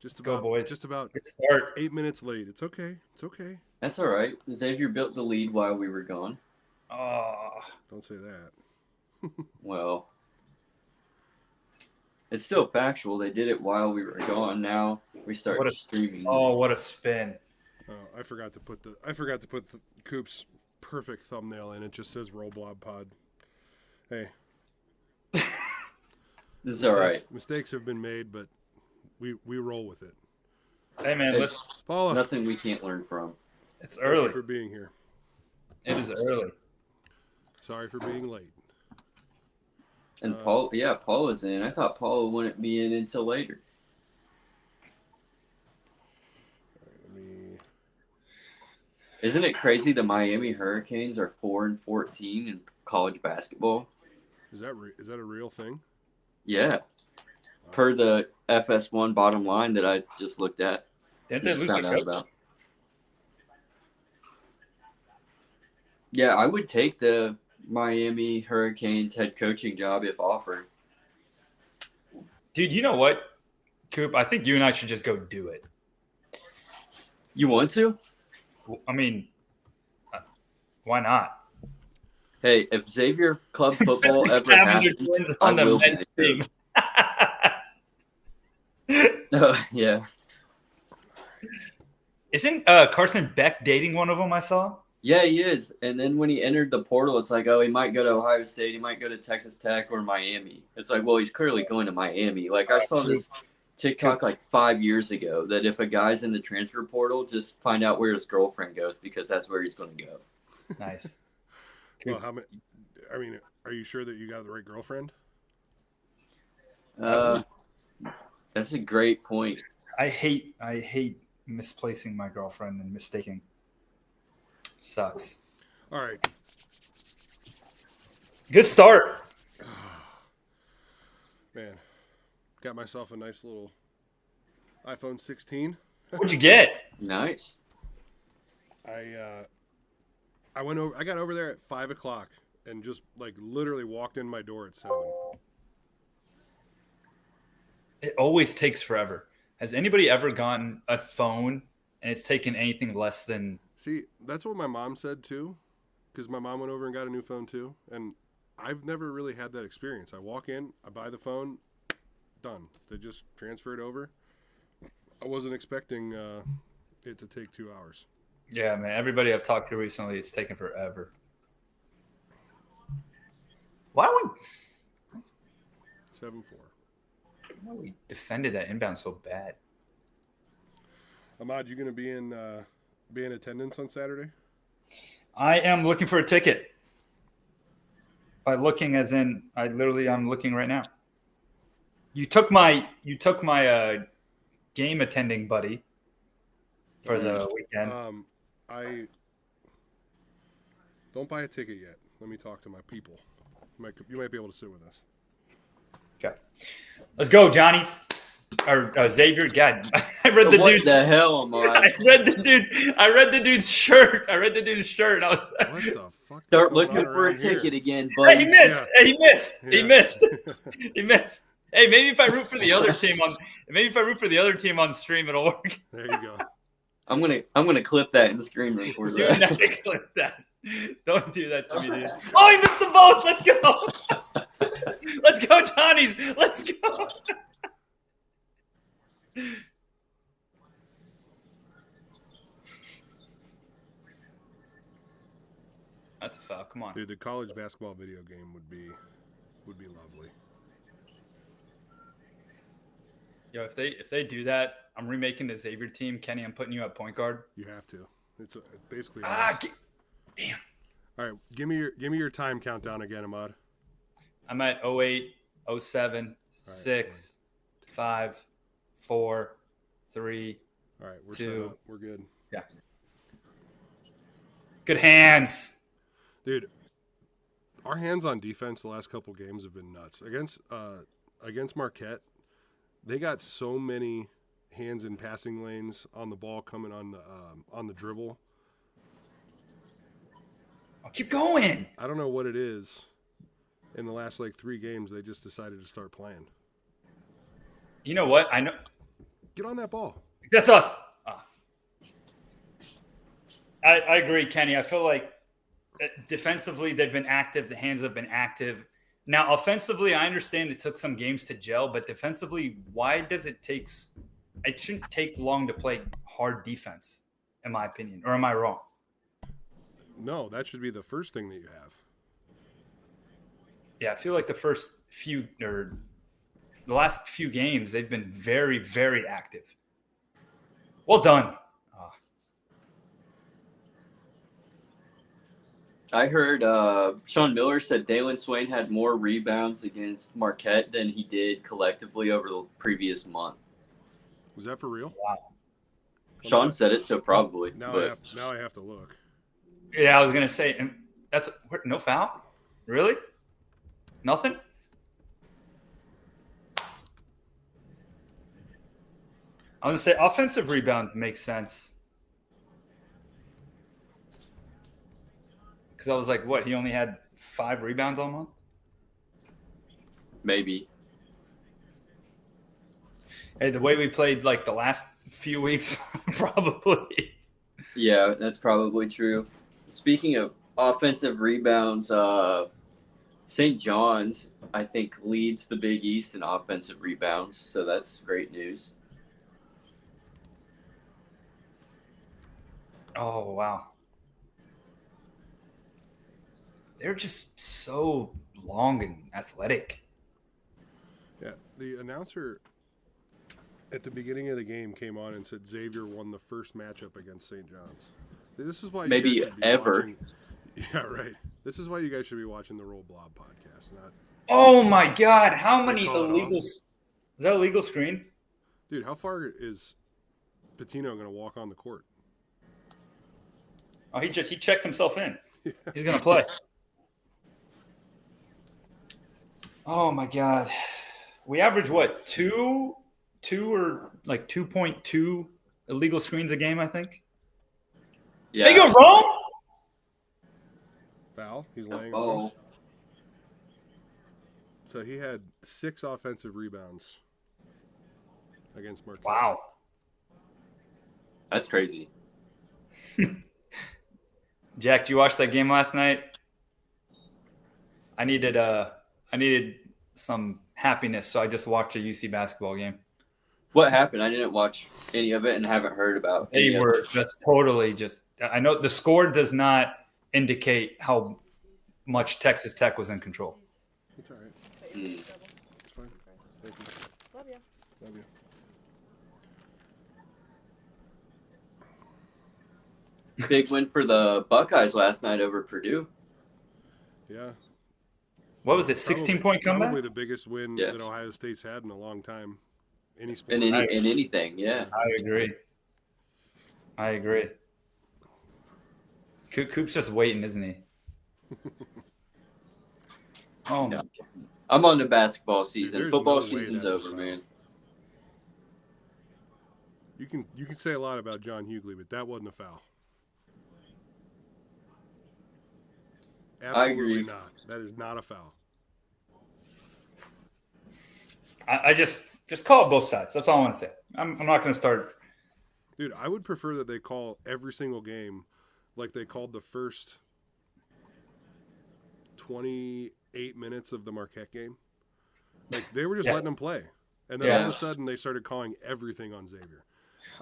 Let's go, boys. Just about Good start. 8 minutes late. It's okay. It's okay. That's all right. Xavier built the lead while we were gone. Oh, Don't say that. Well, it's still factual. They did it while we were gone. Now we start streaming. what a spin! I forgot to put the Coop's perfect thumbnail in. It just says Roll Blob Pod. Hey, It's all right. Mistakes have been made, but we roll with it. Hey, man, It's Paula, nothing we can't learn from. it's thank you early. for being here. It is early. Sorry for being late. And Paul was in. I thought Paul wouldn't be in until later. Let me. Isn't it crazy the Miami Hurricanes are 4-14 in college basketball? Is that a real thing? Yeah. Per the FS1 bottom line that I just looked at. Didn't they Just lose found their out coach? about. Yeah, I would take the Miami Hurricanes head coaching job if offered. Dude, you know what, Coop? I think you and I should just go do it. You want to? I mean, why not? Hey, if Xavier club football ever Scavenger happens, twins I on the will men's be team. Oh, yeah. Isn't Carson Beck dating one of them? I saw. Yeah, he is. And then when he entered the portal, it's like, oh, he might go to Ohio State, he might go to Texas Tech or Miami. It's like, well, he's clearly going to Miami. Like, I saw this TikTok like 5 years ago that if a guy's in the transfer portal, just find out where his girlfriend goes because that's where he's going to go. Nice. Well, are you sure that you got the right girlfriend? That's a great point. I hate misplacing my girlfriend and mistaking. Sucks. All right. Good start. Man, got myself a nice little iPhone 16. What'd you get? Nice. I got over there at 5:00 and just like literally walked in my door at 7. It always takes forever. Has anybody ever gotten a phone and it's taken anything less than? See, that's what my mom said too, because my mom went over and got a new phone too, and I've never really had that experience. I walk in, I buy the phone, done. They just transfer it over. I wasn't expecting it to take 2 hours. Yeah, man. Everybody I've talked to recently, it's taken forever. Why we defended that inbound so bad? Ahmad, you going to be in attendance on Saturday? I am looking for a ticket. By looking, as in, I'm looking right now. You took my game attending buddy for the weekend. I don't buy a ticket yet. Let me talk to my people. You might be able to sit with us. Okay, let's go, Johnny's or Xavier. God, I read the What dude's. the hell am I? I read the dude's shirt. I was What the fuck? Start looking for a ticket again, Hey, buddy. he missed. Yeah. Hey, he missed. Yeah. He missed. He missed. Hey, maybe if I root for the other team on stream, it'll work. There you go. I'm gonna clip that and screen record Do that. not clip that. Don't do that to me, dude. Oh, he missed the boat. Let's go. Let's go, Johnny's. Let's go. That's a foul. Come on. Dude, the college basketball video game would be lovely. Yo, if they do that, I'm remaking the Xavier team. Kenny, I'm putting you at point guard. You have to. It's basically. Damn. All right, give me your time countdown again, Ahmad. I'm at 08, 07, 6, 5, 4, 3. All right, we're 2. set up. We're good. Yeah. Good hands. Dude, our hands on defense the last couple games have been nuts. Against Marquette, they got so many hands in passing lanes on the ball coming on the dribble. Oh, keep going. I don't know what it is. In the last 3 games, they just decided to start playing. You know what? I know. Get on that ball. That's us. I agree, Kenny. I feel like defensively they've been active. The hands have been active. Now, offensively, I understand it took some games to gel, but defensively, why does it take – it shouldn't take long to play hard defense, in my opinion. Or am I wrong? No, that should be the first thing that you have. Yeah, I feel like the last few games, they've been very, very active. Well done. I heard Sean Miller said Dalen Swain had more rebounds against Marquette than he did collectively over the previous month. Was that for real? Wow. Sean said it, so probably. Now I have to look. Yeah, I was gonna say, and that's no foul. Really? Nothing. I was gonna say offensive rebounds make sense. Because I was like, what? He only had 5 rebounds all month? Maybe. Hey, the way we played like the last few weeks, probably. Yeah, that's probably true. Speaking of offensive rebounds, St. John's, I think, leads the Big East in offensive rebounds, so that's great news. Oh, wow. They're just so long and athletic. Yeah, the announcer at the beginning of the game came on and said Xavier won the first matchup against St. John's. This is why you maybe guys should be ever. Watching, yeah, right. This is why you guys should be watching the Roll Blob podcast. Not. Oh my God! How many call it illegal? off. Is that a legal screen? Dude, how far is Patino going to walk on the court? Oh, he checked himself in. He's gonna play. Oh my God! We average what two or like 2.2 illegal screens a game, I think. Yeah. They go wrong. Foul. He's laying Oh. on. So he had 6 offensive rebounds against Marquette. Wow. That's crazy. Jack, did you watch that game last night? I needed some happiness, so I just watched a UC basketball game. What happened? I didn't watch any of it and haven't heard about any They of were it. just totally I know the score does not indicate how much Texas Tech was in control. It's all right. Mm. It's fine. Thank you. Love you. Love you. Big win for the Buckeyes last night over Purdue. Yeah. What was it, 16-point comeback? Probably the biggest win Yeah. that Ohio State's had in a long time. Any sport. In anything, yeah. I agree. Coop's just waiting, isn't he? Oh, Yeah. my. I'm on the basketball season. There's Football no way season's that's a over, foul. man. You can say a lot about John Hughley, but that wasn't a foul. Absolutely agree. not. That is not a foul. I just call it both sides. That's all I want to say. I'm not going to start. Dude, I would prefer that they call every single game like they called the first 28 minutes of the Marquette game. Like, they were just letting them play. And then all of a sudden, they started calling everything on Xavier.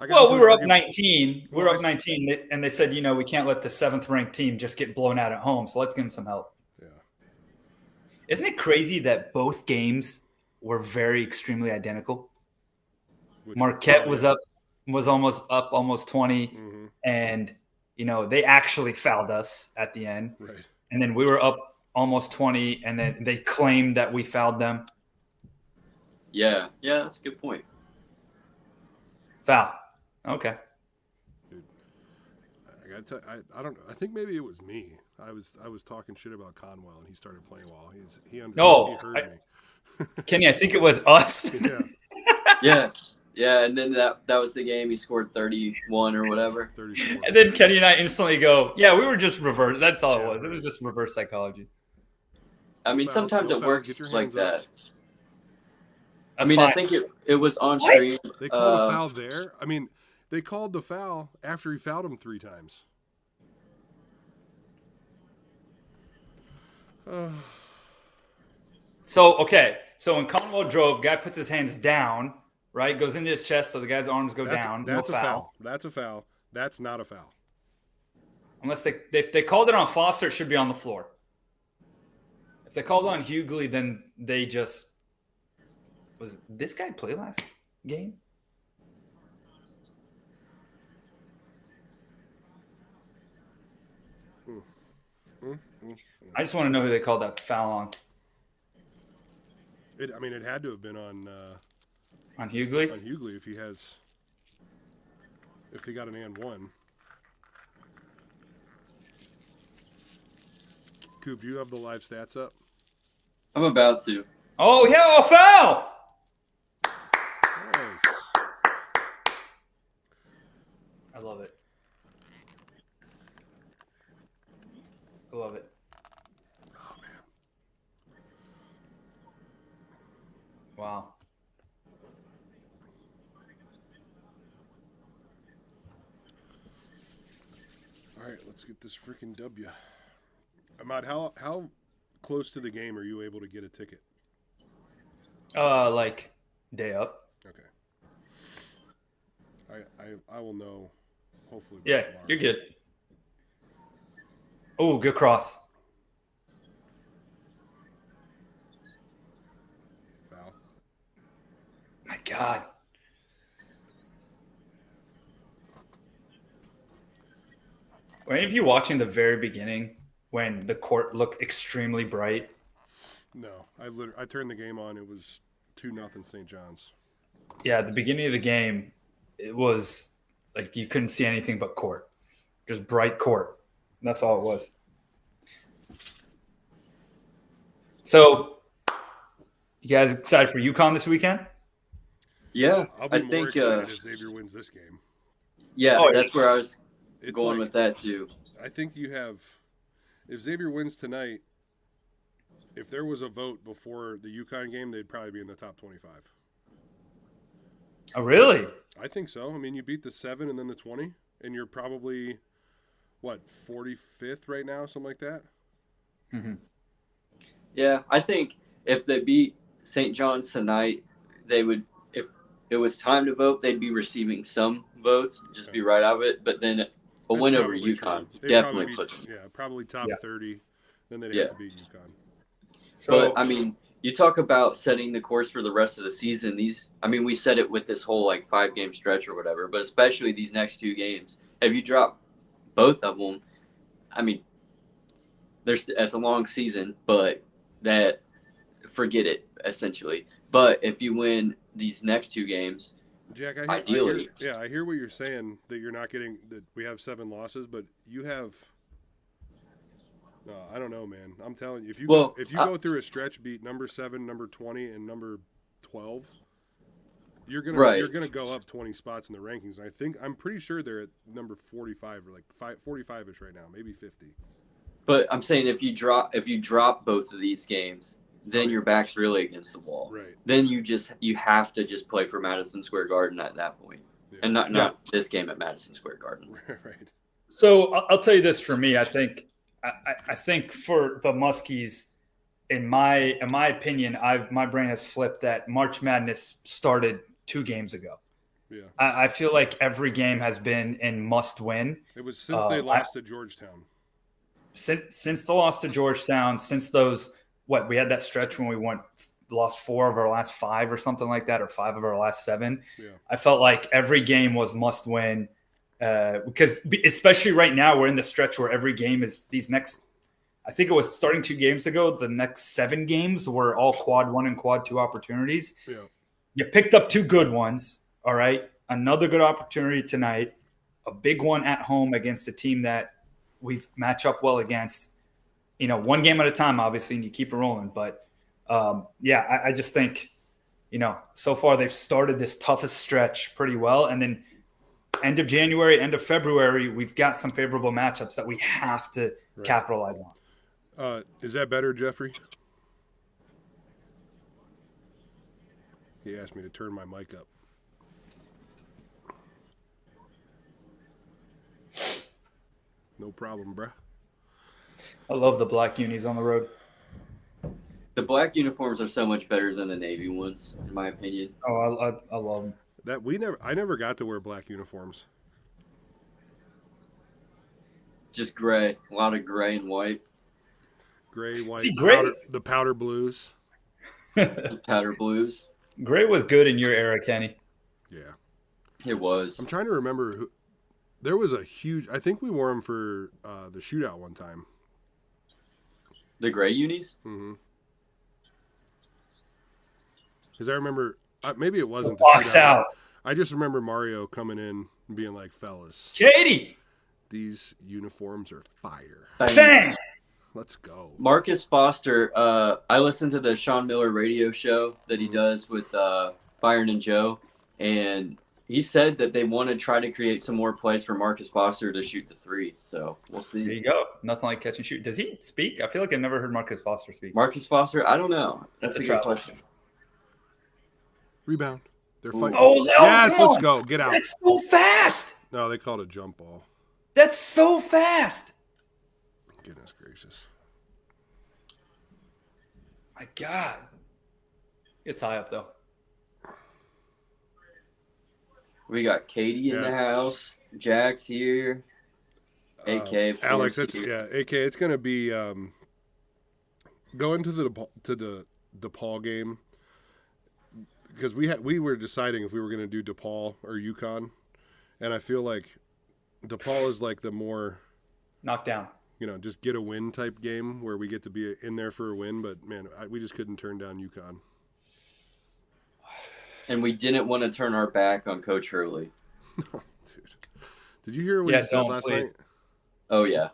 Well, we were up 19. We were up 19, and they said, we can't let the 7th-ranked team just get blown out at home, so let's give them some help. Yeah. Isn't it crazy that both games were extremely identical? Marquette was almost 20, Mm-hmm. and they actually fouled us at the end. Right. And then we were up almost 20, and then they claimed that we fouled them. Yeah, that's a good point. Foul. Okay. Dude, I gotta tell you, I don't know. I think maybe it was me. I was talking shit about Conwell, and he started playing well. He heard me. Kenny, I think it was us. Yeah. Yeah, and then that was the game. He scored 31 or whatever. 34. And then Kenny and I instantly go, yeah, we were just reverse. That's all it was. It was just reverse psychology. I mean, Fouls, sometimes no it fouls, works get your like hands up. that. That's I fine. think it was on What? stream. They called a foul there. I mean, they called the foul after he fouled him 3 times. So when Conwell drove, guy puts his hands down, right? Goes into his chest, so the guy's arms go down. That's no a foul. That's a foul. That's not a foul. Unless they called it on Foster, it should be on the floor. If they called it on Hughley, then they just this guy play last game? I just want to know who they called that foul on. It had to have been on Hughley. On Hughley, if he got an and one. Coop, do you have the live stats up? I'm about to. Oh yeah, a foul! Nice. I love it. I love it. Oh man. Wow. All right, let's get this freaking W. Ahmad, how close to the game are you able to get a ticket? Like day up. Okay. I will know. Hopefully. Yeah, tomorrow. you're good. Oh, good cross. Foul. My God. Were any of you watching the very beginning when the court looked extremely bright? No, I turned the game on. It was 2-0 St. John's. Yeah, at the beginning of the game, it was like you couldn't see anything but court. Just bright court. That's all it was. So, you guys excited for UConn this weekend? Yeah, I'll be I more think. excited if Xavier wins this game. Yeah, Oh, that's where I was It's going with that too. I think if Xavier wins tonight, if there was a vote before the UConn game, they'd probably be in the top 25. Oh, really? I think so. I mean, you beat the 7 and then the 20, and you're probably, 45th right now, something like that? Mm-hmm. Yeah, I think if they beat St. John's tonight, they would. If it was time to vote, they'd be receiving some votes, just be right out of it. But then a win over UConn definitely puts them. Yeah, probably top 30. Then they'd have to beat UConn. So, but I mean, you talk about setting the course for the rest of the season. We said it with this whole 5-game stretch or whatever, but especially these next 2 games. If you drop both of them, it's a long season, but forget it essentially. But if you win these next 2 games, Jack, ideally, I hear what you're saying, that you're not getting that we have 7 losses, but you have. No, I don't know, man. I'm telling you, if you go through a stretch, beat number 7, number 20, and number 12, you're gonna go up 20 spots in the rankings. And I'm pretty sure they're at number 45 or 45ish right now, maybe 50. But I'm saying if you drop both of these games, then your back's really against the wall. Right. Then you have to just play for Madison Square Garden at that point, and not this game at Madison Square Garden. Right. So I'll tell you this for me. I think for the Muskies, in my opinion, my brain has flipped that March Madness started 2 games ago. Yeah. I feel like every game has been in must win. It was since they lost to Georgetown. Since the loss to Georgetown, since we had that stretch when we lost 4 of our last 5 or something like that, or 5 of our last 7. Yeah. I felt like every game was must win. Because especially right now, we're in the stretch where every game is these next. I think it was starting 2 games ago. The next 7 games were all quad 1 and quad 2 opportunities. Yeah. You picked up 2 good ones. All right, another good opportunity tonight. A big one at home against a team that we match up well against. 1 game at a time, obviously, and you keep it rolling. But I just think, so far they've started this toughest stretch pretty well, and then. End of January, end of February, we've got some favorable matchups that we have to capitalize on. Is that better, Jeffrey? He asked me to turn my mic up. No problem, bruh. I love the black unis on the road. The black uniforms are so much better than the navy ones, in my opinion. Oh, I love them. I never got to wear black uniforms. Just gray, a lot of gray and white. Gray, white, See, gray- the powder blues. The powder blues. Gray was good in your era, Kenny. Yeah. It was. I'm trying to remember who. There was a huge. I think we wore them for the shootout one time. The gray unis? Mm-hmm. Because I remember, maybe it wasn't the Box shootout. out. I just remember Mario coming in and being like, "Fellas, Katie, these uniforms are fire. bang!" Let's go." Marcus Foster, I listened to the Sean Miller radio show that he does with Byron and Joe, and he said that they want to try to create some more plays for Marcus Foster to shoot the three. So we'll see. There you go. Nothing like catch and shoot. Does he speak? I feel like I've never heard Marcus Foster speak. Marcus Foster, I don't know. That's a good trouble. question. Rebound. They're fighting. Oh, yes, let's go. Get out. That's so fast. No, they called it a jump ball. That's so fast. Goodness gracious. My God. It's high up, though. We got Katie in the house. Jack's here. AK. of Alex, course, it's here. AK. It's gonna be going to the DePaul game because we were deciding if we were gonna do DePaul or UConn, and I feel like DePaul is like the more Knockdown. Just get a win type game where we get to be in there for a win. But man, we just couldn't turn down UConn. And we didn't want to turn our back on Coach Hurley. No, dude. Did you hear what he said last night? Oh, yeah.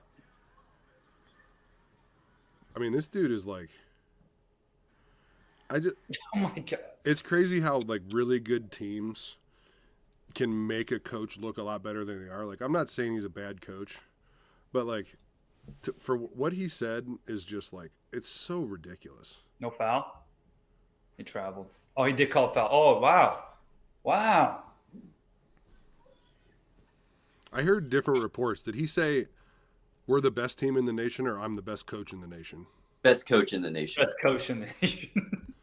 I mean, this dude is like, Oh my God. it's crazy how like really good teams can make a coach look a lot better than they are. Like, I'm not saying he's a bad coach, but like, for what he said is just like, it's so ridiculous. No foul? He traveled. Oh, he did call a foul. Oh, wow. Wow. I heard different reports. Did he say we're the best team in the nation or I'm the best coach in the nation? Best coach in the nation. Best coach in the nation.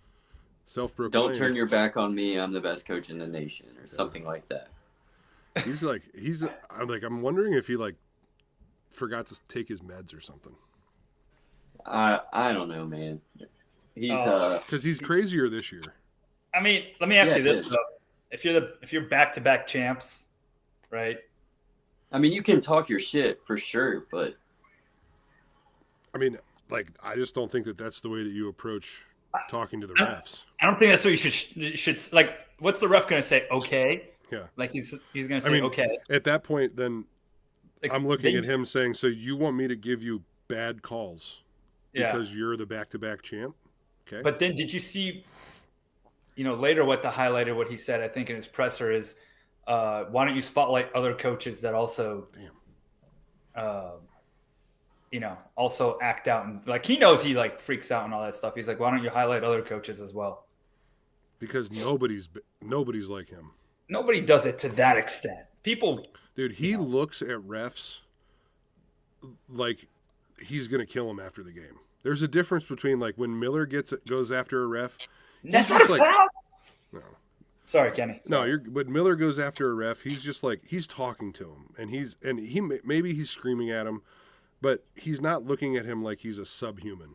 Self-proclaimed. Don't turn your back on me. I'm the best coach in the nation or something like that. I'm wondering if he like forgot to take his meds or something. I don't know, man. He's because he's crazier this year. I mean, let me ask you this it is. though: if you're back-to-back champs, right? I mean, you can talk your shit for sure, but I mean, like, I just don't think that that's the way that you approach talking to the refs. I don't think that's what you should like. What's the ref going to say? Okay. Yeah. Like he's going to say okay. At that point, then Like, I'm looking at him saying, "So you want me to give you bad calls because you're the back-to-back champ?" Okay. But then, did you see? Later what what he said, I think in his presser is, why don't you spotlight other coaches that also, also act out and like he knows he like freaks out and all that stuff. He's like, why don't you highlight other coaches as well? Because nobody's like him. Nobody does it to that extent. People, dude, he looks at refs like he's gonna kill him after the game. There's a difference between like when Miller goes after a ref. That's not a foul. No. Sorry, Kenny. No, but Miller goes after a ref. He's just like he's talking to him, and maybe he's screaming at him, but he's not looking at him like he's a subhuman.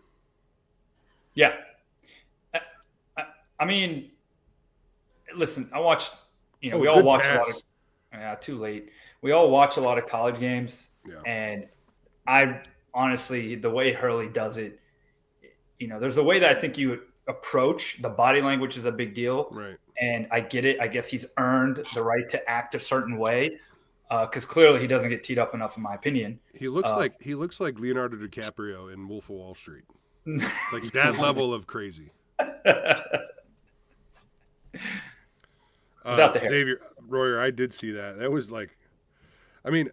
Yeah, I mean, listen, I watched. We all watch a lot of. Too late. We all watch a lot of college games, and I honestly, the way Hurley does it, there's a way that I think you approach the body language is a big deal, right? And I get it. I guess he's earned the right to act a certain way because clearly he doesn't get teed up enough, in my opinion. He looks like Leonardo DiCaprio in Wolf of Wall Street, like that level of crazy. Without the hair. Xavier Royer, I did see that. That was like, I mean,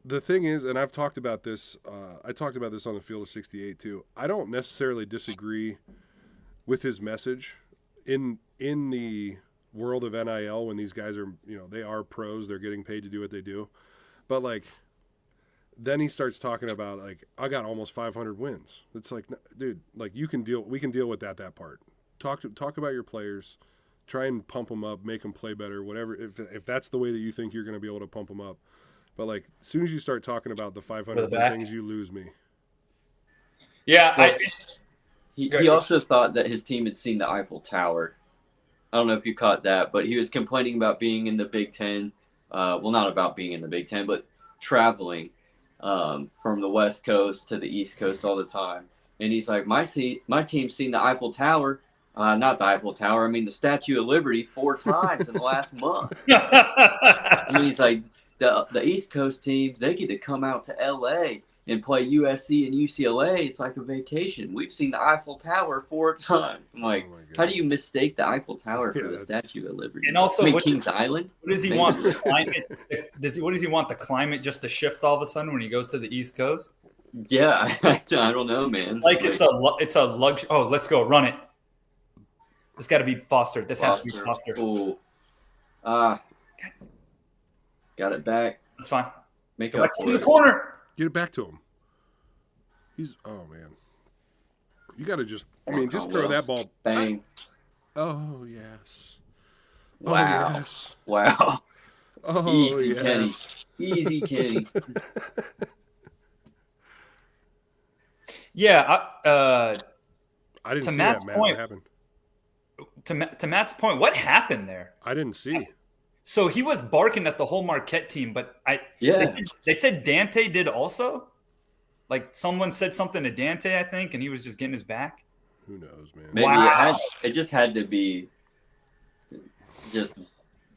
the thing is, and I've talked about this. I talked about this on the Field of 68 too. I don't necessarily disagree with his message. in the world of NIL, when these guys are, they are pros, they're getting paid to do what they do. But like, then he starts talking about like, I got almost 500 wins. It's like, dude, like we can deal with that part. Talk about your players, try and pump them up, make them play better, whatever. If that's the way that you think you're going to be able to pump them up. But like, as soon as you start talking about the 500 win things, you lose me. Yeah. He also thought that his team had seen the Eiffel Tower. I don't know if you caught that, but he was complaining about being in the Big Ten. Well, not about being in the Big Ten, but traveling from the West Coast to the East Coast all the time. And he's like, my team's seen the Eiffel Tower. Not the Eiffel Tower. I mean, the Statue of Liberty 4 times in the last month. I mean, he's like, the East Coast teams, they get to come out to L.A. and play USC and UCLA. It's like a vacation. We've seen the Eiffel Tower 4 times. I'm like, how do you mistake the Eiffel Tower for the Statue of Liberty? And also, Kings Island? What does he want? The climate? What does he want? The climate just to shift all of a sudden when he goes to the East Coast? Yeah, I don't know, man. Like it's a luxury. Oh, let's go run it. It's got to be Foster. This has to be Foster. Ooh. Got it back. That's fine. Make up up in the corner. Get it back to him. Oh man. You got to just throw that ball. Bang. Oh yes. Wow. Oh, yes. Wow. Oh, easy, yes. Kenny. Easy, Kenny. Yeah. I didn't see Matt's that, Matt. point, what happened? To Matt's point, what happened there? I didn't see. So he was barking at the whole Marquette team, but they said Dante did also. Like someone said something to Dante, I think, and he was just getting his back. Who knows, man? Maybe it just had to be just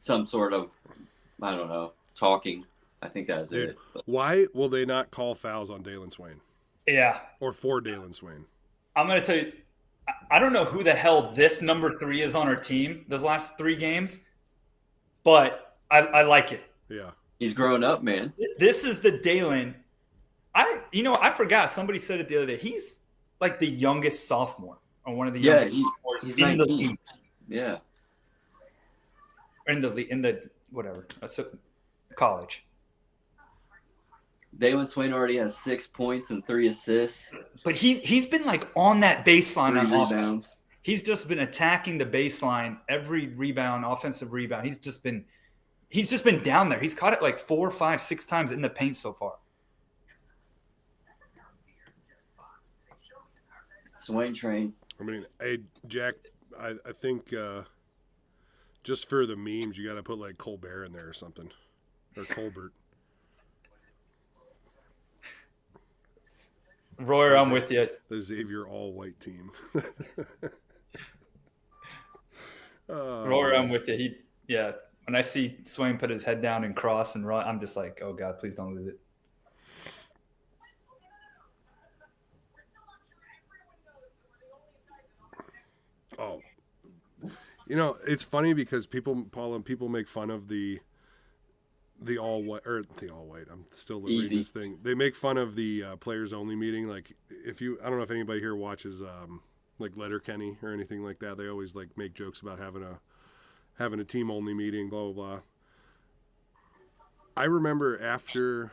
some sort of, I don't know, talking. I think that's it. But why will they not call fouls on Dalen Swain? Yeah. Or for Dalen Swain? I'm going to tell you, I don't know who the hell this number 3 is on our team those last 3 games, but I like it. Yeah. He's grown up, man. This is the Dalen. I forgot. Somebody said it the other day. He's like the youngest sophomore or one of the youngest sophomores he's in 19. the league. Yeah. In the whatever. College. Dalen Swain already has 6 points and 3 assists. But he's been like on that baseline 3 on rebounds. offense. He's just been attacking the baseline every rebound, offensive rebound. He's just been down there. He's caught it like 4, 5, 6 times in the paint so far. Swain train. I mean, hey, Jack, I think just for the memes, you got to put like Colbert in there or something. Or Colbert. Royer, I'm with you. The Xavier all-white team. Royer, I'm with you. When I see Swain put his head down and cross and run, I'm just like, oh, God, please don't lose it. Oh. It's funny because people make fun of the all-white, I'm still reading this thing. They make fun of the players-only meeting. Like, I don't know if anybody here watches like Letterkenny or anything like that. They always like make jokes about having a team-only meeting, blah, blah, blah. I remember after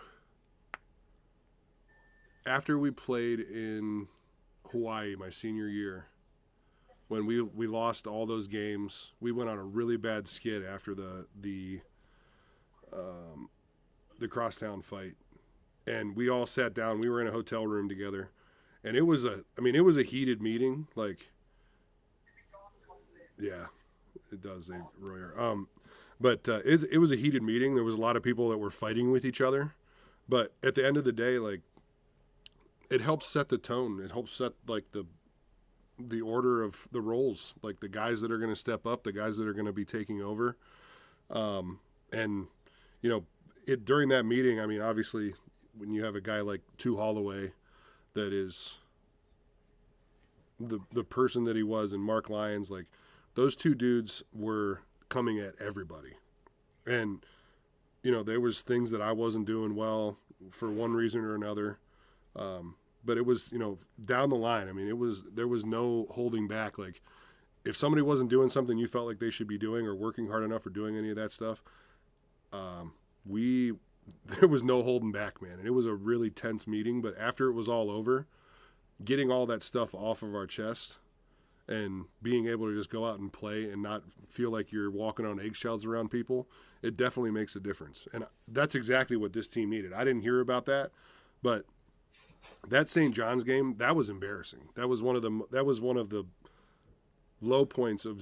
we played in Hawaii my senior year, when we lost all those games, we went on a really bad skid after the crosstown fight, and we all sat down. We were in a hotel room together, and it was a heated meeting. Like, yeah, it does, Royer. But it was a heated meeting. There was a lot of people that were fighting with each other, but at the end of the day, like, it helps set the tone. It helps set like the order of the roles, like the guys that are going to step up, the guys that are going to be taking over, and during that meeting, I mean, obviously, when you have a guy like Tu Holloway, that is the person that he was, and Mark Lyons, like, those two dudes were coming at everybody, and there was things that I wasn't doing well for one reason or another, but it was down the line. I mean, there was no holding back. Like, if somebody wasn't doing something you felt like they should be doing or working hard enough or doing any of that stuff, there was no holding back, man. And it was a really tense meeting. But after it was all over, getting all that stuff off of our chest and being able to just go out and play and not feel like you're walking on eggshells around people, it definitely makes a difference. And that's exactly what this team needed. I didn't hear about that, but that St. John's game, that was embarrassing. That was one of the low points of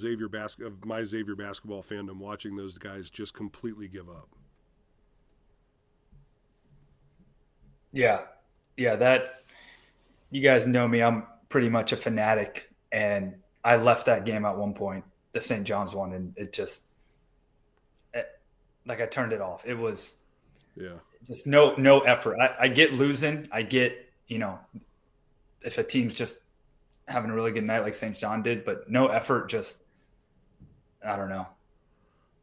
my Xavier basketball fandom, watching those guys just completely give up. Yeah, that you guys know me. I'm pretty much a fanatic, and I left that game at one point, the St. John's one, and it just I turned it off. It was just no effort. I get losing. I get if a team's just having a really good night like St. John did, but no effort. Just I don't know.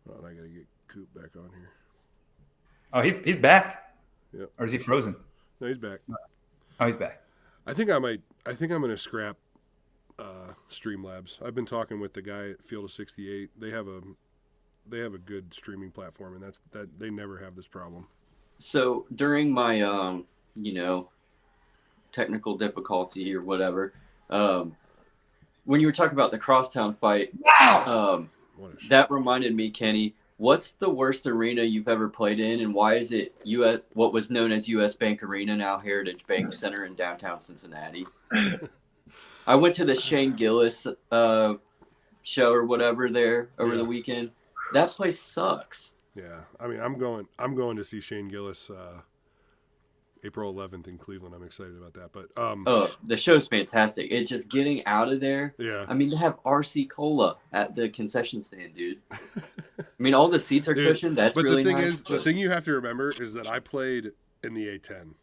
Well, I gotta get Coop back on here. Oh, he's back. Yeah. Or is he frozen? No, he's back. Oh, he's back. I think I'm going to scrap Streamlabs. I've been talking with the guy at Field of 68. They have a good streaming platform, and that they never have this problem. So during my technical difficulty or whatever, when you were talking about the crosstown fight, that reminded me, Kenny. What's the worst arena you've ever played in, and why is it what was known as U.S. Bank Arena, now Heritage Bank Center in downtown Cincinnati? I went to the Shane Gillis show or whatever there over the weekend. That place sucks. Yeah, I mean, I'm going to see Shane Gillis April 11th in Cleveland. I'm excited about that. But the show's fantastic. It's just getting out of there. Yeah. I mean, they have RC Cola at the concession stand, dude. I mean, all the seats are cushioned. That's but really the thing nice. is, the thing you have to remember is that I played in the A10.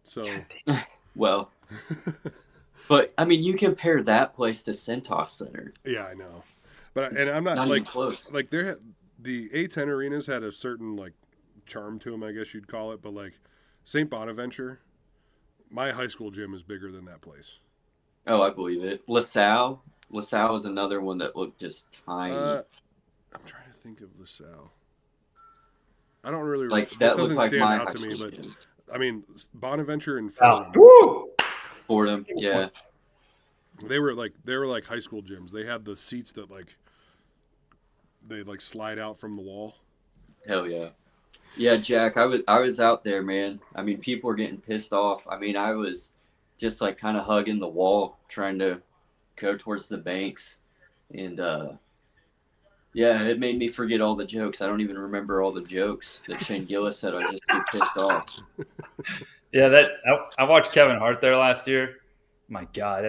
So well, but I mean, you compare that place to Centos Center. Yeah, I know. But I'm not even close. Like the A10 arenas had a certain like charm to them, I guess you'd call it, but like St. Bonaventure, my high school gym is bigger than that place. Oh, I believe it. LaSalle is another one that looked just tiny. I'm trying to think of LaSalle. I don't really like that that looked doesn't like stand my out high to me, school but gym. I mean Bonaventure and Fordham. Fordham, yeah. They were like high school gyms. They had the seats that they slide out from the wall. Hell yeah. Yeah, Jack, I was out there, man. I mean, people were getting pissed off. I mean, I was just kind of hugging the wall, trying to go towards the banks. And yeah, it made me forget all the jokes. I don't even remember all the jokes that Shane Gillis said. I just get pissed off. Yeah, I watched Kevin Hart there last year. My God,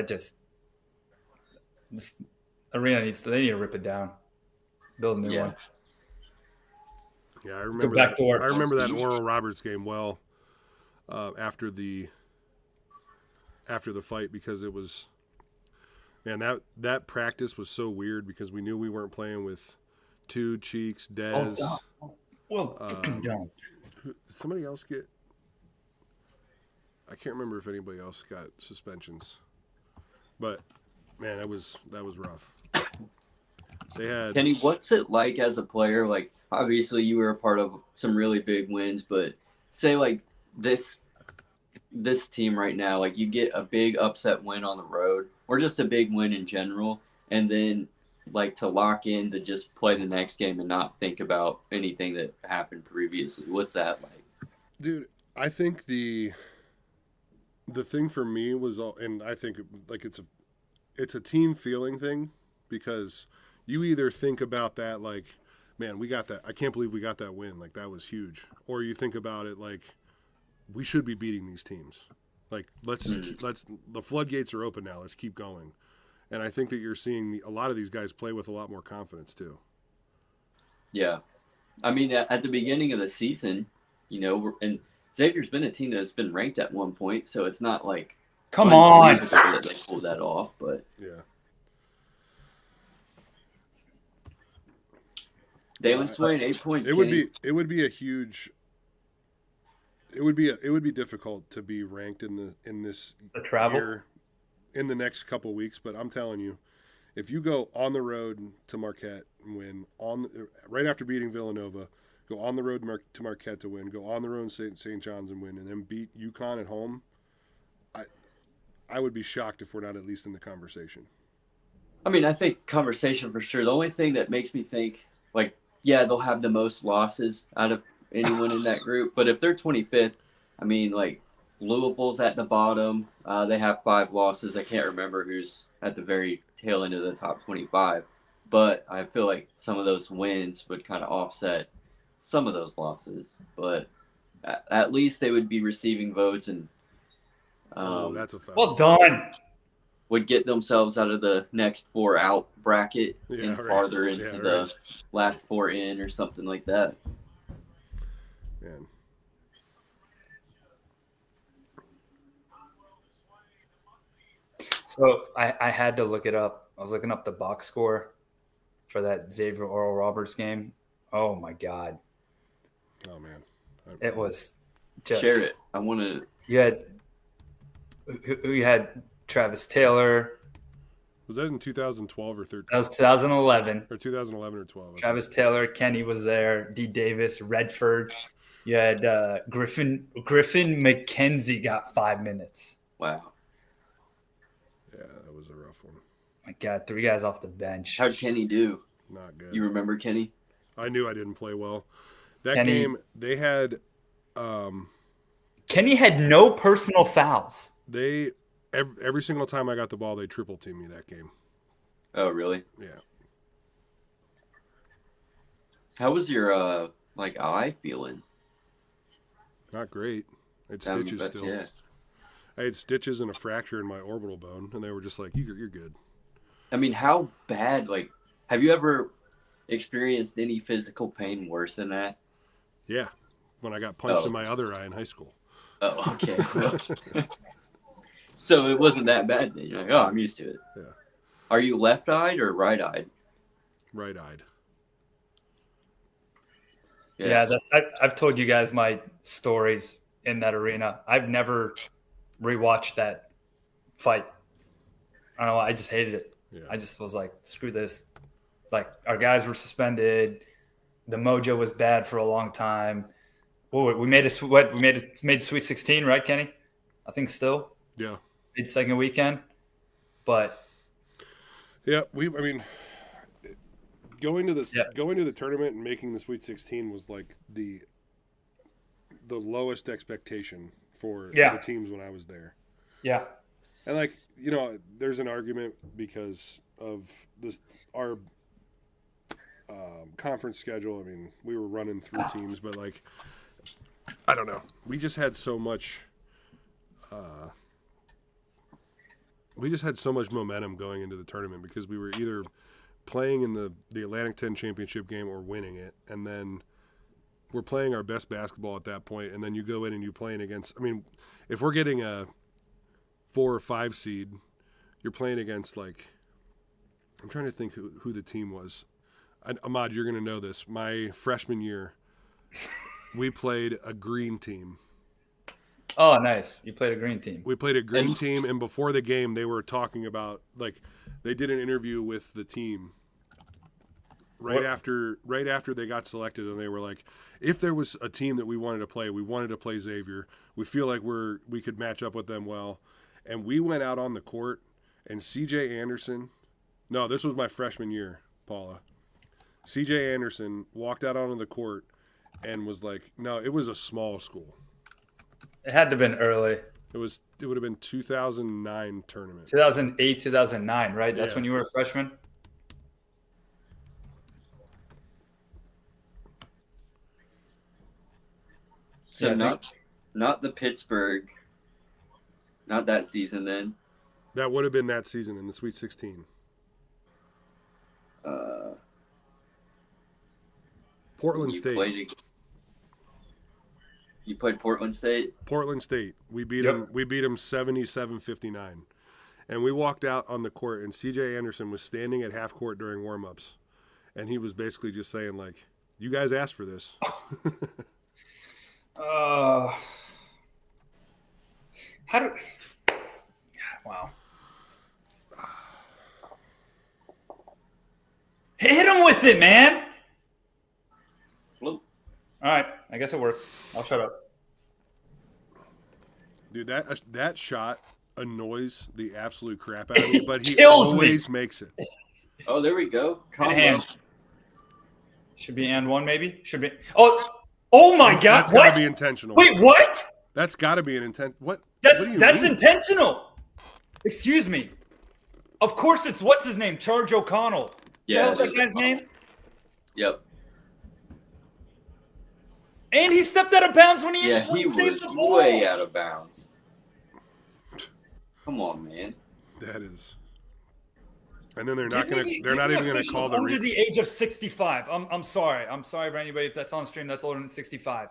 this arena they need to rip it down, build a new one. Yeah, I remember back to work. I remember that Oral Roberts game well after the fight, because it was, man, that practice was so weird because we knew we weren't playing with Two Cheeks, Dez. Did somebody else get? I can't remember if anybody else got suspensions, but man, that was rough. They had Kenny, what's it like as a player? Like, obviously, you were a part of some really big wins, but say like this team right now, like you get a big upset win on the road, or just a big win in general, and then like to lock in to just play the next game and not think about anything that happened previously. What's that like? Dude, I think the thing for me was and I think like it's a team feeling thing, because you either think about that like, man, we got that. I can't believe we got that win. Like, that was huge. Or you think about it like, we should be beating these teams. Like, let's the floodgates are open now. Let's keep going. And I think that you're seeing a lot of these guys play with a lot more confidence too. Yeah. I mean, at the beginning of the season, and Xavier's been a team that's been ranked at one point, so it's not like come on that they pulled that off, but yeah. Dalen Swain, 8 points. It would be a huge. It would be difficult to be ranked in this travel year, in the next couple weeks. But I'm telling you, If you go on the road to Marquette and win right after beating Villanova, go on the road to Marquette to win, go on the road to St. John's and win, and then beat UConn at home, I would be shocked if we're not at least in the conversation. I mean, I think conversation for sure. The only thing that makes me think, like, yeah, they'll have the most losses out of anyone in that group. But if they're 25th, I mean, like, Louisville's at the bottom. They have 5 losses. I can't remember who's at the very tail end of the top 25. But I feel like some of those wins would kind of offset some of those losses. But at least they would be receiving votes and that's a foul. Well done. Would get themselves out of the next 4 out bracket and farther into the last 4 in or something like that. Man. So I had to look it up. I was looking up the box score for that Xavier Oral Roberts game. Oh my God. Oh man. It was just share it. I want to. You had Travis Taylor. Was that in 2012 or 13? That was 2011. Or 2011 or 12. Travis Taylor, Kenny was there, D. Davis, Redford. You had Griffin McKenzie got 5 minutes. Wow. Yeah, that was a rough one. My God, 3 guys off the bench. How'd Kenny do? Not good. You remember Kenny? I knew I didn't play well. That Kenny, game, they had Kenny had no personal fouls. Every single time I got the ball, they triple teamed me that game. Oh, really? Yeah. How was your eye feeling? Not great. I had stitches still. Yeah. I had stitches and a fracture in my orbital bone, and they were just like, "You're good." I mean, how bad? Like, have you ever experienced any physical pain worse than that? Yeah, when I got punched in my other eye in high school. Oh, okay. So it wasn't that bad then. You're like, oh, I'm used to it. Yeah. Are you left-eyed or right-eyed? Right-eyed. Yeah, I've told you guys my stories in that arena. I've never rewatched that fight. I don't know. I just hated it. Yeah. I just was like, screw this. Like, our guys were suspended. The mojo was bad for a long time. Oh, we made made Sweet 16, right, Kenny? I think still. Yeah. Made second weekend. But yeah, going to the tournament and making the Sweet 16 was like the lowest expectation for the teams when I was there. Yeah. And there's an argument because of our conference schedule. I mean, we were running 3 teams, but I don't know. We just had so much. We just had so much momentum going into the tournament because we were either playing in the Atlantic 10 championship game or winning it, and then we're playing our best basketball at that point, and then you go in and you're playing against. I mean, if we're getting a 4 or 5 seed, you're playing against I'm trying to think who the team was. Ahmad, you're going to know this. My freshman year, we played a green team. Oh, nice. You played a green team. We played a green team, and before the game, they were talking about, they did an interview with the team right after they got selected, and they were like, if there was a team that we wanted to play Xavier. We feel like we could match up with them well. And we went out on the court, and CJ Anderson – no, this was my freshman year, Paula. CJ Anderson walked out onto the court and was like – no, it was a small school. It had to have been early. It would have been 2009 tournament. 2008, 2009, right? That's when you were a freshman? So not the Pittsburgh, not that season then. That would have been that season in the Sweet 16. Portland State. You played Portland State? Portland State. We beat them 77-59. And we walked out on the court, and CJ Anderson was standing at half court during warm-ups. And he was basically just saying, you guys asked for this. Wow. with it, man. Well, All right, I guess it worked. I'll shut up. Dude, that shot annoys the absolute crap out of me, but he Kills me. always makes it. oh, there we go. Good hand. Should be and one, maybe? Should be. Oh my God. That's got to be intentional. Wait, what? That's got to be an intent. What That's do you mean? intentional. Excuse me. Of course it's, what's his name? Charge O'Connell. Yeah. What's that guy's name? Yep. And he stepped out of bounds when he was saved the ball. way out of bounds. Come on, man. That is. And then they're not even gonna call the under the age of 65. I'm sorry. I'm sorry for anybody if that's on stream that's older than 65.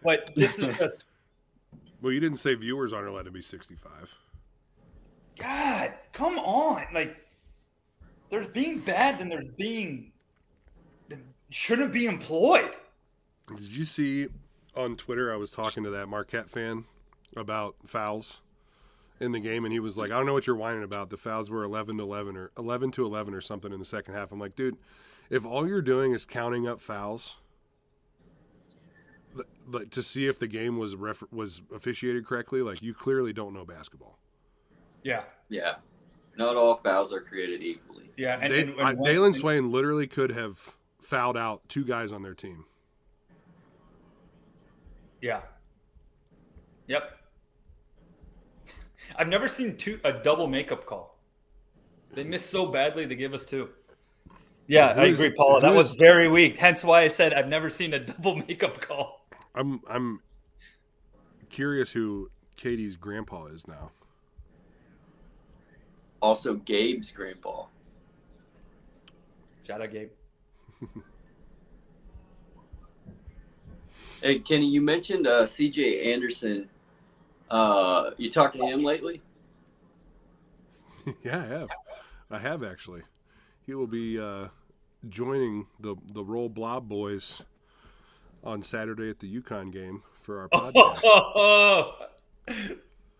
But this is just. Well, you didn't say viewers aren't allowed to be 65. God, come on! Like, there's being bad, and there's being that shouldn't be employed. Did you see on Twitter? I was talking to that Marquette fan about fouls in the game, and he was like, "I don't know what you're whining about. The fouls were 11-11 or 11-11 or something in the second half." I'm like, dude, if all you're doing is counting up fouls, but to see if the game was officiated correctly, like, you clearly don't know basketball. Yeah. Yeah. Not all fouls are created equally. Yeah. Dalen Swain literally could have fouled out two guys on their team. Yeah. Yep. I've never seen a double makeup call. They missed so badly they give us two. Yeah, I agree, Paula. That was very weak. Hence why I said I've never seen a double makeup call. I'm curious who Katie's grandpa is now. Also, Gabe's grandpa. Shout out, Gabe. Hey, Kenny, you mentioned C.J. Anderson. You talked to him lately? Yeah, I have actually. He will be joining the Roll Blob boys on Saturday at the UConn game for our podcast.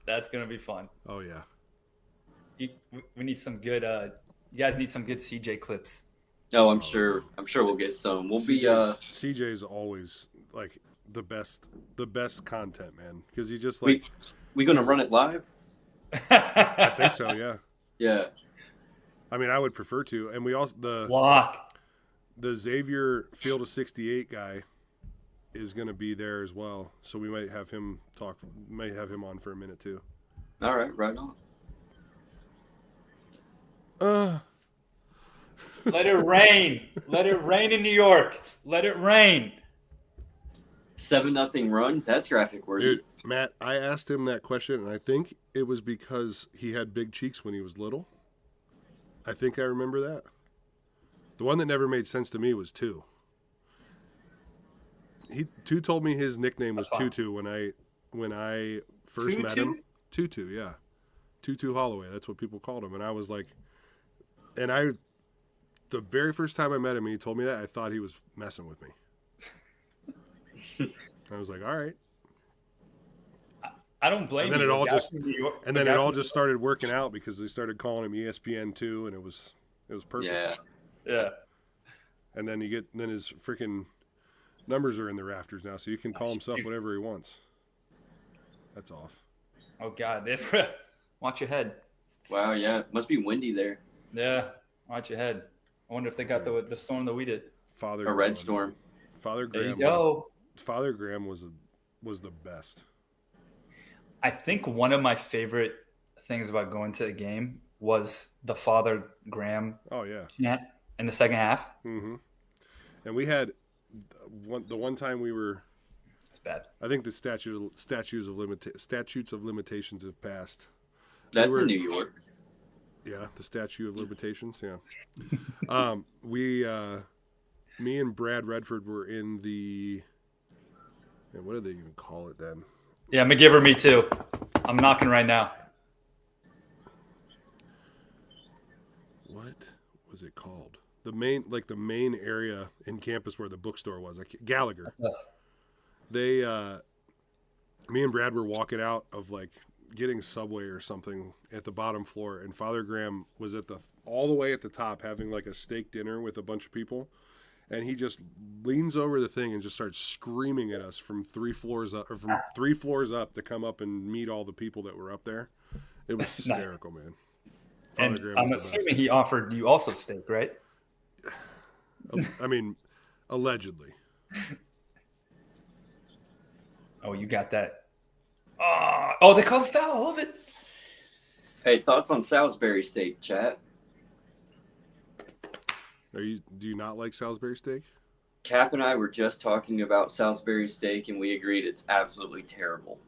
That's gonna be fun. Oh yeah. We need some good. You guys need some good CJ clips. No, I'm sure we'll get some. CJ's always like the best content, man, because he just like. We gonna run it live? I think so. Yeah. Yeah. I mean, I would prefer to, and we also the Xavier Field of 68 guy is going to be there as well, so we might have him talk. Might have him on for a minute too. All right, right on. Let it rain. Let it rain in New York. Let it rain. 7-0 run. That's graphic worthy. Dude, Matt, I asked him that question, and I think it was because he had big cheeks when he was little. I think I remember that. The one that never made sense to me was Two. Two told me his nickname was Tutu when I first met him. Tutu, yeah. Tutu Holloway. That's what people called him. And I was like, the very first time I met him and he told me that, I thought he was messing with me. I was like, all right. I don't blame you. And then it all just started working out because they started calling him ESPN2, and it was perfect. Yeah. And then then his freaking numbers are in the rafters now, so you can call himself whatever he wants. That's off. Oh God, watch your head. Wow, yeah, must be windy there. Yeah, watch your head. I wonder if they got the storm that we did. A red storm. Father There Graham. you go. Father Graham was the best. I think one of my favorite things about going to a game was the Father Graham. Oh yeah. Chant in the second half. Mm-hmm. And we had the one time we were. It's bad. I think the statutes of limitations have passed. That's in New York. Yeah, the statute of limitations. Yeah. Me and Brad Redford were in the. Man, what do they even call it then? Yeah, McGiver, me too. I'm knocking right now. What was it called? The main area in campus where the bookstore was, Gallagher. Yes. They, me and Brad were walking out of getting Subway or something at the bottom floor, and Father Graham was all the way at the top having like a steak dinner with a bunch of people, and he just leans over the thing and just starts screaming at us from 3 floors up to come up and meet all the people that were up there. It was hysterical, nice. Man. Father and Graham I'm assuming he offered you also steak, right? I mean, allegedly. Oh, you got that. Oh, they call it foul. I love it. Hey, thoughts on Salisbury steak, chat? Do you not like Salisbury steak? Cap and I were just talking about Salisbury steak, and we agreed it's absolutely terrible.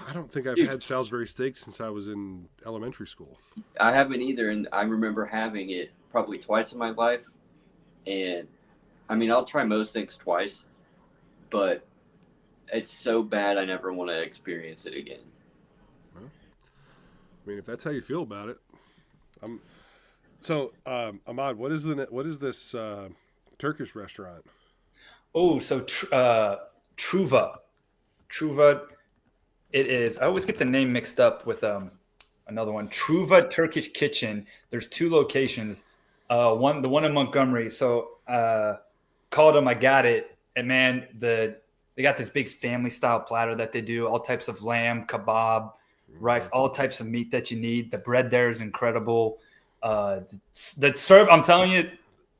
I don't think I've had Salisbury steak since I was in elementary school. I haven't either, and I remember having it probably twice in my life. And, I mean, I'll try most things twice, but it's so bad I never want to experience it again. Well, I mean, if that's how you feel about it, So, Ahmad, what is this Turkish restaurant? Oh, so Truva. It is. I always get the name mixed up with another one. Truva Turkish Kitchen. There's 2 locations. The one in Montgomery. So called them. I got it, and man, they got this big family style platter that they do. All types of lamb, kebab, rice, all types of meat that you need. The bread there is incredible. I'm telling you,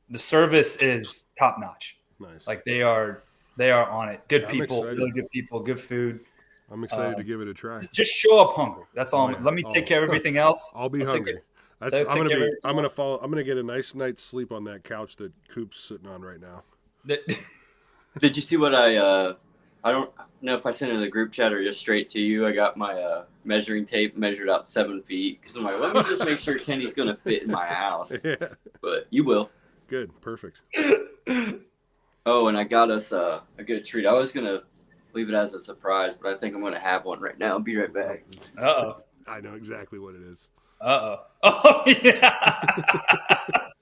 the service is top notch. Nice. Like they are on it. Good people, excited. Really good people, good food. I'm excited to give it a try. Just show up hungry. That's all. Let me take care of everything else. I'll be hungry. I'm gonna get a nice night's sleep on that couch that Coop's sitting on right now. Did you see what I don't know if I sent it in the group chat or just straight to you. I got my measuring tape measured out 7 feet because I'm like, let me just make sure Kenny's gonna fit in my house. Yeah. But you will. Good, perfect. Oh, and I got us a good treat. I was gonna leave it as a surprise, but I think I'm gonna have one right now. I'll be right back. Uh-oh. I know exactly what it is. Uh-oh. Oh, yeah.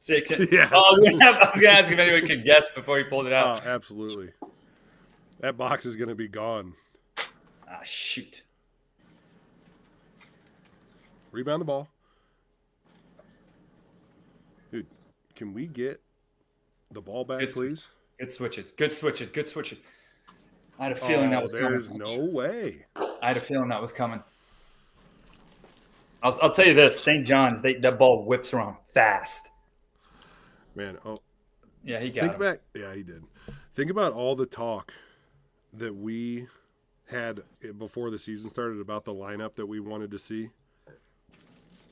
Yes. I was going to ask if anyone could guess before he pulled it out. Oh, absolutely. That box is going to be gone. Ah, shoot. Rebound the ball. Dude, can we get the ball back, please? Good switches. I had a feeling that was coming. There's no way. I had a feeling that was coming. I'll tell you this, St. John's, that ball whips around fast. Man, yeah, he got it. Yeah, he did. Think about all the talk that we had before the season started about the lineup that we wanted to see.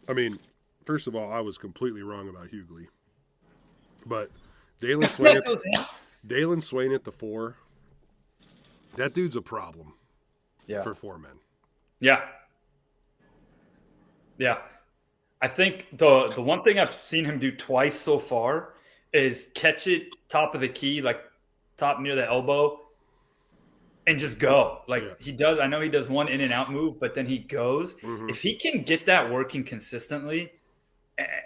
I mean, first of all, I was completely wrong about Hughley. But Dalen Swain at the 4, that dude's a problem for 4 men. Yeah. Yeah. I think the one thing I've seen him do twice so far is catch it top of the key, like top near the elbow, and just go. He does. I know he does one in and out move, but then he goes. Mm-hmm. If he can get that working consistently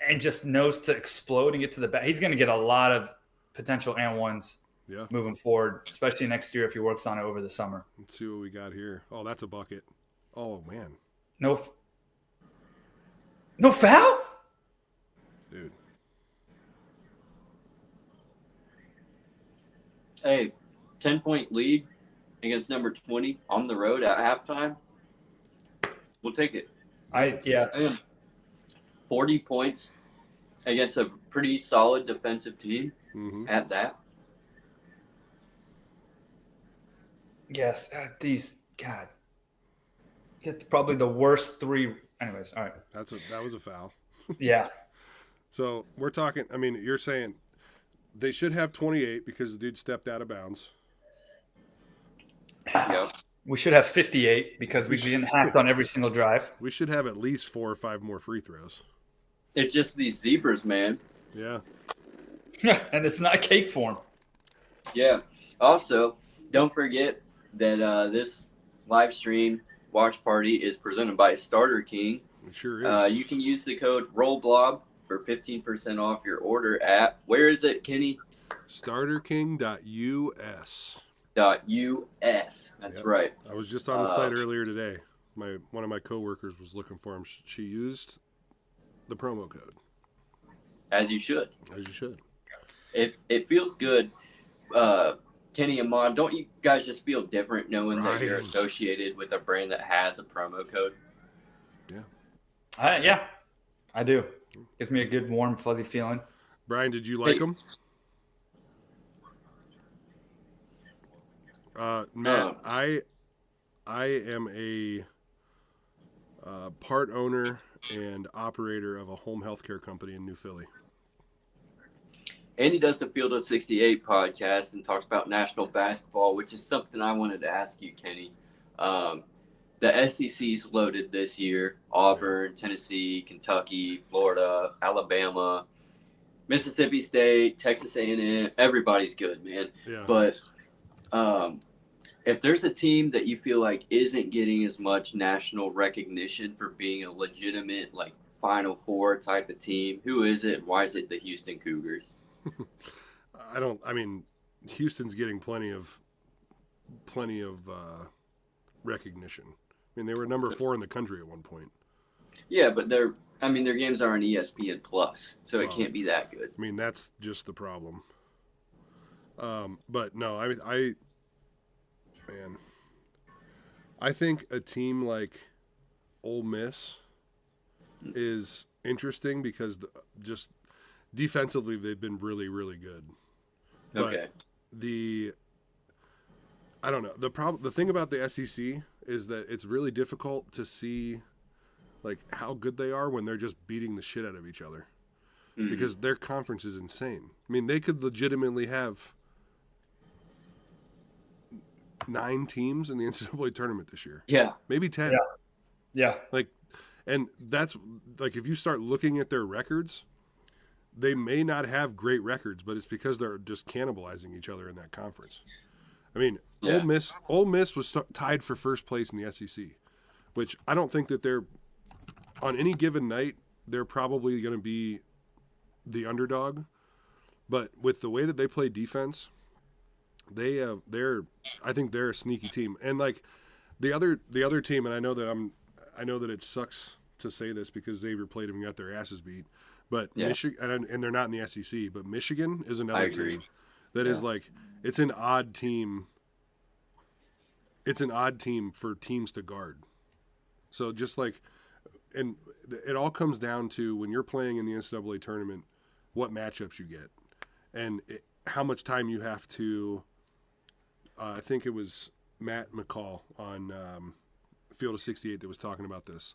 and just knows to explode and get to the back, he's going to get a lot of potential and ones moving forward, especially next year if he works on it over the summer. Let's see what we got here. Oh, that's a bucket. Oh, man. No foul? Dude. Hey, 10-point lead against number 20 on the road at halftime. We'll take it. 40 points against a pretty solid defensive team at that. Yes. God. Get probably the worst 3. Anyways, all right. That was a foul. Yeah. So we're talking. I mean, you're saying they should have 28 because the dude stepped out of bounds. Yep. We should have 58 because we didn't hacked on every single drive. We should have at least 4 or 5 more free throws. It's just these zebras, man. Yeah. Yeah, and it's not cake form. Yeah. Also, don't forget that this live stream watch party is presented by Starter King. It sure is. You can use the code Roll Blob for 15% off your order at, where is it, Kenny? StarterKing.us. That's Yep. right. I was just on the site earlier today. One of my coworkers was looking for them. She used the promo code. As you should. As you should. It feels good. Kenny and Mon, don't you guys just feel different knowing that you're associated with a brand that has a promo code? Yeah. Yeah, I do. Gives me a good, warm, fuzzy feeling. Brian, did you like them? Matt, I am a part owner and operator of a home healthcare company in New Philly. And he does the Field of 68 podcast and talks about national basketball, which is something I wanted to ask you, Kenny. The SEC's loaded this year. Auburn, Tennessee, Kentucky, Florida, Alabama, Mississippi State, Texas A&M. Everybody's good, man. Yeah. But if there's a team that you feel like isn't getting as much national recognition for being a legitimate, like, Final Four type of team, who is it? Why is it the Houston Cougars? Houston's getting plenty of recognition. I mean, they were number 4 in the country at one point. Yeah, but their games are on ESPN Plus, so it can't be that good. I mean, that's just the problem. But no, I think a team like Ole Miss is interesting because just defensively they've been really, really good. Okay. But I don't know. The thing about the SEC is that it's really difficult to see like how good they are when they're just beating the shit out of each other. Mm-hmm. Because their conference is insane. I mean, they could legitimately have 9 teams in the NCAA tournament this year. Yeah. Maybe 10. Yeah. And that's like, if you start looking at their records, they may not have great records, but it's because they're just cannibalizing each other in that conference. I mean, Ole Miss was tied for first place in the SEC, which I don't think that they're on any given night, they're probably going to be the underdog. But with the way that they play defense, I think they're a sneaky team. And like the other team, and I know that it sucks to say this because Xavier played them and got their asses beat, but Michigan, and they're not in the SEC, but Michigan is another team that is like, it's an odd team. It's an odd team for teams to guard. So just like, and it all comes down to when you're playing in the NCAA tournament, what matchups you get and how much time you have to, I think it was Matt McCall on Field of 68 that was talking about this.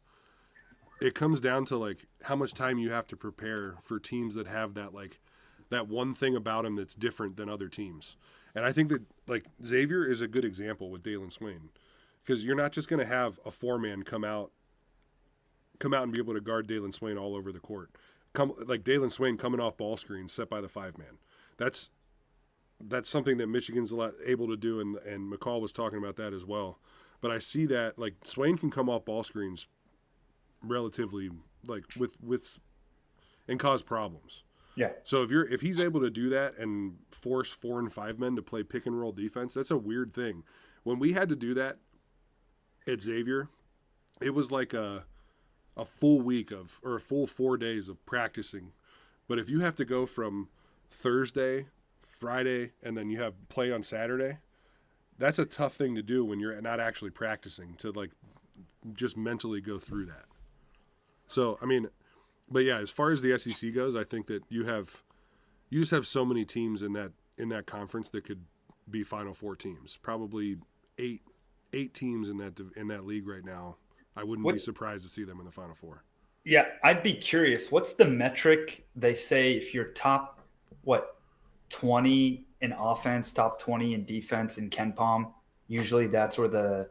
It comes down to like how much time you have to prepare for teams that have that one thing about them that's different than other teams. And I think that like Xavier is a good example with Dalen Swain, because you're not just going to have a 4-man come out and be able to guard Dalen Swain all over the court. Like Dalen Swain coming off ball screens set by the 5-man. That's something that Michigan's able to do, and McCall was talking about that as well. But I see that like Swain can come off ball screens relatively like with and cause problems. Yeah. So if he's able to do that and force 4 and 5 men to play pick and roll defense, that's a weird thing. When we had to do that at Xavier, it was like a full week or a full 4 days of practicing. But if you have to go from Thursday, Friday, and then you have play on Saturday, that's a tough thing to do when you're not actually practicing, to like just mentally go through that. So, I mean, but yeah, as far as the SEC goes, I think that you just have so many teams in that conference that could be Final Four teams. Probably eight teams in that league right now. I wouldn't be surprised to see them in the Final Four. Yeah, I'd be curious. What's the metric they say if you're top 20 in offense, top 20 in defense in KenPom? Usually that's where the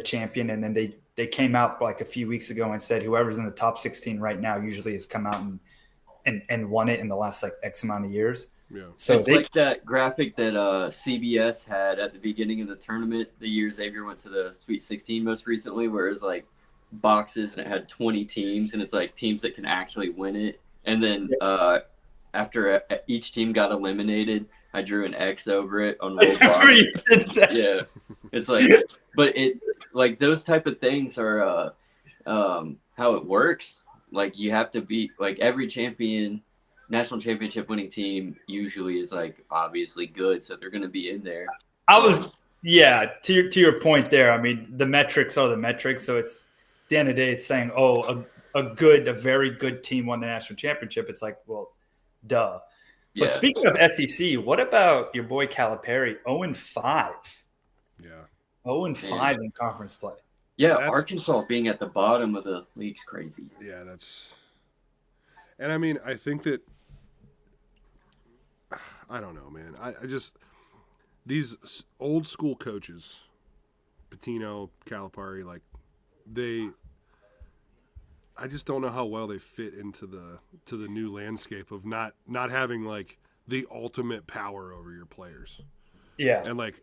champion, and then they came out like a few weeks ago and said whoever's in the top 16 right now usually has come out and won it in the last like X amount of years. Yeah. So it's like that graphic that CBS had at the beginning of the tournament the year Xavier went to the Sweet 16 most recently, where it was like boxes and it had 20 teams, and it's like teams that can actually win it. And then after each team got eliminated, I drew an X over it on Roll Blob. Yeah, it's like, but it like those type of things are how it works. Like you have to be like every national championship winning team usually is like obviously good, so they're going to be in there. To your point there. I mean, the metrics are the metrics, so it's at the end of the day, it's saying, a very good team won the national championship. It's like, well, duh. Yeah. But speaking of SEC, what about your boy Calipari? 0-5. Yeah. 0-5 in conference play. Yeah, Arkansas being at the bottom of the league's crazy. Yeah, and I mean, I think that I don't know, man. I just these old school coaches, Pitino, Calipari, like I just don't know how well they fit into the new landscape of not having like the ultimate power over your players. Yeah. And like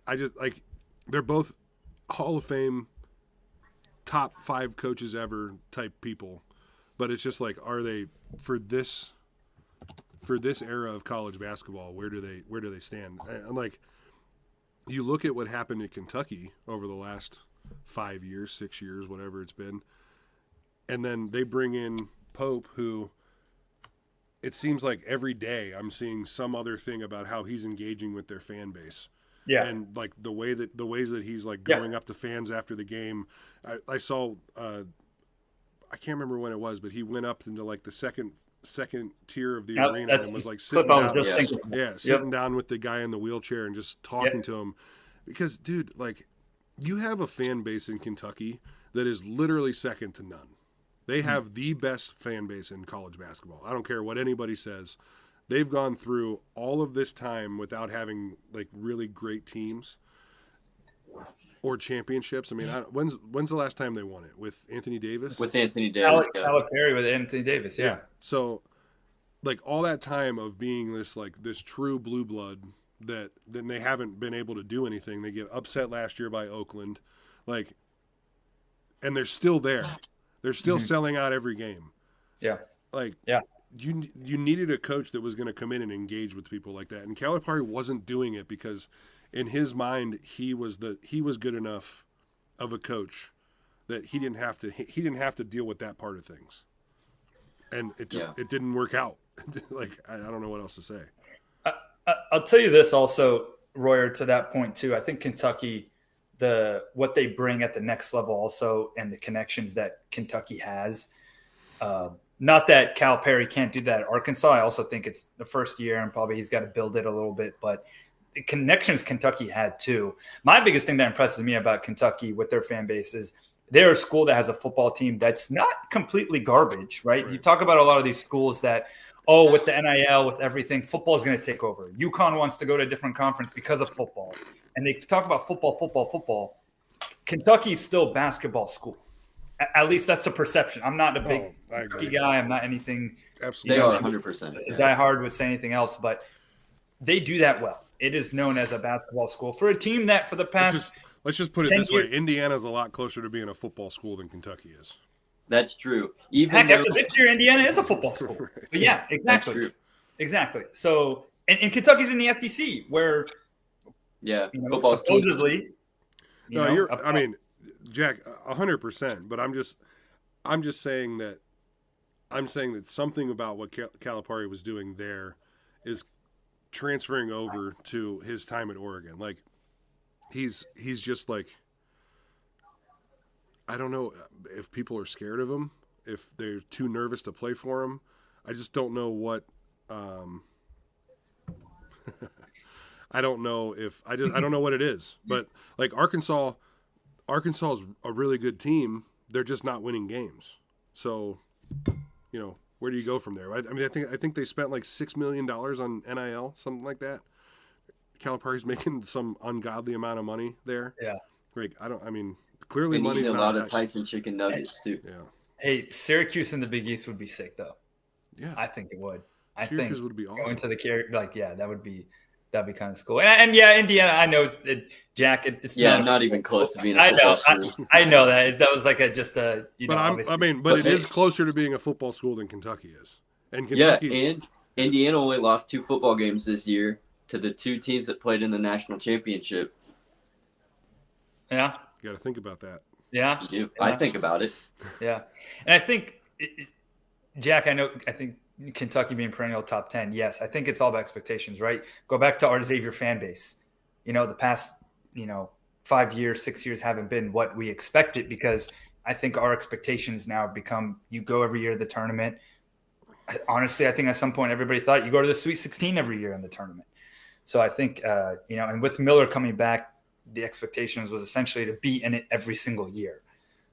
they're both Hall of Fame top 5 coaches ever type people, but it's just like, are they for this era of college basketball, where do they stand? And like you look at what happened in Kentucky over the last 5 years, 6 years, whatever it's been. And then they bring in Pope, who it seems like every day I'm seeing some other thing about how he's engaging with their fan base. Yeah. And like the ways that he's like going up to fans after the game. I saw I can't remember when it was, but he went up into like the second tier of the arena and was like sitting down. Sitting down with the guy in the wheelchair and just talking to him. Because dude, like you have a fan base in Kentucky that is literally second to none. They have the best fan base in college basketball. I don't care what anybody says. They've gone through all of this time without having like really great teams or championships. I mean, when's the last time they won it? With Anthony Davis? With Anthony Davis. Calipari with Anthony Davis, yeah. So like all that time of being this true blue blood that then they haven't been able to do anything. They get upset last year by Oakland. Like, and they're still there. They're still selling out every game. Yeah. Like, you needed a coach that was going to come in and engage with people like that. And Calipari wasn't doing it because in his mind, he was good enough of a coach that he didn't have to deal with that part of things. And it didn't work out. Like, I don't know what else to say. I'll tell you this also, Royer, to that point too. I think Kentucky, what they bring at the next level also, and the connections that Kentucky has. Not that Calipari can't do that at Arkansas. I also think it's the first year and probably he's got to build it a little bit, but the connections Kentucky had too. My biggest thing that impresses me about Kentucky with their fan base is they're a school that has a football team that's not completely garbage, right? You talk about a lot of these schools that, with the NIL, with everything, football is going to take over. UConn wants to go to a different conference because of football. And they talk about football. Kentucky's still basketball school. At least that's the perception. I'm not a big guy. I'm not anything. Absolutely. They are 100%. A diehard would say anything else, but they do that well. It is known as a basketball school for a team that for the past. Let's just put it this way. Indiana's a lot closer to being a football school than Kentucky is. That's true. After this year, Indiana is a football school. Right. But yeah, exactly. That's true. Exactly. So, and Kentucky's in the SEC where, football supposedly. I mean, Jack, 100%. But I'm just saying that something about what Calipari was doing there is transferring over to his time at Oregon. Like, he's just like, I don't know if people are scared of him, if they're too nervous to play for him. I just don't know what. I don't know what it is. But like Arkansas is a really good team. They're just not winning games. So, where do you go from there? I mean, I think they spent like $6 million on NIL, something like that. Calipari's making some ungodly amount of money there. Yeah. Like clearly money's not a lot of Tyson chicken nuggets too. Yeah. Hey, Syracuse in the Big East would be sick though. Yeah. I think it would. Syracuse would be awesome. Going to the that'd be kind of cool. And Indiana, I know Jack. It's not even close to being a football school. I know that was like but it is closer to being a football school than Kentucky is. And Kentucky and Indiana only lost 2 football games this year. to the 2 teams that played in the national championship. Yeah. You got to think about that. Yeah. I think about it. Yeah. And I think, Jack, I think Kentucky being perennial top 10. Yes. I think it's all about expectations, right? Go back to our Xavier fan base. The past, 5 years, 6 years haven't been what we expected, because I think our expectations now have become, you go every year to the tournament. Honestly, I think at some point everybody thought you go to the Sweet 16 every year in the tournament. So I think, and with Miller coming back, the expectations was essentially to be in it every single year.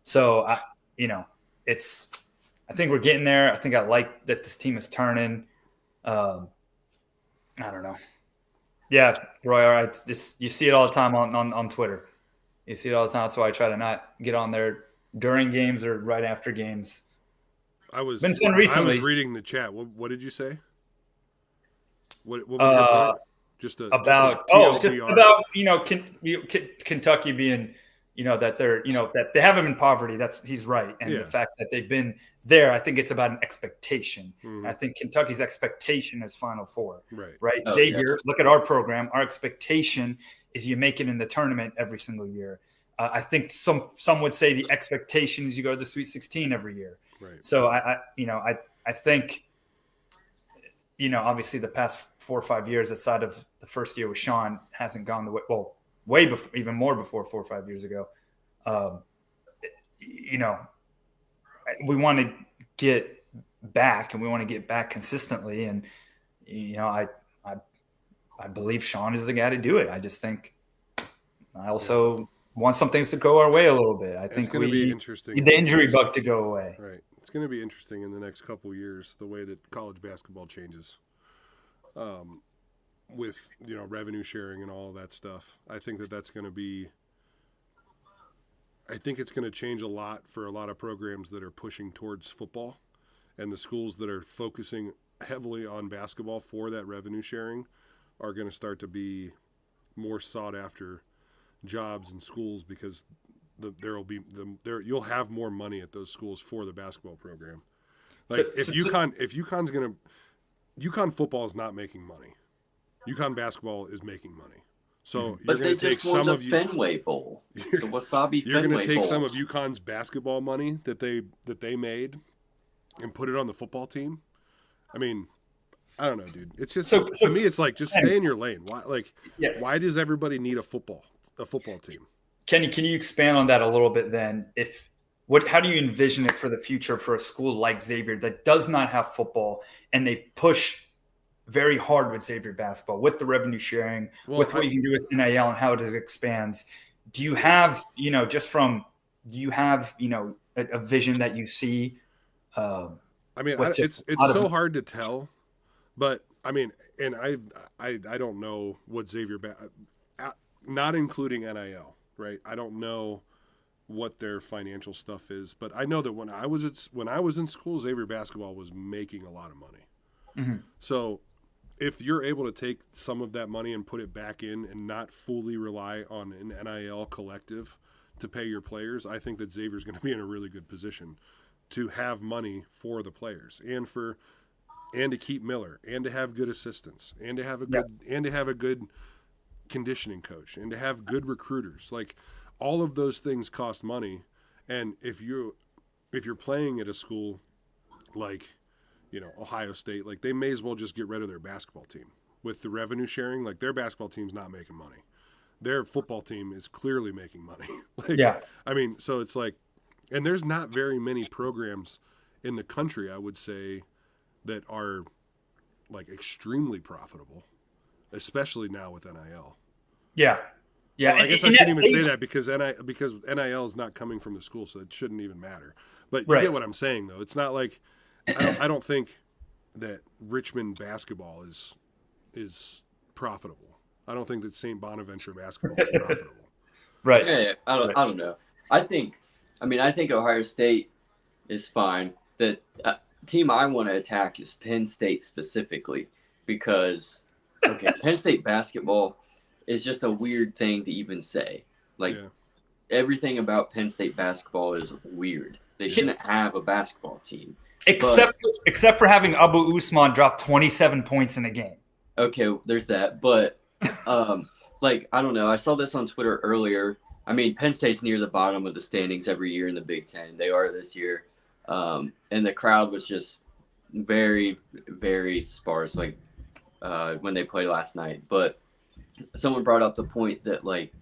So, I think we're getting there. I think I like that this team is turning. I don't know. Yeah, Roy, all right. You see it all the time on Twitter. You see it all the time. That's why I try to not get on there during games or right after games. Been fun recently. I was reading the chat. What did you say? What was your point? Just about Kentucky being, that they're, that they haven't been poverty. He's right. And the fact that they've been there, I think it's about an expectation. Mm-hmm. I think Kentucky's expectation is Final Four. Right. Oh, Xavier, look at our program. Our expectation is you make it in the tournament every single year. I think some would say the expectation is you go to the Sweet 16 every year. Right. So I think, obviously the past 4 or 5 years, aside of the first year with Sean, hasn't gone the way. Well, way before, even more before 4 or 5 years ago. We want to get back, and we want to get back consistently. And I believe Sean is the guy to do it. I just think I also want some things to go our way a little bit. I think we need the injury bug to go away. Right. It's going to be interesting in the next couple of years, the way that college basketball changes. With revenue sharing and all of that stuff. I think that's going to be. I think it's going to change a lot for a lot of programs that are pushing towards football, and the schools that are focusing heavily on basketball for that revenue sharing are going to start to be more sought after jobs and schools, because you'll have more money at those schools for the basketball program. Like if UConn's going to, UConn football is not making money. UConn basketball is making money. So you're going to take some of Fenway Bowl, the Wasabi You're going to take Bowl. some of UConn's basketball money that they made and put it on the football team. I mean, I don't know, dude. It's just to me, it's like just stay in your lane. Why does everybody need a football team? Kenny, can you expand on that a little bit then? How do you envision it for the future for a school like Xavier that does not have football, and they push very hard with Xavier basketball, with the revenue sharing, what you can do with NIL and how it expands? Do you have, a vision that you see? I mean, it's so hard to tell, but I mean, and I don't know what Xavier, not including NIL, right? I don't know what their financial stuff is, but I know that when I was in school, Xavier basketball was making a lot of money. Mm-hmm. So if you're able to take some of that money and put it back in and not fully rely on an NIL collective to pay your players, I think that Xavier's going to be in a really good position to have money for the players and to keep Miller and to have good assistants and to have a good conditioning coach and to have good recruiters. Like, all of those things cost money, and if you're playing at a school like Ohio State, like, they may as well just get rid of their basketball team with the revenue sharing. Like, their basketball team's not making money. Their football team is clearly making money. I mean, so it's like, and there's not very many programs in the country, I would say, that are like extremely profitable, especially now with NIL. Yeah. Yeah. Well, I guess I shouldn't even say that because NIL is not coming from the school, so it shouldn't even matter. But you get what I'm saying, though. It's not like I don't think that Richmond basketball is profitable. I don't think that St. Bonaventure basketball is profitable. Right. Yeah. I don't know. I think Ohio State is fine. The team I want to attack is Penn State specifically, because Penn State basketball is just a weird thing to even say. Everything about Penn State basketball is weird. They shouldn't have a basketball team. Except for having Abu Usman drop 27 points in a game. Okay, there's that. But, like, I don't know. I saw this on Twitter earlier. I mean, Penn State's near the bottom of the standings every year in the Big Ten. They are this year. And the crowd was just very, very sparse, like, when they played last night. But someone brought up the point that, like,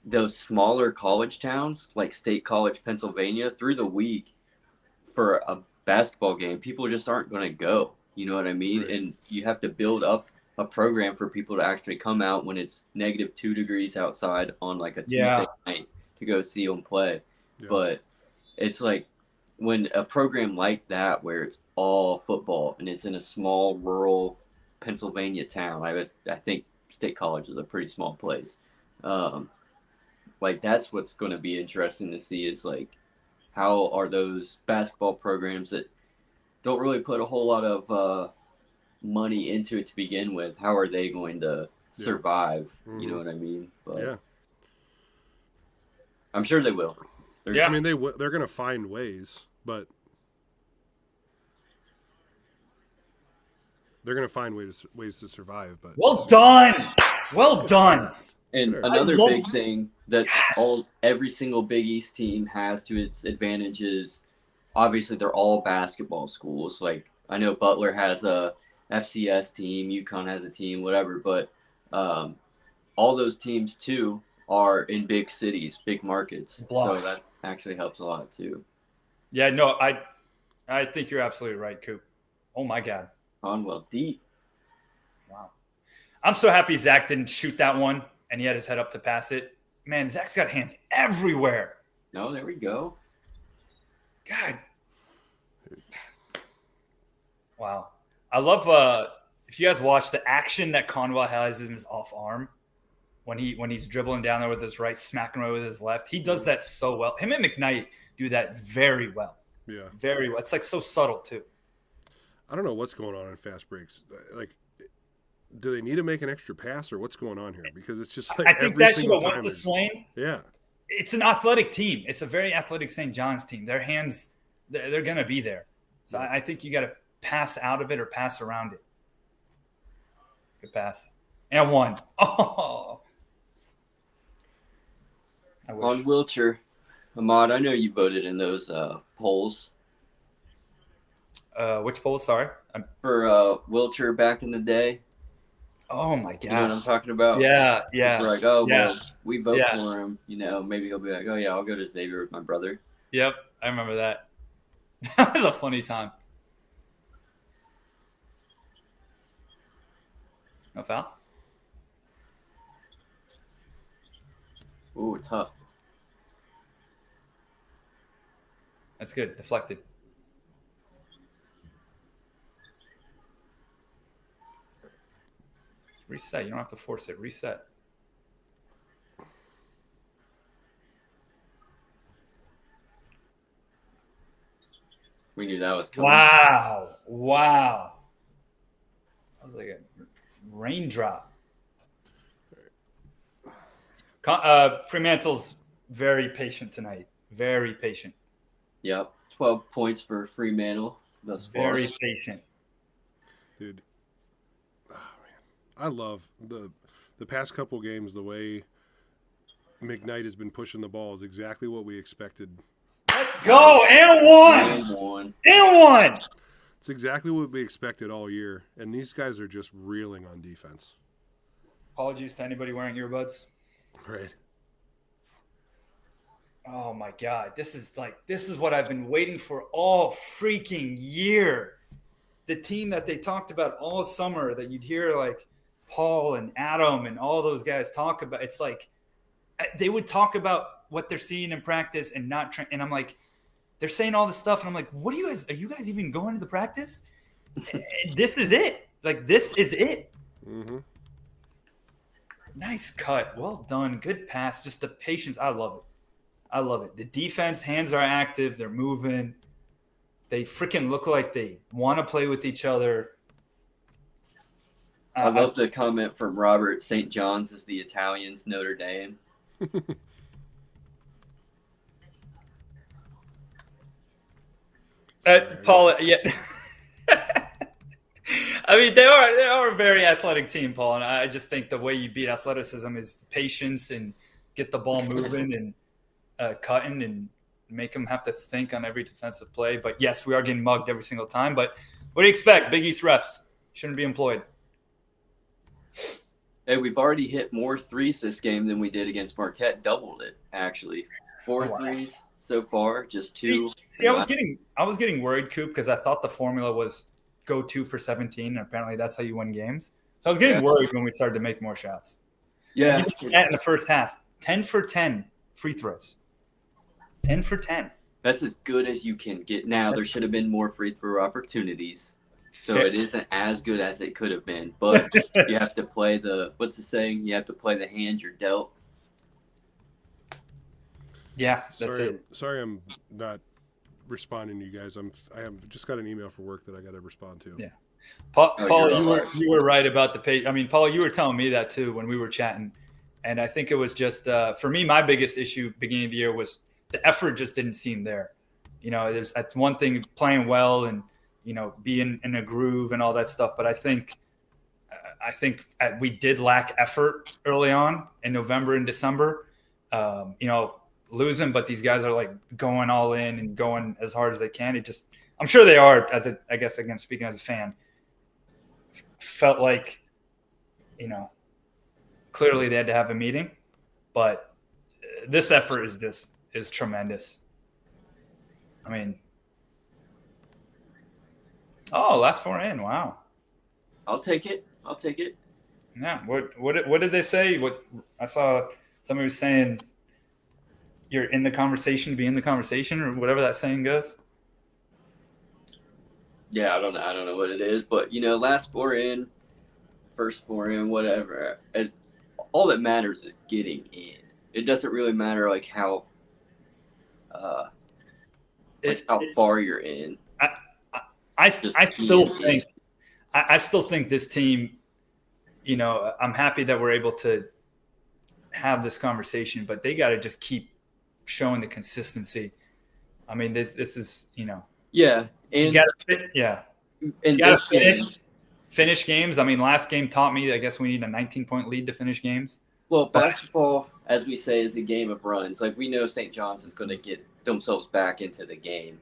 those smaller college towns, like State College, Pennsylvania, through the week for a basketball game, people just aren't going to go. You know what I mean? Right. And you have to build up a program for people to actually come out when it's -2 degrees outside on like a Tuesday night to go see them play. Yeah. But it's like when a program like that, where it's all football and it's in a small rural Pennsylvania town, I think State College is a pretty small place. Like that's what's going to be interesting to see is like how are those basketball programs that don't really put a whole lot of money into it to begin with, how are they going to survive? Mm-hmm. You know what I mean? But Yeah. I'm sure they will. I mean, they're going to find ways, but they're going to find ways to survive. But well done. And another big thing that every single Big East team has to its advantage is obviously they're all basketball schools. Like I know Butler has a FCS team, UConn has a team, whatever, but all those teams too are in big cities, big markets. So that actually helps a lot too. Yeah, no, I think you're absolutely right, Coop. Oh my God. Conwell deep. Wow. I'm so happy Zach didn't shoot that one and he had his head up to pass it. Man, Zach's got hands everywhere. No, there we go. God. Wow. I love if you guys watch the action that Conwell has in his off arm when he's dribbling down there with his right, smacking away with his left. He does that so well. Him and McKnight do that very well. Yeah. Very well. It's like so subtle too. I don't know what's going on in fast breaks. Like, do they need to make an extra pass or what's going on here? Because it's just like I think every that should single have time. went to Swain. Yeah. It's an athletic team. It's a very athletic St. John's team. Their hands, they're going to be there. So I think you got to pass out of it or pass around it. Good pass. And one. Oh. On Wilcher, Ahmad, I know you voted in those polls. Which poll? Sorry. For Wilcher back in the day. Oh, my gosh. You know what I'm talking about? Yeah. We're like, well, we vote for him. You know, maybe he'll be like, oh, yeah, I'll go to Xavier with my brother. Yep, I remember that. That was a funny time. No foul? Ooh, tough. That's good. Deflected. Reset. You don't have to force it. Reset. We knew that was coming. Wow. That was like a raindrop. Fremantle's very patient tonight. Very patient. Yep. 12 points for Fremantle thus far. Very patient. Dude. Oh, man. I love the past couple games, the way McKnight has been pushing the ball is exactly what we expected. Let's go. And one. It's exactly what we expected all year. And these guys are just reeling on defense. Apologies to anybody wearing earbuds. Right. Oh my God. This is what I've been waiting for all freaking year. The team that they talked about all summer that you'd hear like Paul and Adam and all those guys talk about. It's like they would talk about what they're seeing in practice and not – and I'm like, they're saying all this stuff. And I'm like, are you guys even going to the practice? This is it. Like, this is it. Mm-hmm. Nice cut. Well done. Good pass. Just the patience. I love it. The defense, hands are active. They're moving. They freaking look like they want to play with each other. I love the comment from Robert. St. John's is the Italians, Notre Dame. Paul, yeah. I mean, they are a very athletic team, Paul, and I just think the way you beat athleticism is patience and get the ball moving and cutting and make them have to think on every defensive play. But yes, we are getting mugged every single time. But what do you expect? Big East refs shouldn't be employed. Hey, we've already hit more threes this game than we did against Marquette. Doubled it, actually. Four threes so far, just two. See, I was getting worried, Coop, because I thought the formula was go 2 for 17, and apparently that's how you win games. So I was getting worried when we started to make more shots. Yeah. You did that in the first half. 10 for 10 free throws. 10 for 10. That's as good as you can get. Now, there should have been more free throw opportunities. So it isn't as good as it could have been. But you have to play what's the saying? You have to play the hand you're dealt. Yeah, that's it. Sorry I'm not responding to you guys. I have just got an email for work that I got to respond to. Yeah. Paul, you were right about the page. I mean, Paul, you were telling me that too when we were chatting. And I think it was just, for me, my biggest issue beginning of the year was the effort just didn't seem there. You know, that's one thing, playing well and, you know, being in a groove and all that stuff. But I think we did lack effort early on in November and December, you know, losing, but these guys are like going all in and going as hard as they can. I'm sure they are, I guess, again, speaking as a fan, felt like, you know, clearly they had to have a meeting, but this effort is tremendous. I mean, last 4 in. Wow. I'll take it. Yeah. What did they say? What I saw somebody was saying, you're in the conversation to be in the conversation, or whatever that saying goes. Yeah, I don't know what it is, but you know, last 4 in, first 4 in, whatever. All that matters is getting in. It doesn't really matter like how far you're in. I still think this team, you know, I'm happy that we're able to have this conversation, but they got to just keep showing the consistency. I mean, this is, you know. Yeah. And you got to finish games. I mean, last game taught me, I guess we need a 19-point lead to finish games. Well, basketball, as we say, is a game of runs. Like, we know St. John's is going to get themselves back into the game.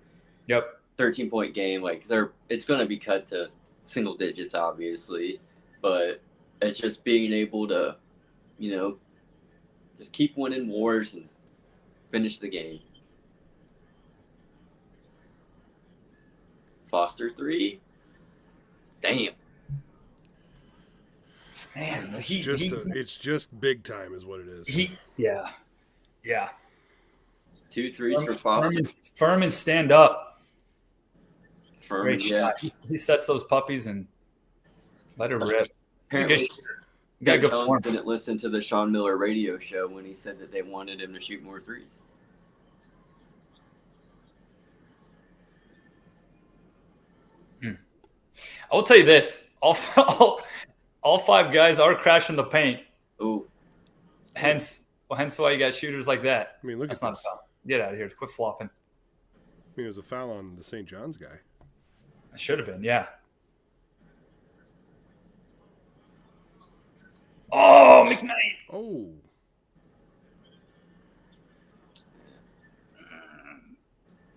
Yep. 13-point game, like it's going to be cut to single digits, obviously, but it's just being able to, you know, just keep winning wars and finish the game. Foster 3. Damn. Man, it's just big time, is what it is. Yeah. 2 threes for Foster. Furman, stand up. Furman, yeah. He sets those puppies and let her rip. Apparently, Got good Jones form. didn't listen to the Sean Miller radio show when he said that they wanted him to shoot more threes. I'll tell you this: all 5 guys are crashing the paint. Ooh. Hence why you got shooters like that. I mean, That's not a foul. Get out of here! Quit flopping. I mean, it was a foul on the St. John's guy. It should have been, yeah. Oh, McKnight. Oh.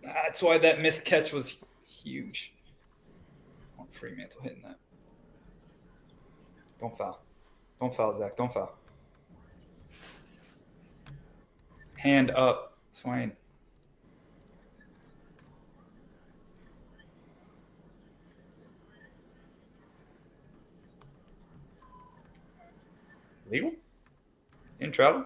That's why that missed catch was huge. Fremantle hitting that. Don't foul. Don't foul, Zach. Don't foul. Hand up, Swain. Legal? In trouble?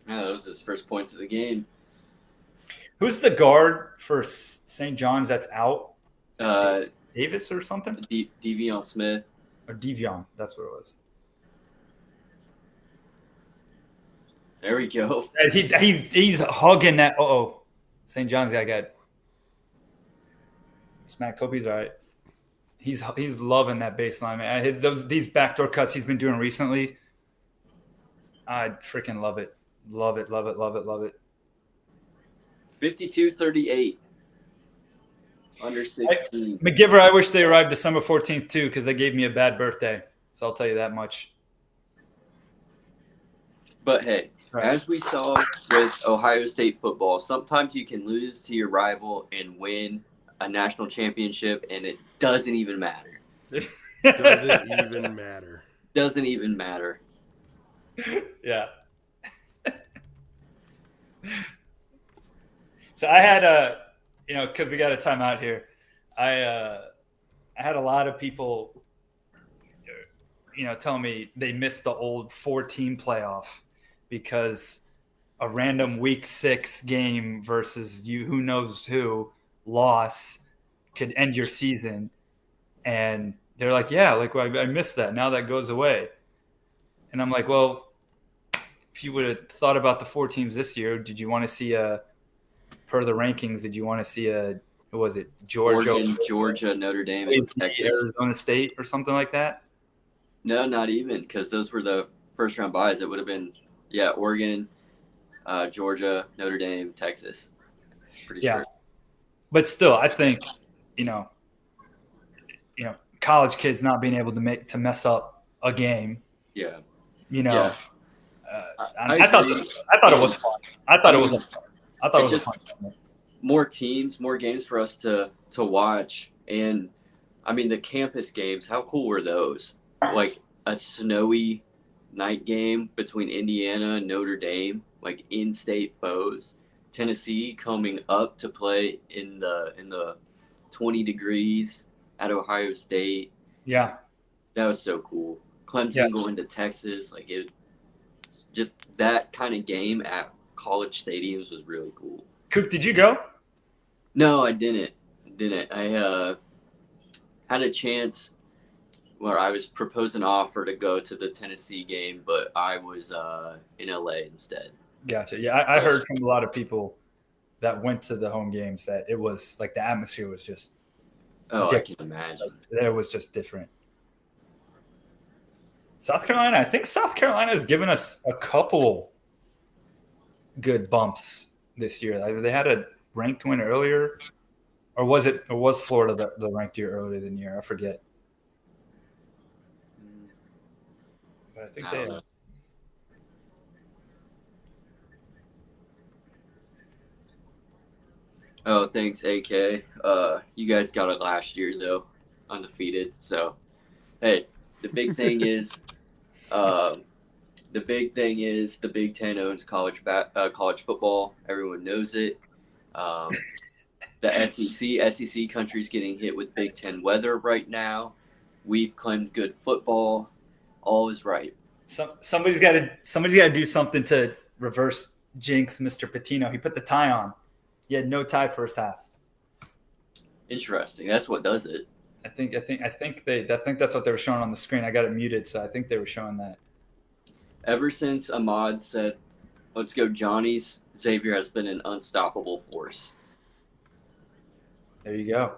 Yeah, that was his first points of the game. Who's the guard for St. John's that's out? Davis or something? Devion Smith. Or Devion. That's what it was. There we go. He's hugging that. St. John's guy got smacked. Hope he's all right. He's loving that baseline, man. These backdoor cuts he's been doing recently, I freaking love it. Love it. 52-38. Under 16. McGiver, I wish they arrived December 14th too, because they gave me a bad birthday. So I'll tell you that much. But hey, Right. as we saw with Ohio State football, sometimes you can lose to your rival and win a national championship, and it doesn't even matter. Doesn't even matter. Doesn't even matter. Yeah. So I had because we got a timeout here. I had a lot of people, telling me they missed the old 4-team playoff because a random week 6 game versus who knows who loss could end your season. And they're like, yeah, like I missed that. Now that goes away. And I'm like, well, if you would have thought about the 4 teams this year, did you want to see per the rankings, did you want to see who was it? Oregon, Georgia, Notre Dame, and Texas. Arizona State or something like that? No, not even, because those were the first round buys. It would have been, Oregon, Georgia, Notre Dame, Texas. Pretty sure. But still, I think, college kids not being able to mess up a game. Yeah. I thought it was fun. I thought it was a fun game. More teams, more games for us to watch. And, I mean, the campus games, how cool were those? Like a snowy night game between Indiana and Notre Dame, like in-state foes. Tennessee coming up to play in the 20 degrees at Ohio State. Yeah. That was so cool. Clemson going to Texas, just that kind of game at college stadiums was really cool. Coop, did you go? No, I didn't. I had a chance where I was proposed an offer to go to the Tennessee game, but I was in LA instead. Gotcha. Yeah, I heard from a lot of people that went to the home games that it was like the atmosphere was just different. I can imagine. It was just different. South Carolina, I think South Carolina has given us a couple good bumps this year. They had a ranked win earlier, or was Florida the ranked year earlier than year? I forget. But I think they are. Oh, thanks, AK. You guys got it last year, though, undefeated. So, hey, the big thing is, the Big Ten owns college football. Everyone knows it. The SEC country's getting hit with Big Ten weather right now. We've claimed good football. All is right. Somebody's got to do something to reverse jinx Mr. Pitino. He put the tie on. He had no tie first half. Interesting. That's what does it. I think that's what they were showing on the screen. I got it muted, so I think they were showing that. Ever since Ahmad said, "Let's go, Johnny's," Xavier has been an unstoppable force. There you go.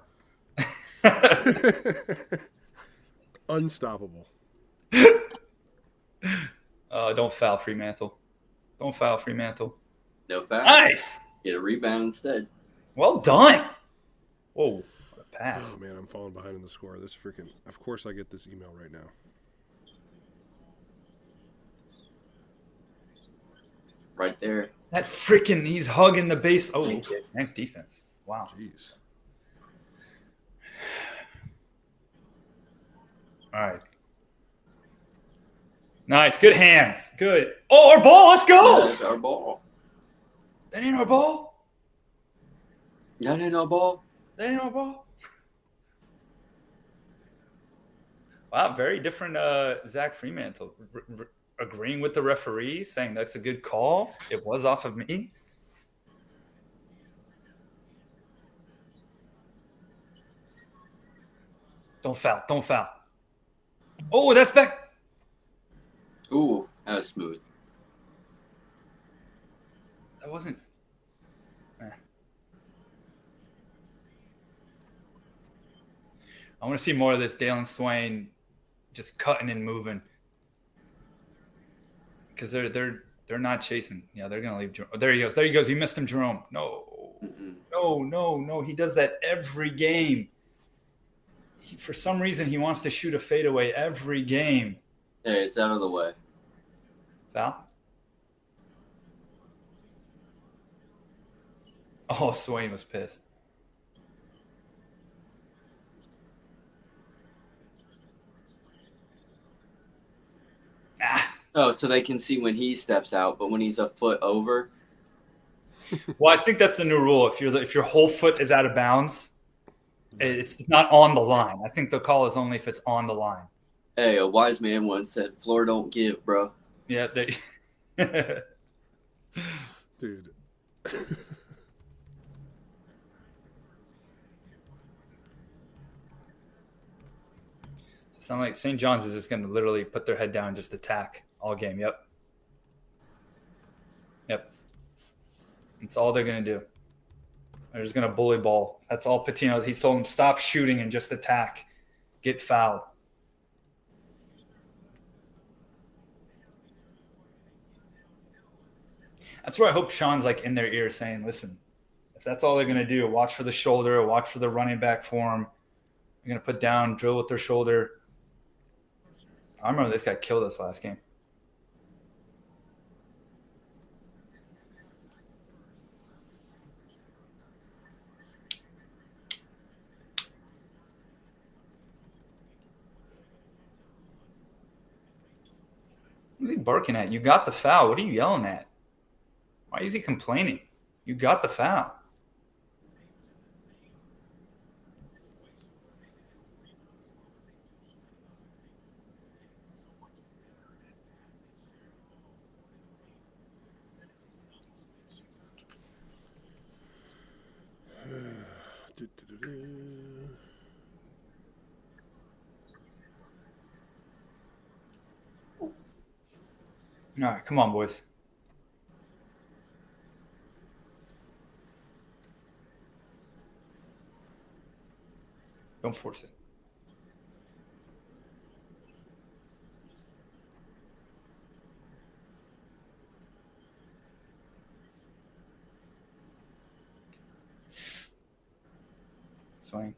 Unstoppable. Don't foul Fremantle. Don't foul Fremantle. No foul. Nice. Get a rebound instead. Well done. Whoa, what a pass. Oh, man, I'm falling behind in the score. Of course I get this email right now. Right there. That freaking, he's hugging the base. Oh, okay. Nice defense. Wow. Jeez. All right. Nice. Good hands. Good. Oh, our ball. Let's go. That's our ball. That ain't our ball. That ain't our ball. That ain't our ball. Wow, very different Zach Fremantle. Agreeing with the referee, saying that's a good call. It was off of me. Don't foul. Don't foul. Oh, that's back. Ooh, that was smooth. That wasn't. I want to see more of this Dalen Swain just cutting and moving. Because they're not chasing. Yeah, they're gonna leave. There he goes. There he goes. He missed him, Jerome. No. No. He does that every game. For some reason, he wants to shoot a fadeaway every game. Hey, it's out of the way. Foul? Oh, Swain was pissed. Oh, so they can see when he steps out, but when he's a foot over. Well, I think that's the new rule. If your whole foot is out of bounds, it's not on the line. I think the call is only if it's on the line. Hey, a wise man once said, "Floor don't give, bro." Yeah, Dude. Sound like St. John's is just going to literally put their head down and just attack all game. Yep. That's all they're going to do. They're just going to bully ball. That's all Patino. He's told them stop shooting and just attack. Get fouled. That's where I hope Sean's like in their ear saying, listen, if that's all they're going to do, watch for the shoulder, watch for the running back form. They're going to put down, drill with their shoulder. I remember this guy killed us last game. What's he barking at? You got the foul. What are you yelling at? Why is he complaining? You got the foul. All right, come on, boys. Don't force it. Swing.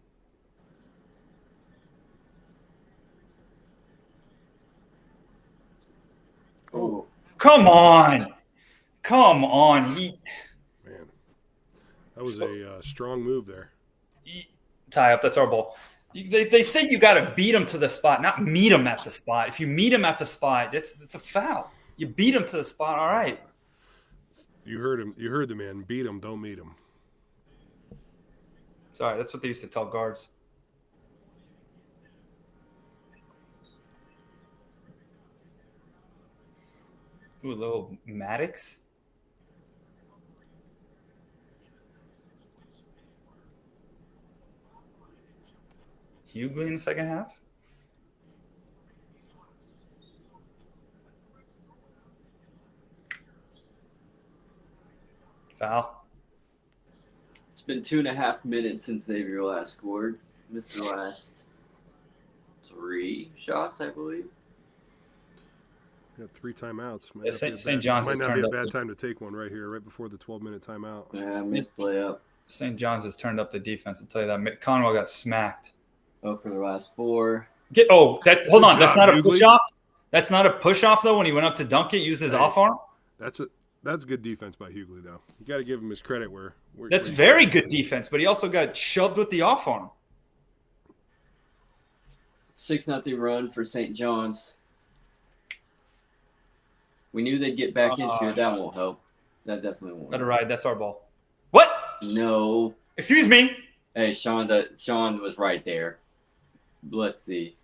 Oh. Come on. Man. That was a strong move there. Tie up. That's our ball. They say you got to beat him to the spot, not meet him at the spot. If you meet him at the spot, it's a foul. You beat him to the spot. All right. You heard him. You heard the man. Beat him. Don't meet him. Sorry, that's what they used to tell guards. Ooh, a little Maddox. Hughley in the second half. Foul. It's been 2.5 minutes since Xavier last scored. Missed the last 3 shots, I believe. Got 3 timeouts. Yeah, St. John's might has not turned be a up bad the, time to take one right here, right before the 12-minute timeout. Yeah, missed layup. St. John's has turned up the defense. I'll tell you that. Conwell got smacked. Oh, for the last 4. Hold on. That's not a Hughley. push off. That's not a push off though. When he went up to dunk it, used his off arm. That's good defense by Hughley though. You got to give him his credit where That's very good defense, but he also got shoved with the off arm. 6-0 run for St. John's. We knew they'd get back into it. That won't help. That definitely won't. Let it ride. That's our ball. What? No. Excuse me. Hey, Sean was right there. Let's see.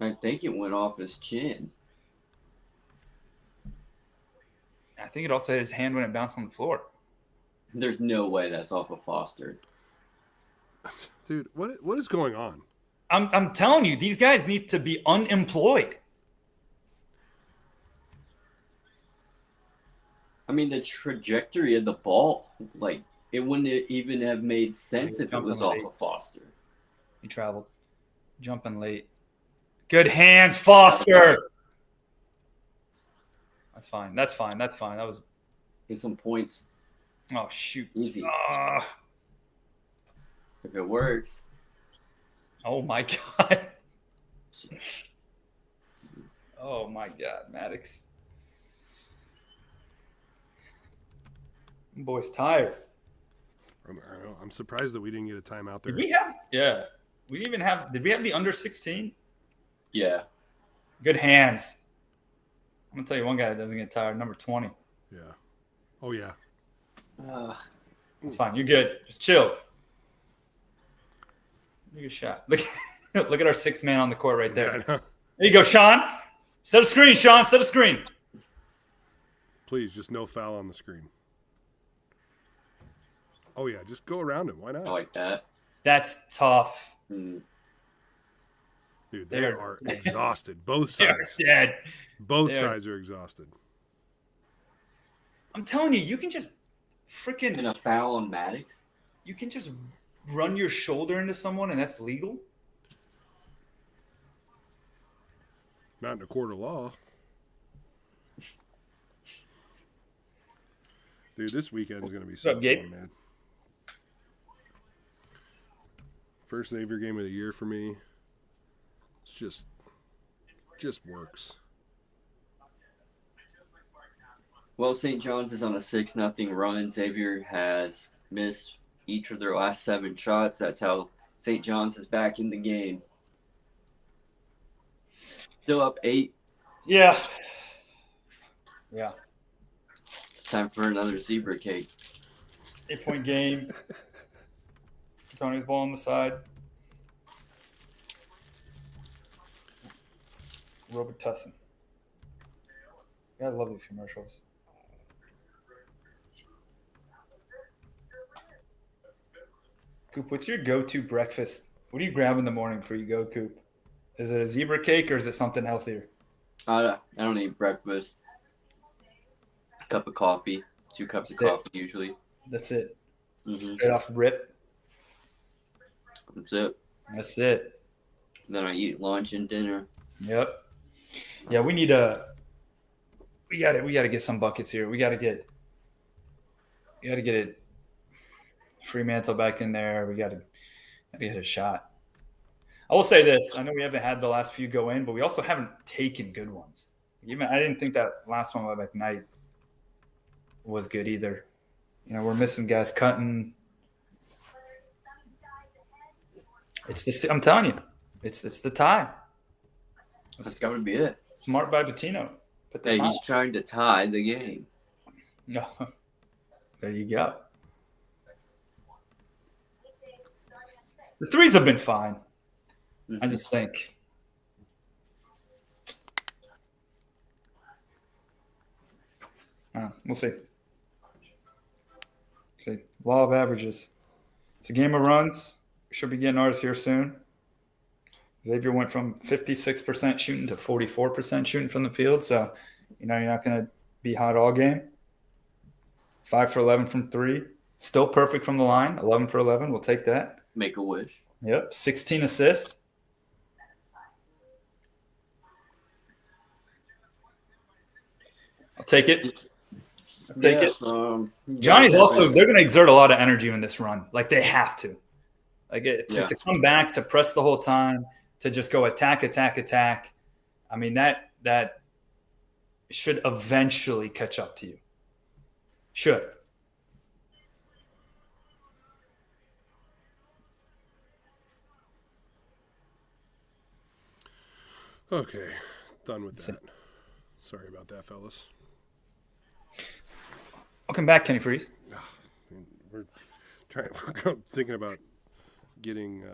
I think it went off his chin. I think it also hit his hand when it bounced on the floor. There's no way that's off of Foster. Dude, what is going on? I'm telling you, these guys need to be unemployed. I mean, the trajectory of the ball, like, it wouldn't even have made sense if it was off of Foster. He traveled. Jumping late. Good hands, Foster. That's fine. That was. Get some points. Oh, shoot. Easy. If it works. Oh, my God. Oh, my God, Maddox. Boy's tired. I'm surprised that we didn't get a timeout there. Did we have? Yeah. We didn't even have. Did we have the under 16? Yeah. Good hands. I'm going to tell you one guy that doesn't get tired. Number 20. Yeah. Oh, yeah. It's fine. You're good. Just chill. Take a shot. Look at our 6 man on the court right there. Yeah, There you go, Sean. Set a screen, Sean. Set a screen. Please, just no foul on the screen. Oh, yeah. Just go around him. Why not? I like that. That's tough. Dude, they are exhausted. Both sides. They're dead. Both sides are exhausted. I'm telling you, you can just freaking. And a foul on Maddox? You can just run your shoulder into someone, and that's legal? Not in a court of law. Dude, this weekend is going to be so fun, man. First Xavier game of the year for me. It's just works. Well, St. John's is on a 6-0 run. Xavier has missed each of their last 7 shots. That's how St. John's is back in the game. Still up 8. Yeah. It's time for another zebra cake. 8-point game. Tony's ball on the side. Robitussin. I love these commercials. Coop, what's your go-to breakfast? What do you grab in the morning before you go, Coop? Is it a zebra cake or is it something healthier? I don't eat breakfast. A cup of coffee. 2 cups of coffee usually. That's it. Mm-hmm. Straight off rip. That's it. And Then I eat lunch and dinner. Yep. Yeah, we gotta get some buckets here. We gotta get it Fremantle back in there. We gotta get a shot. I will say this. I know we haven't had the last few go in, but we also haven't taken good ones. I didn't think that last one by McKnight was good either. We're missing guys cutting. I'm telling you, it's the tie. That's got to be it. Smart by Bettino. Hey, he's trying to tie the game. No. There you go. The threes have been fine. Mm-hmm. I just think. We'll see. Law of averages. It's a game of runs. We should be getting ours here soon. Xavier went from 56% shooting to 44% shooting from the field. So, you're not going to be hot all game. 5 for 11 from 3. Still perfect from the line. 11 for 11. We'll take that. Make a wish. Yep. 16 assists. I'll take it. Johnny's also – they're going to exert a lot of energy in this run. Like, they have to. To come back, to press the whole time, to just go attack. I mean, that should eventually catch up to you. Should. Okay. Done with that. Sorry about that, fellas. Welcome back, Kenny Freeze. We're thinking about getting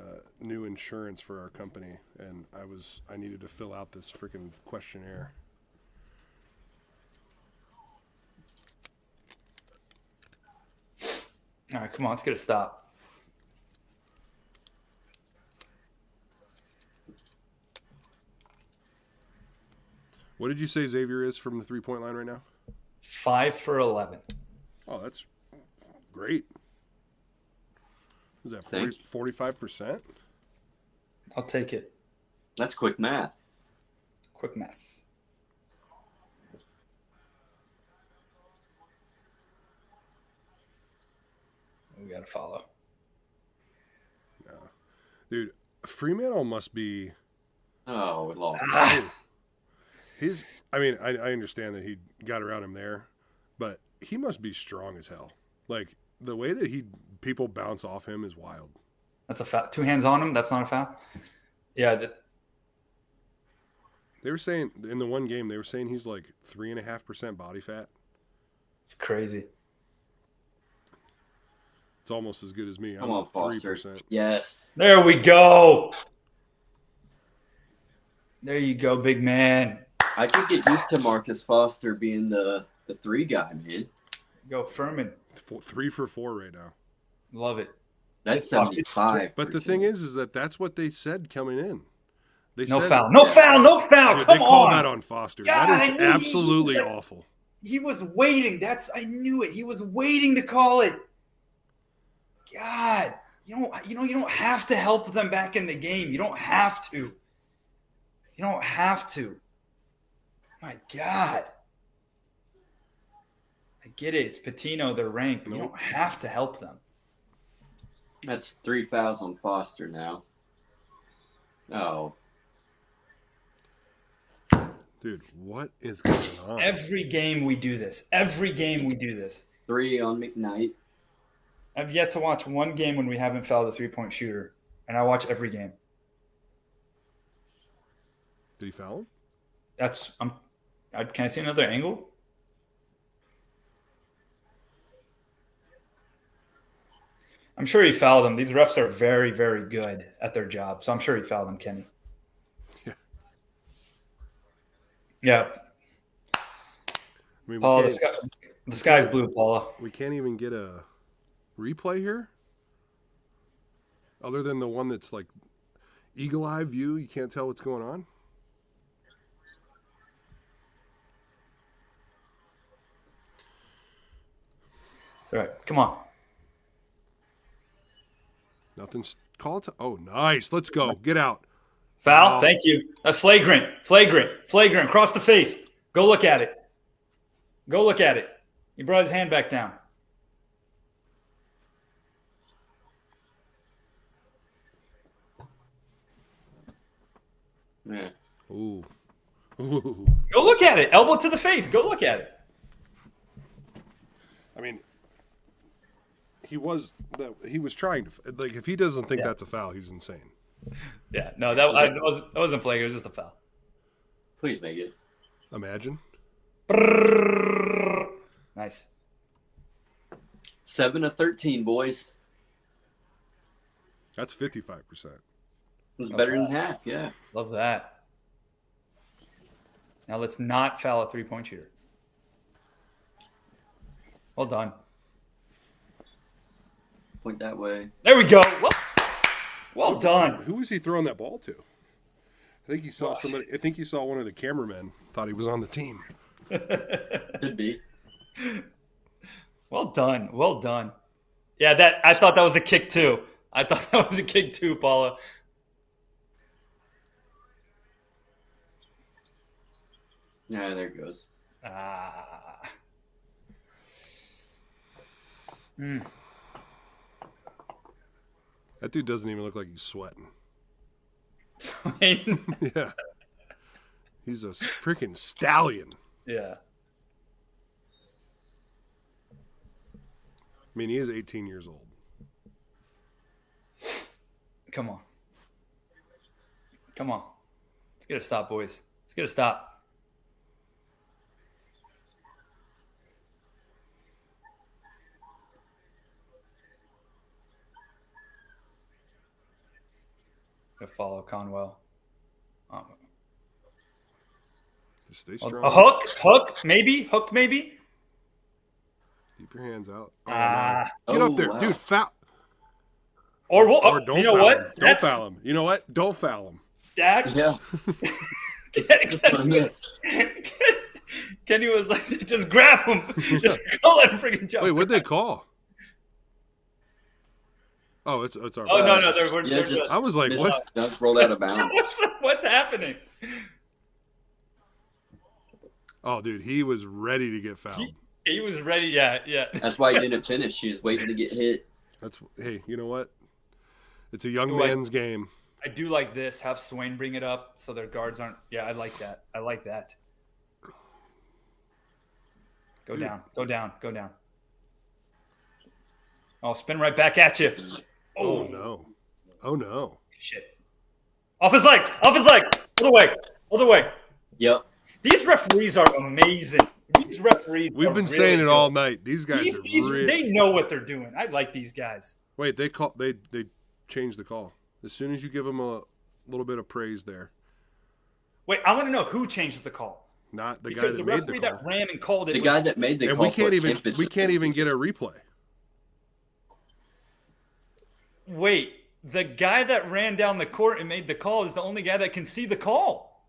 new insurance for our company, and I needed to fill out this freaking questionnaire. All right, come on, let's get a stop. What did you say Xavier is from the 3-point line right now? 5 for 11. Oh, that's great. Is that 45%? I'll take it. That's quick math. Quick math. We got to follow. No. Dude, Fremantle must be... Oh, we lost. I understand that he got around him there, but he must be strong as hell. Like, the way that people bounce off him is wild. That's a foul. 2 hands on him. That's not a foul. Yeah. They were saying in the one game, he's like 3.5% body fat. It's crazy. It's almost as good as me. Come on, Foster. 3%. Yes. There we go. There you go, big man. I could get used to Marcus Foster being the 3 guy, man. Go Furman. 3 for 4 right now. Love it. That's 75. But the thing is that that's what they said coming in. They No said, foul. No foul. No foul. Dude, Come they called on. that on Foster. God, that is absolutely awful. He was waiting. I knew it. He was waiting to call it. God, you don't have to help them back in the game. You don't have to. My God. I get it. It's Patino, they're ranked. But You don't have to help them. That's 3 fouls on Foster now. Oh. Dude, what is going on? Every game we do this. 3 on McKnight. I've yet to watch one game when we haven't fouled a 3-point shooter, and I watch every game. Did he foul him? Can I see another angle? I'm sure he fouled him. These refs are very, very good at their job, so I'm sure he fouled him, Kenny. Yeah. I mean, Paula, the sky's blue, Paula. We can't even get a replay here? Other than the one that's like eagle eye view, you can't tell what's going on? It's all right. Come on. Nothing's called. Oh, nice. Let's go. Get out. Foul. Thank you. That's flagrant. Across the face. Go look at it. He brought his hand back down. Yeah. Ooh. Go look at it. Elbow to the face. Go look at it. I mean, he was trying to, like, if he doesn't think that's a foul, he's insane. Yeah, no, that wasn't flagrant. It was just a foul. Please make it. Imagine. Nice. 7 of 13, boys. That's 55%. It was better than half, yeah. Love that. Now let's not foul a 3-point shooter. Well done. Point that way. There we go. Well done. Who was he throwing that ball to? I think he saw somebody. I think he saw one of the cameramen. Thought he was on the team. Could be. Well done. Yeah, I thought that was a kick too. Paula. Yeah, there it goes. That dude doesn't even look like he's sweating. Sweating? Yeah. He's a freaking stallion. Yeah. I mean, he is 18 years old. Come on. Let's get a stop, boys. Let's get a stop. Go follow Conwell. Just stay strong. A hook, maybe. Keep your hands out. No. Get up there, dude. Foul. Or don't. You know foul what? Him. Don't foul him. You know what? Don't foul him. Dad. Yeah. Kenny was like, just grab him. Just go let him freaking jump. Wait, what'd they call? Oh, it's our. Oh bad. no, they're just. I was like, what? Just rolled out of bounds. What's happening? Oh, dude, he was ready to get fouled. He was ready. Yeah. That's why he didn't finish. He was waiting to get hit. Hey, you know what? It's a young man's game. I do like this. Have Swain bring it up so their guards aren't. Yeah, I like that. Go down. Oh, spin right back at you. Oh no. Shit. Off his leg. Other way. Yep. These referees are amazing. We've been saying it all night. These guys are they know what they're doing. I like these guys. Wait, they changed the call. As soon as you give them a little bit of praise there. Wait, I want to know who changed the call. Not the because guy that the made referee the call. that ran and called it. The guy that made the and call. we can't even get a replay. Wait, the guy that ran down the court and made the call is the only guy that can see the call.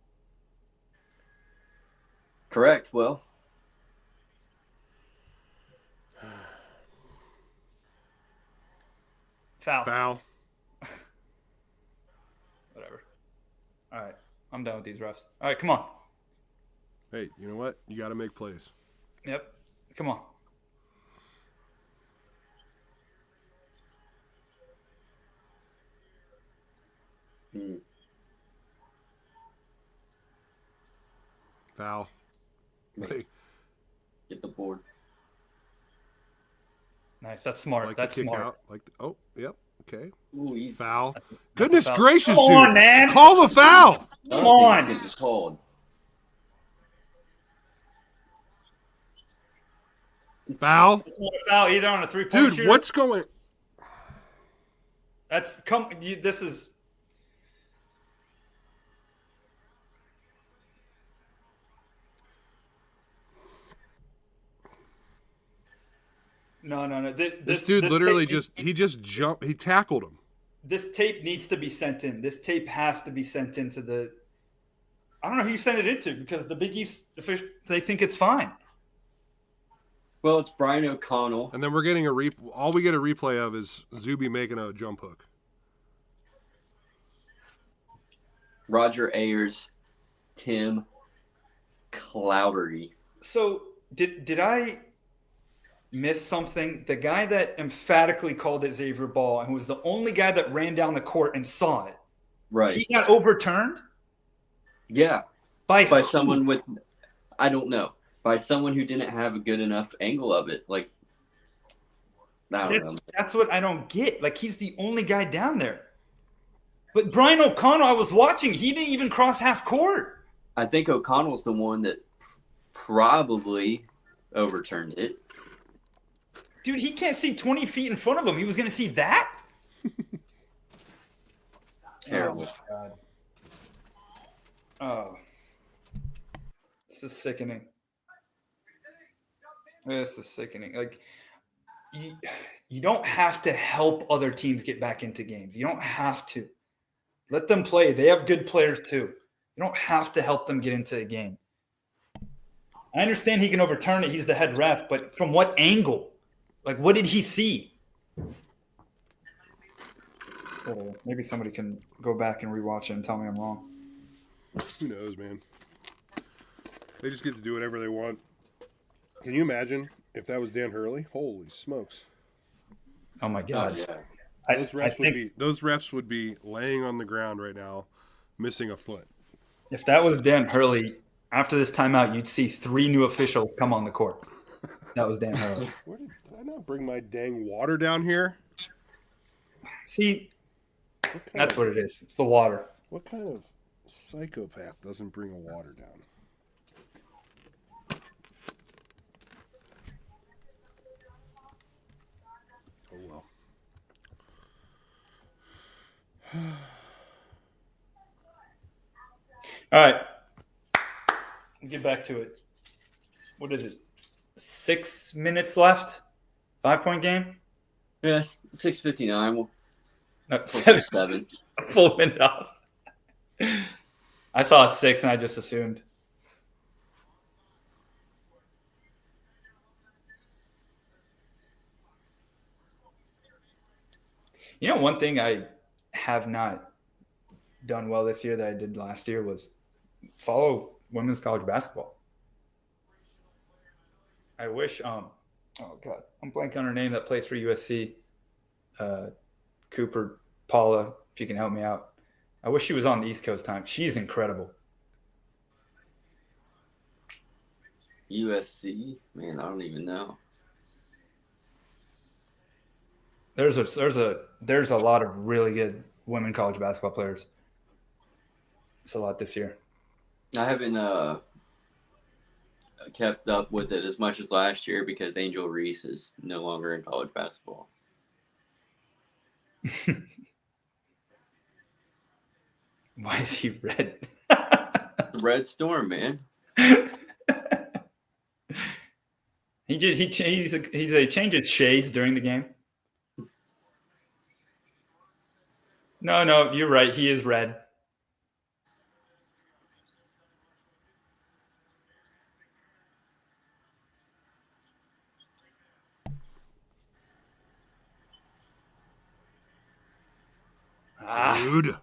Correct. Well. Foul. Whatever. All right. I'm done with these refs. All right, come on. Hey, you know what? You got to make plays. Yep. Come on. Foul. Hey. Get the board. Nice. That's smart. Like That's the kick smart. out. Yep. Okay. Ooh, easy. Foul. That's Goodness a foul. gracious, Come dude. on, man. Call the foul. Come on. Called. Foul. It's not a foul either on a three-point shooter. Dude, what's going? This is. No. This dude literally just jumped. He tackled him. This tape needs to be sent in. This tape has to be sent into the. I don't know who you sent it into because the Big East officials, they think it's fine. Well, it's Brian O'Connell. And then we're getting all we get a replay of is Zuby making a jump hook. Roger Ayers, Tim Cloudery. So did I miss something? The guy that emphatically called it Xavier Ball and who was the only guy that ran down the court and saw it. Right. He got overturned? Yeah. By someone with, I don't know. By someone who didn't have a good enough angle of it. Like, I don't know. That's what I don't get. Like, he's the only guy down there. But Brian O'Connell, I was watching. He didn't even cross half court. I think O'Connell's the one that probably overturned it. Dude, he can't see 20 feet in front of him. He was going to see that? Terrible. Oh, my God. Oh. This is sickening. This is sickening. Like, you don't have to help other teams get back into games. You don't have to. Let them play. They have good players too. You don't have to help them get into a game. I understand he can overturn it. He's the head ref, but from what angle? Like, what did he see? Oh, maybe somebody can go back and rewatch it and tell me I'm wrong. Who knows, man? They just get to do whatever they want. Can you imagine if that was Dan Hurley? Holy smokes! Oh my God! Yeah. Those refs would be laying on the ground right now, missing a foot. If that was Dan Hurley, after this timeout, you'd see 3 new officials come on the court. That was Dan Hurley. Did I not bring my dang water down here? See, that's what it is. It's the water. What kind of psychopath doesn't bring a water down? Oh well. All right. We'll get back to it. What is it? 6 minutes left? 5-point game? Yes, 6:59. We'll No, push to 7. A full minute off. I saw a 6 and I just assumed. You know, one thing I have not done well this year that I did last year was follow women's college basketball. I wish oh god, I'm blanking on her name that plays for USC. Cooper, Paula, if you can help me out. I wish she was on the East Coast time. She's incredible. USC? Man, I don't even know. There's a lot of really good women college basketball players. It's a lot this year. I haven't kept up with it as much as last year because Angel Reese is no longer in college basketball. Why is he red? Red Storm, man. He changes shades during the game. No, you're right. He is red. Dude.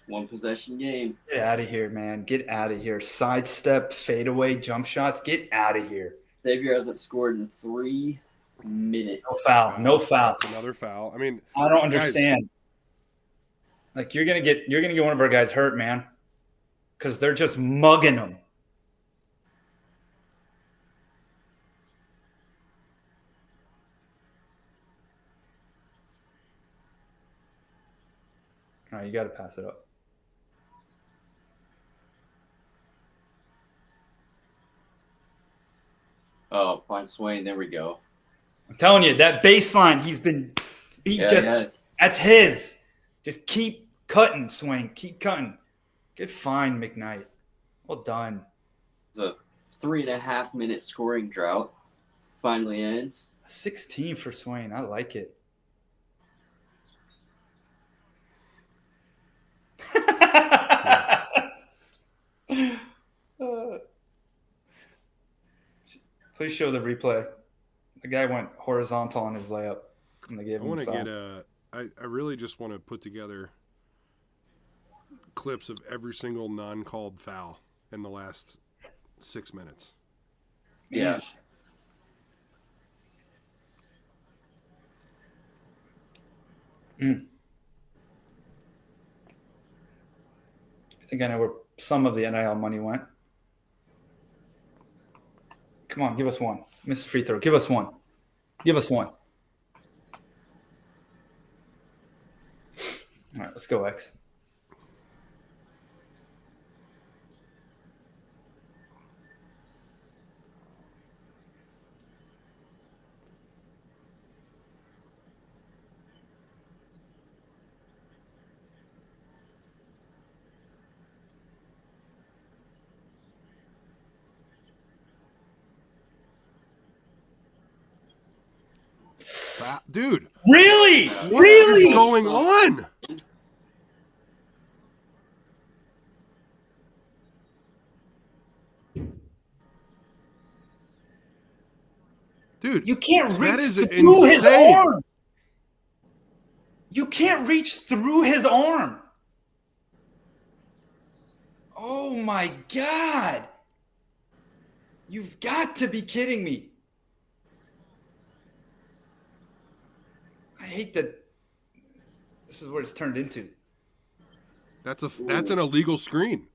One possession game. Get out of here, man. Get out of here. Sidestep, fadeaway, jump shots. Get out of here. Xavier hasn't scored in 3 minutes. No foul. That's another foul. I mean, I don't understand. Like you're gonna get one of our guys hurt, man. Because they're just mugging them. All right, you got to pass it up. Oh, find Swain. There we go. I'm telling you, that baseline, that's his. Just keep cutting, Swain. Keep cutting. Good find, McKnight. Well done. It's a 3.5 minute scoring drought. Finally ends. 16 for Swain. I like it. Please show the replay. The guy went horizontal on his layup, and they gave him a foul. I really just want to put together clips of every single non-called foul in the last 6 minutes. Yeah. I think I know where some of the NIL money went. Come on, give us one. Miss free throw. Give us one. Give us one. All right, let's go, X. Dude. Really? What is going on? Dude, you can't reach that is through insane. His arm. You can't reach through his arm. Oh, my God. You've got to be kidding me. I hate that this is what it's turned into. That's an illegal screen.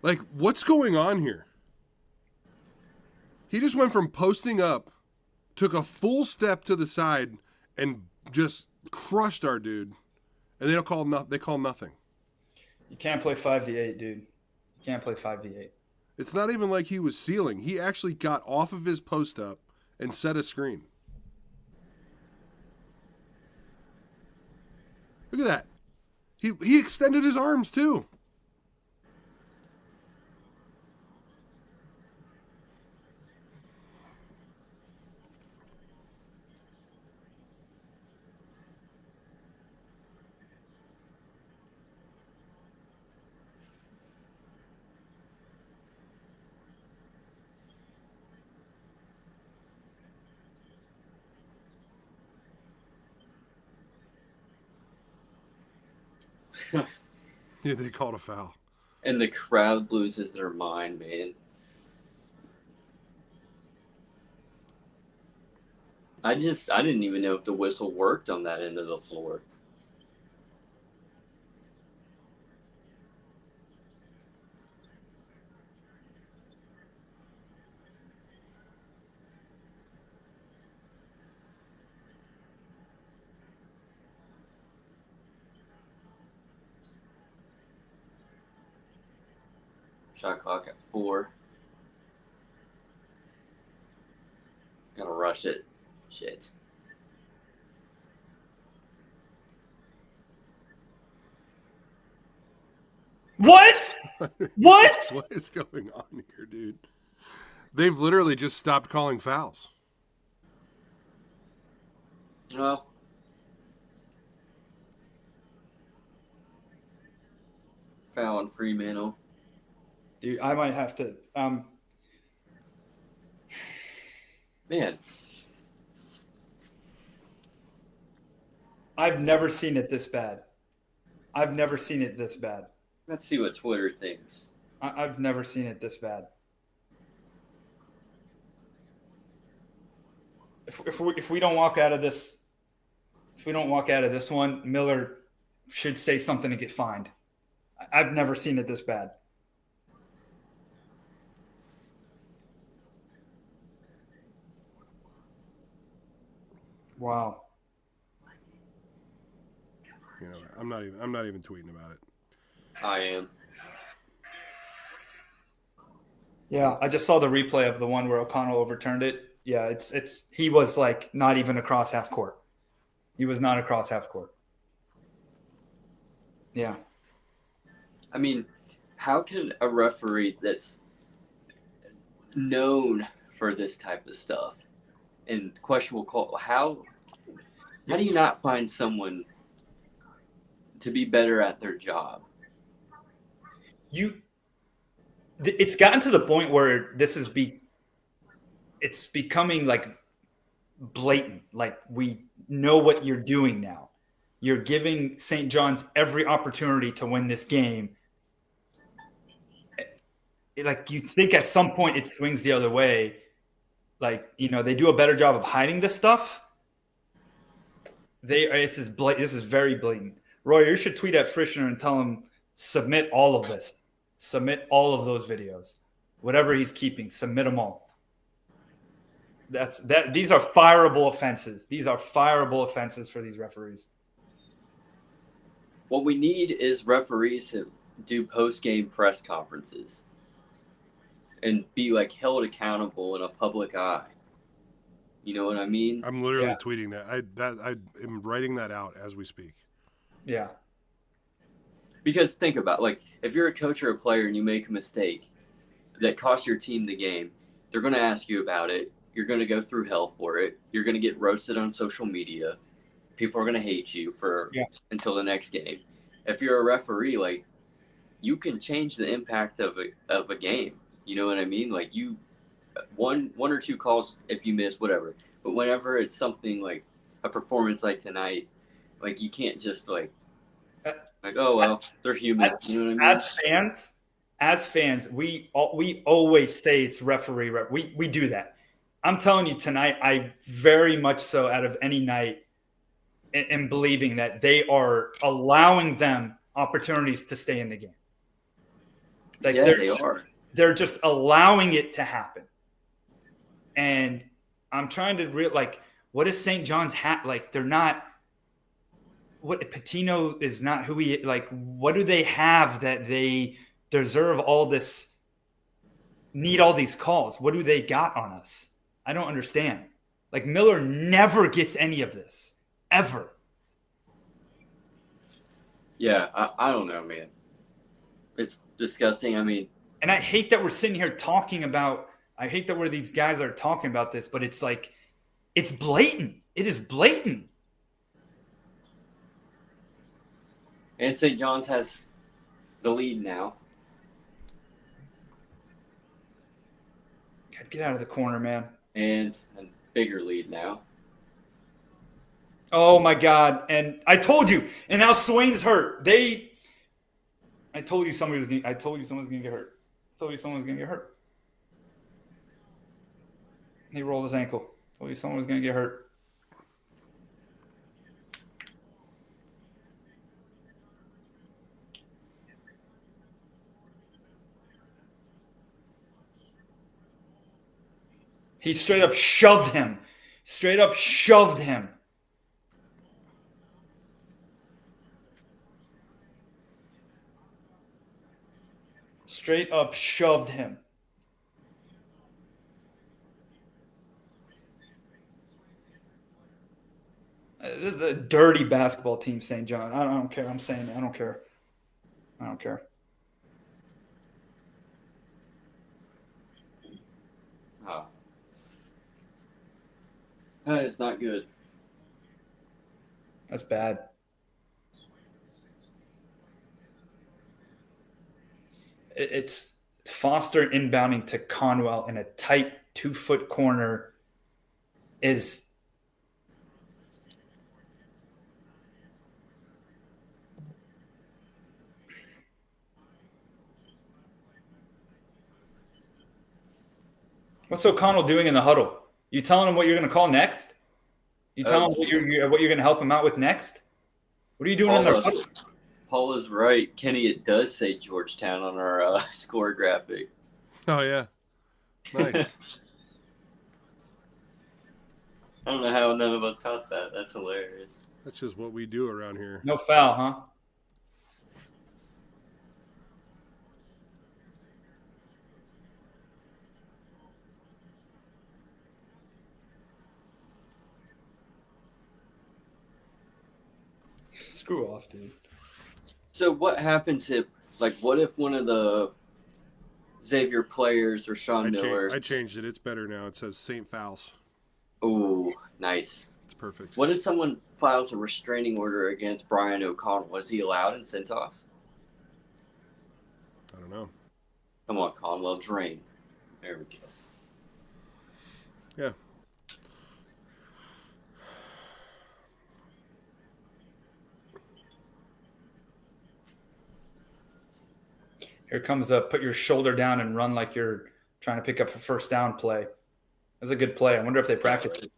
Like, what's going on here? He just went from posting up, took a full step to the side, and just crushed our dude. And they call nothing. You can't play 5v8, dude. You can't play 5v8. It's not even like he was sealing. He actually got off of his post up and set a screen. Look at that. He extended his arms too. Yeah, they called a foul. And the crowd loses their mind, man. I didn't even know if the whistle worked on that end of the floor. Shot clock at 4. Gotta rush it. Shit. What? What? What is going on here, dude? They've literally just stopped calling fouls. Well, foul on Fremantle. Dude, I might have to. Man, I've never seen it this bad. I've never seen it this bad. let's see what Twitter thinks. I've never seen it this bad. If we don't walk out of this, one, Miller should say something to get fined. I've never seen it this bad. Wow. You know, I'm not even tweeting about it. I am. Yeah, I just saw the replay of the one where O'Connell overturned it. Yeah, it's he was like not even across half court. He was not across half court. Yeah. I mean, how can a referee that's known for this type of stuff and questionable call, how do you not find someone to be better at their job? It's gotten to the point where it's becoming like blatant. Like we know what you're doing now. You're giving St. John's every opportunity to win this game. Like you think at some point it swings the other way. Like, you know, they do a better job of hiding this stuff. This is very blatant. Roy, you should tweet at Frischner and tell him submit all of this. Submit all of those videos. Whatever he's keeping, submit them all. These are fireable offenses. These are fireable offenses for these referees. What we need is referees to do post-game press conferences and be like held accountable in a public eye. You know what I mean? I'm literally tweeting that. I am writing that out as we speak. Yeah. Because think about, like, if you're a coach or a player and you make a mistake that costs your team the game, they're going to ask you about it. You're going to go through hell for it. You're going to get roasted on social media. People are going to hate you until the next game. If you're a referee, like, you can change the impact of a game. You know what I mean? Like, you one or two calls if you miss, whatever. But whenever it's something like a performance like tonight, like, you can't just like, oh well, they're human. You know what I mean? As fans, we always say it's referee. We do that. I'm telling you tonight, I very much so out of any night am believing that they are allowing them opportunities to stay in the game. Like they are. They're just allowing it to happen. And I'm trying to what is St. John's hat? Like, they're not. What Patino is not who he like. What do they have that they deserve all this? Need all these calls? What do they got on us? I don't understand. Like, Miller never gets any of this ever. Yeah, I don't know, man. It's disgusting. I mean, and I hate that we're sitting here talking about. I hate that these guys are talking about this, but it's like, it's blatant. It is blatant. And St. John's has the lead now. God, get out of the corner, man. And a bigger lead now. Oh, my God. And I told you. And now Swain's hurt. They I told you someone's gonna get hurt. I told you someone was gonna get hurt. He rolled his ankle. I told you someone was gonna get hurt. He straight up shoved him. Straight up shoved him. Straight up shoved him. This is a dirty basketball team, St. John. I don't care. I'm saying it. I don't care. I don't care. Oh. That is not good. That's bad. It's Foster inbounding to Conwell in a tight 2-foot corner is what's O'Connell doing in the huddle? You telling him what you're going to call next? You telling him what you're going to help him out with next? What are you doing in the huddle? Paul is right. Kenny, it does say Georgetown on our score graphic. Oh, yeah. Nice. I don't know how none of us caught that. That's hilarious. That's just what we do around here. No foul, huh? Screw off, dude. So what happens if, what if one of the Xavier players or Sean Miller? I changed it. It's better now. It says St. Fouls. Oh, nice. It's perfect. What if someone files a restraining order against Brian O'Connell? Was he allowed in Centos? I don't know. Come on, Conwell, drain. There we go. Yeah. Here comes a put your shoulder down and run like you're trying to pick up a first down play. That's a good play. I wonder if they practice it.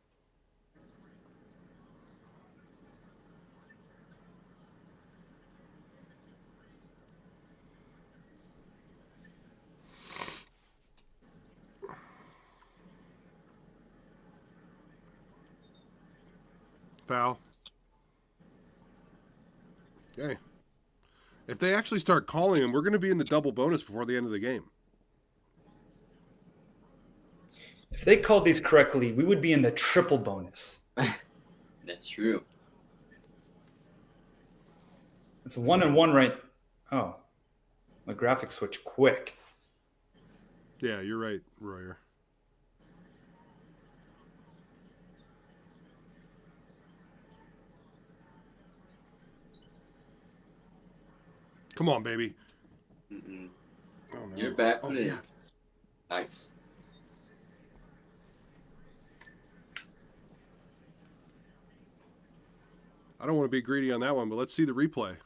Foul. Okay. If they actually start calling him, we're going to be in the double bonus before the end of the game. If they called these correctly, we would be in the triple bonus. That's true. It's 1-1 right. Oh, the graphic switch quick. Yeah, you're right, Royer. Come on, baby. Mm-mm. Oh, no. You're back. Oh, Put it in. yeah. Nice. I don't want to be greedy on that one, but let's see the replay.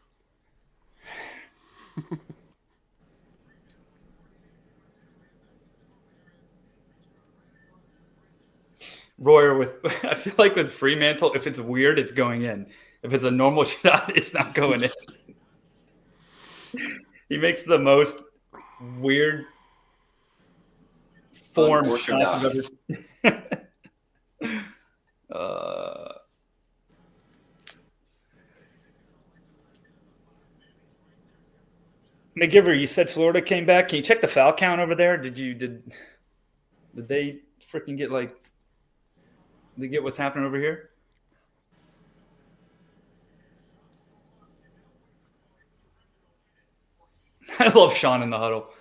Royer I feel like with Fremantle, if it's weird, it's going in. If it's a normal shot, it's not going in. He makes the most weird form shots I've ever seen. McGiver, you said Florida came back. Can you check the foul count over there? Did they freaking get they get what's happening over here? I love Sean in the huddle.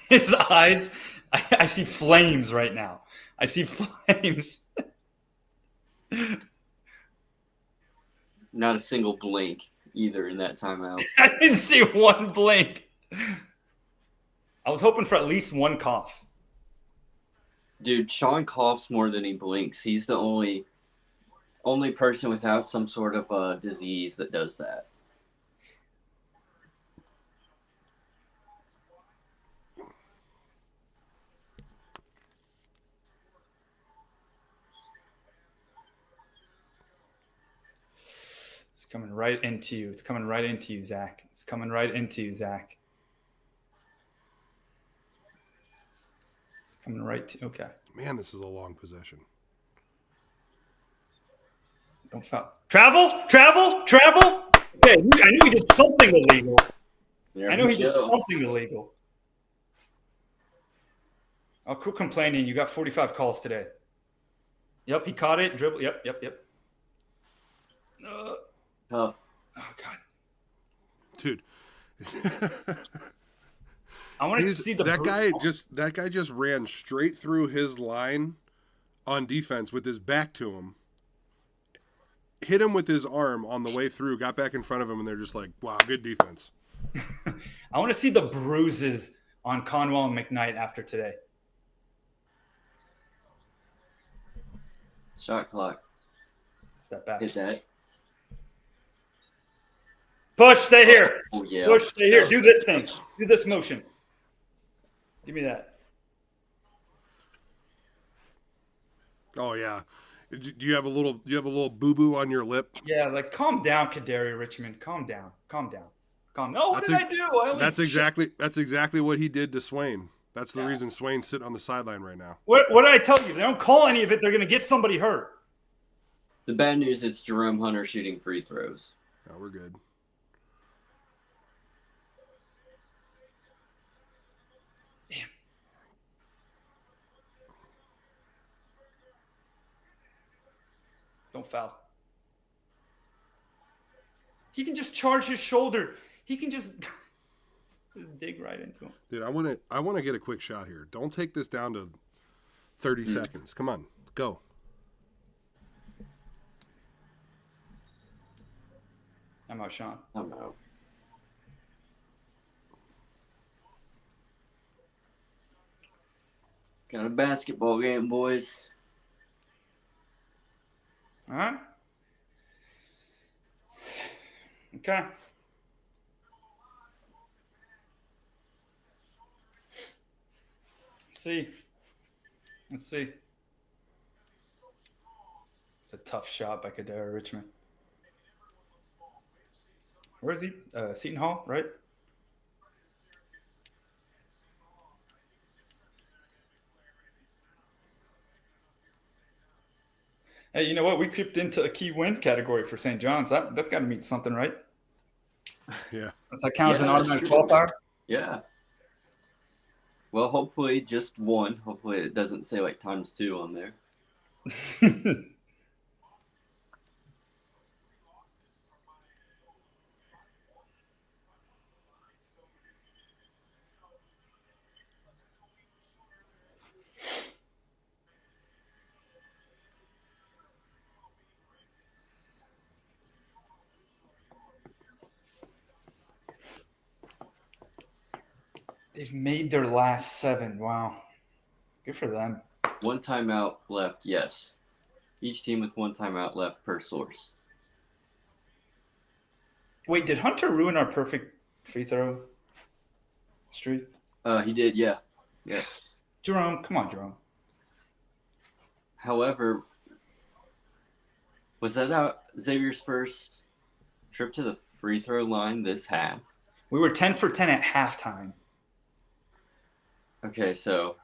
His eyes, I see flames right now. I see flames. Not a single blink either in that timeout. I didn't see one blink. I was hoping for at least one cough. Dude, Sean coughs more than he blinks. He's the only person without some sort of disease that does that. It's coming right into you. It's coming right into you, Zach. It's coming right into you, Zach. It's coming right to. Okay. Man, this is a long possession. Don't foul. Travel. Okay, I knew he did something illegal. I know he did something illegal. Oh, quit complaining. You got 45 calls today. Yep, he caught it. Dribble. Yep. Oh, Oh, God. Dude. I wanted to see that guy just ran straight through his line on defense with his back to him. Hit him with his arm on the way through, got back in front of him, and they're just like, wow, good defense. I want to see the bruises on Conwell and McKnight after today. Shot clock. Step back. Hit that. Push, stay here. Oh, yeah. Push, stay here. Do this thing. Do this motion. Give me that. Oh yeah. Do you have a little boo boo on your lip? Yeah, like calm down, Kadari Richmond. Calm down. No, what did I do? That's exactly what he did to Swain. That's the reason Swain's sitting on the sideline right now. What did I tell you? They don't call any of it. They're going to get somebody hurt. The bad news is Jerome Hunter shooting free throws. Oh, we're good. Damn. Don't foul. He can just charge his shoulder. He can just dig right into him. Dude, I want to get a quick shot here. Don't take this down to 30 seconds. Come on, go. I'm out, Sean. I'm out. Got a basketball game, boys. All right. Okay. Let's see. It's a tough shot by Kadari Richmond. Where is he? Seton Hall, right? Hey, you know what? We creeped into a key win category for St. John's. That's got to mean something, right? Yeah. Does that count as an automatic qualifier? Yeah. Well, hopefully just one. Hopefully it doesn't say like ×2 on there. They've made their last 7. Wow. Good for them. One timeout left, yes. Each team with one timeout left per source. Wait, did Hunter ruin our perfect free throw streak? He did, yeah. Yeah. Jerome, come on, Jerome. However, was that Xavier's first trip to the free throw line this half? We were 10 for 10 at halftime. Okay, so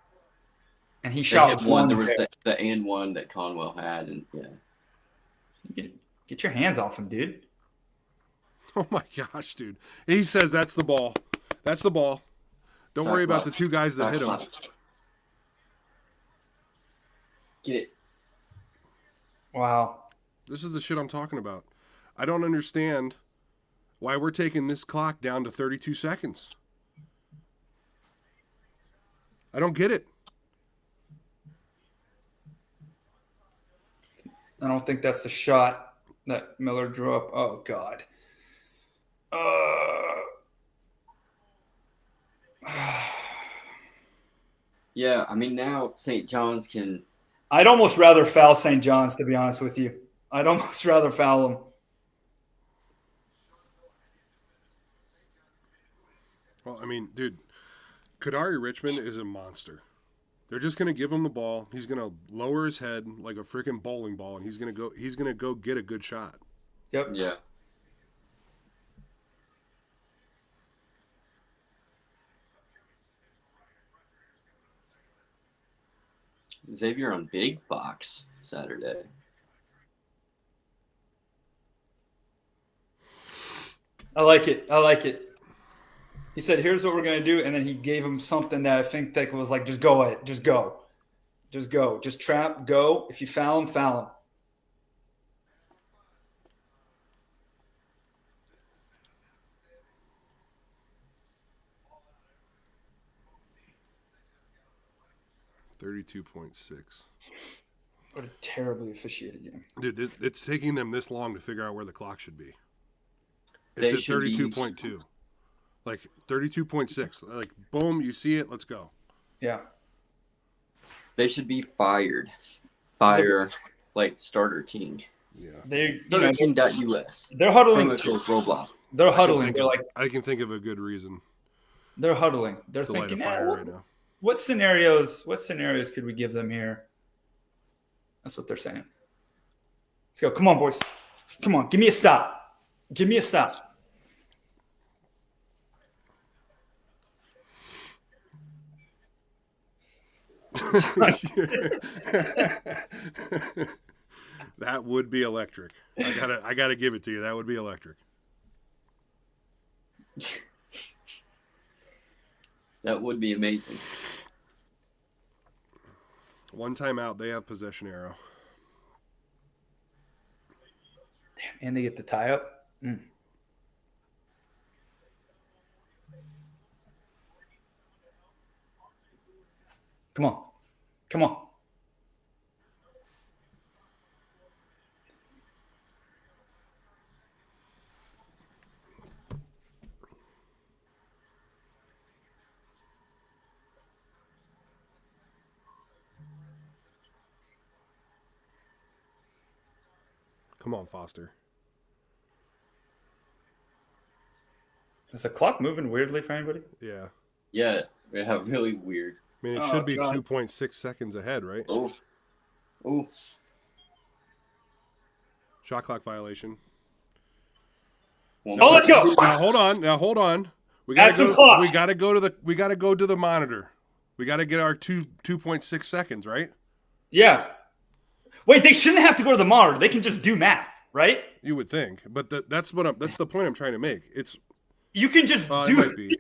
and he shot one. There was the and one that Conwell had, and yeah. Get your hands off him, dude. Oh my gosh, dude! And he says that's the ball. That's the ball. Don't worry about the two guys that hit him. Get it. Wow. This is the shit I'm talking about. I don't understand why we're taking this clock down to 32 seconds. I don't get it. I don't think that's the shot that Miller drew up. Oh, God. Yeah, I mean, now St. John's can... I'd almost rather foul St. John's, to be honest with you. I'd almost rather foul them. Well, I mean, dude, Kadari Richmond is a monster. They're just going to give him the ball. He's going to lower his head like a freaking bowling ball, and he's going to go get a good shot. Yep. Yeah. Xavier on Big Fox Saturday. I like it. I like it. He said, here's what we're going to do. And then he gave him something that I think that was like, just go ahead. Just go. Just go. Just trap. Go. If you foul him, foul him. $32.6. What a terribly officiated game. Dude, it's taking them this long to figure out where the clock should be. They It's at should be- 32.2. Like 32.6. Like, boom, you see it, let's go. Yeah. They should be fired. Fire, like, Starter King. Yeah. StarterKing.us. They're huddling. Promo code Roll Blob. They're huddling. They're like, I can think of a good reason they're huddling. They're to light a thinking, fire right now. what scenarios could we give them here? That's what they're saying. Let's go. Come on, boys. Come on. Give me a stop. Give me a stop. That would be electric. I gotta give it to you. That would be electric. That would be amazing. One time out, they have possession arrow. Damn, and they get the tie up. Come on. Come on. Come on, Foster. Is the clock moving weirdly for anybody? Yeah. Yeah, really weird. I mean, it Oh, should be God. 2.6 seconds ahead, right? Oh. Shot clock violation. Oh, let's go. Now hold on. We Add gotta some go. clock. We gotta go to the monitor. We gotta get our 2.6 seconds, right? Yeah. Wait, they shouldn't have to go to the monitor. They can just do math, right? You would think, but that's the point I'm trying to make. It's You can just it do. might be.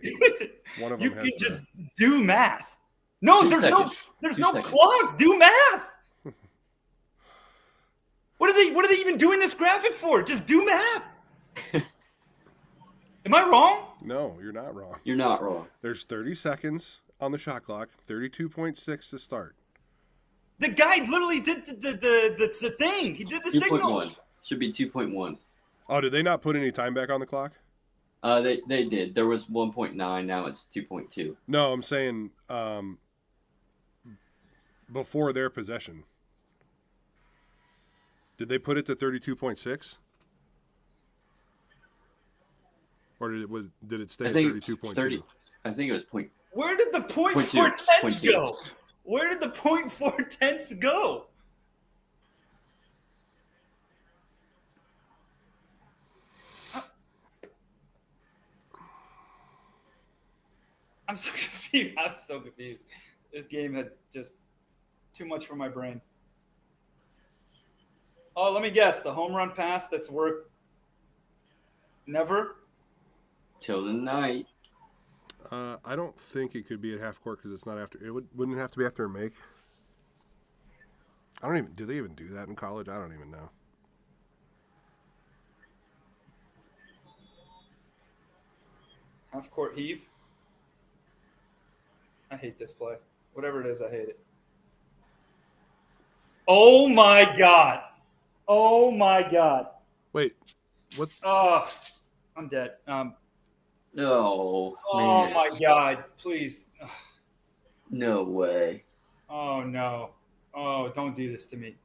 One of them You has can to- just do math. No, 2 there's seconds. there's 2 no seconds. clock. Do math. What are they even doing this graphic for? Just do math. Am I wrong? No, you're not wrong. You're not wrong. There's 30 seconds on the shot clock. 32.6 to start. The guy literally did the thing. He did the signal. 2.1. Should be 2.1. Oh, did they not put any time back on the clock? They did. There was 1.9. Now it's 2.2. No, I'm saying before their possession. Did they put it to 32.6? Or did it stay I at think 32.2? 30. I think it was point. Where did the point Point two. four tenths Point two. go? Where did the point four tenths go? I'm so confused. I'm so confused. This game has just too much for my brain. Oh, let me guess. The home run pass that's worked never? Till the night. I don't think it could be at half court because it's not after. Wouldn't it have to be after a make? I don't even. Do they even do that in college? I don't even know. Half court heave. I hate this play. Whatever it is, I hate it. Oh my God. Oh my God. Wait, what? Oh, I'm dead. No. Oh Man. my God. Please. No way. Oh no. Oh, don't do this to me.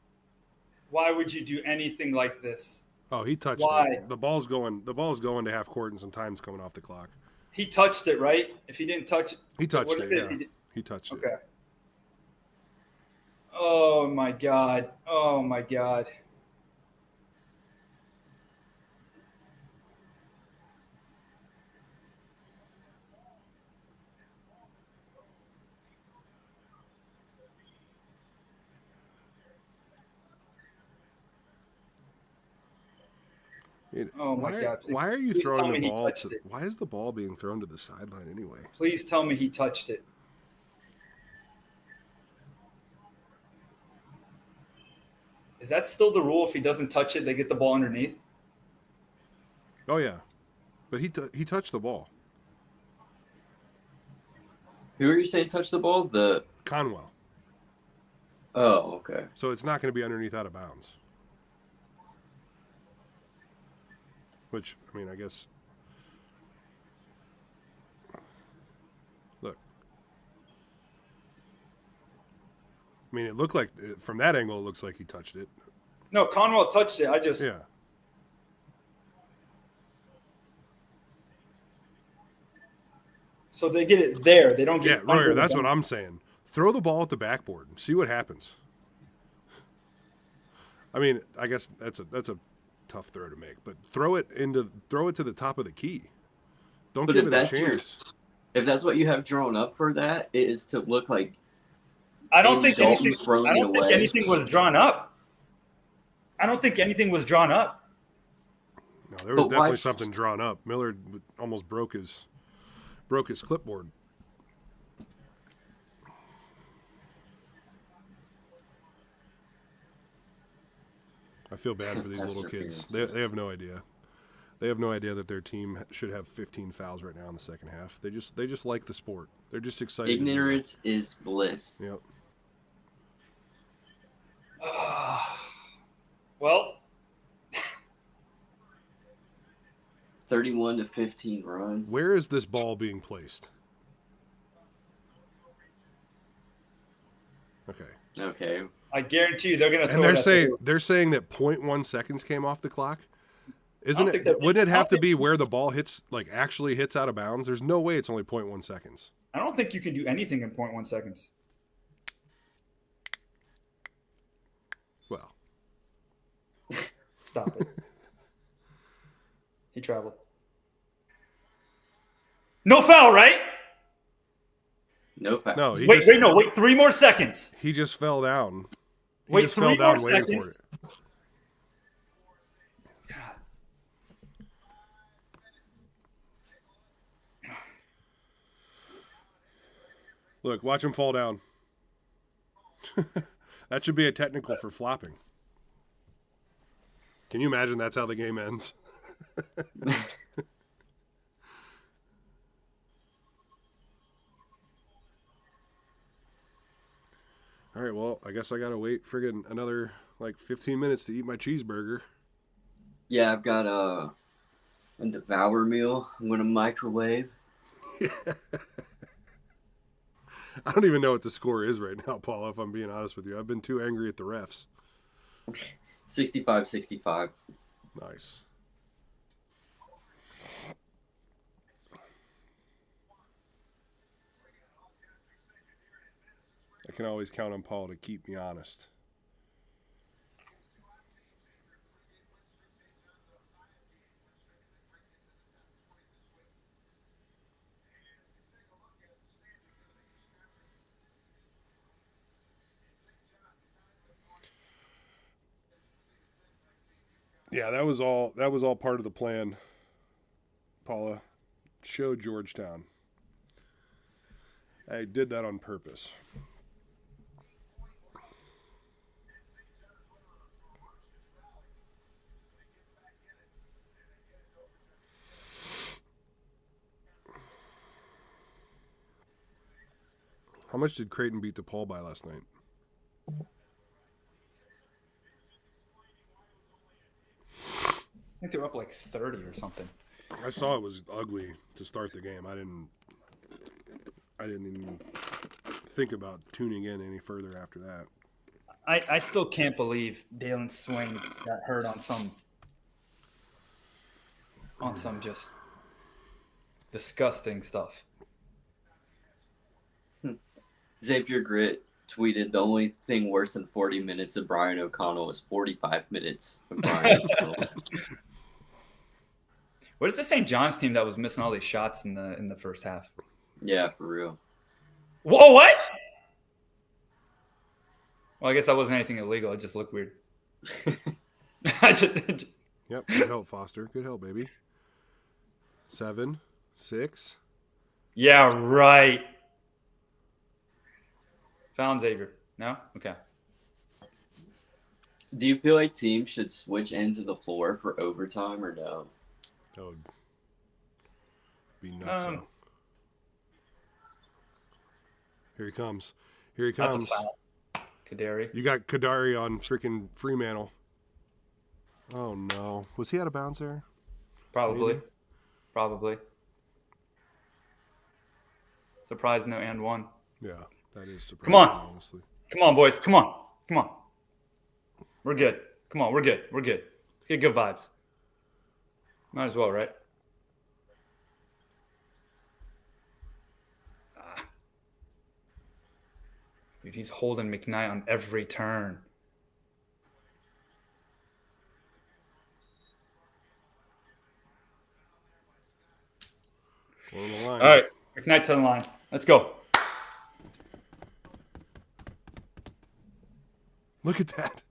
Why would you do anything like this? Oh, he touched Why? it. The ball's going to half court, and some time's coming off the clock. He touched it, right? If he didn't touch it. He touched What it. is it? Yeah. He touched it. Okay. Oh my God. Oh my God. Oh my God! Why are you please tell throwing me the he ball? touched it. Why is the ball being thrown to the sideline anyway? Please tell me he touched it. Is that still the rule? If he doesn't touch it, they get the ball underneath? Oh yeah, but he touched the ball. Who are you saying touched the ball? The Conwell. Oh, okay. So it's not going to be underneath out of bounds. Which, I mean, I guess. Look. I mean, it looked like, from that angle, it looks like he touched it. No, Conwell touched it. Yeah. So they get it there. They don't get Yeah, Royer, that's what I'm saying. Throw the ball at the backboard and see what happens. I mean, I guess that's a tough throw to make, but throw it to the top of the key. Don't give it a chance. If that's what you have drawn up for that, it is to look like I don't think anything was drawn up. I don't think anything was drawn up. No, there was definitely something drawn up. Miller almost broke his clipboard. I feel bad for these little kids. They have no idea. They have no idea that their team should have 15 fouls right now in the second half. They just like the sport. They're just excited. Ignorance is bliss. Yep. Well, 31-15 run. Where is this ball being placed? Okay. I guarantee you they're going to throw it. They're saying that 0.1 seconds came off the clock. Isn't it? Wouldn't it have to be where the ball actually hits out of bounds? There's no way it's only 0.1 seconds. I don't think you can do anything in 0.1 seconds. Well. Stop it. He traveled. No foul, right? No foul. No. Wait, 3 more seconds. He just fell down. Wait, 3 more seconds. God. Look, watch him fall down. That should be a technical for flopping. Can you imagine that's how the game ends? All right, well, I guess I got to wait friggin' another 15 minutes to eat my cheeseburger. Yeah, I've got a Devour meal. I'm going to microwave. I don't even know what the score is right now, Paula, if I'm being honest with you. I've been too angry at the refs. 65-65. Nice. I can always count on Paul to keep me honest. Yeah, that was all part of the plan, Paula. Show Georgetown. I did that on purpose. How much did Creighton beat DePaul by last night? I think they were up 30 or something. I saw it was ugly to start the game. I didn't even think about tuning in any further after that. I still can't believe Dalen Swain got hurt on some just disgusting stuff. Xavier Grit tweeted the only thing worse than 40 minutes of Brian O'Connell was 45 minutes of Brian O'Connell. What is the St. John's team that was missing all these shots in the first half? Yeah, for real. Whoa, what? Well, I guess that wasn't anything illegal. It just looked weird. Yep. Good help, Foster. Good help, baby. 7, 6. Yeah, right. Found Xavier. No? Okay. Do you feel like teams should switch ends of the floor for overtime or no? That would be nuts. Here he comes. Here he That's a comes. foul. Kadari. You got Kadari on freaking Fremantle. Oh, no. Was he out of bounds there? Probably. Maybe. Probably. Surprise, no and one. Yeah, that is surprising. Come on. Honestly. Come on, boys. Come on. Come on. We're good. Come on. We're good. We're good. Let's get good vibes. Might as well, right? Dude, he's holding McKnight on every turn. On the line. All right. McKnight to the line. Let's go. Look at that.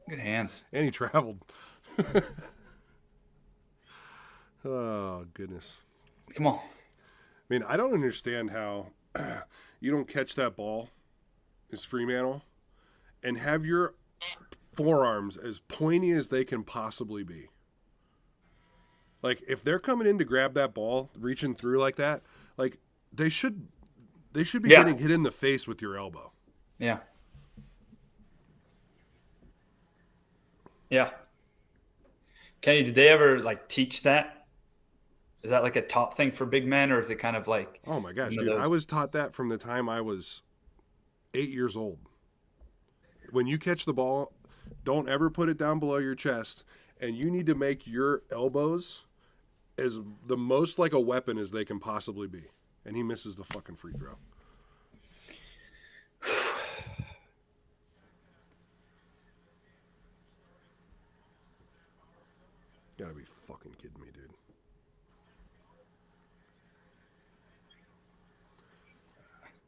Good hands. And he traveled. Oh, goodness. Come on. I mean, I don't understand how you don't catch that ball as Fremantle and have your forearms as pointy as they can possibly be. Like, if they're coming in to grab that ball, reaching through like that, like, they should be getting hit in the face with your elbow. Yeah. Yeah. Kenny, did they ever, like, teach that? Is that, like, a top thing for big men, or is it kind of like... Oh, my gosh, dude. I was taught that from the time I was 8 years old. When you catch the ball, don't ever put it down below your chest, and you need to make your elbows as the most like a weapon as they can possibly be. And he misses the fucking free throw. Gotta be fucking kidding me, dude.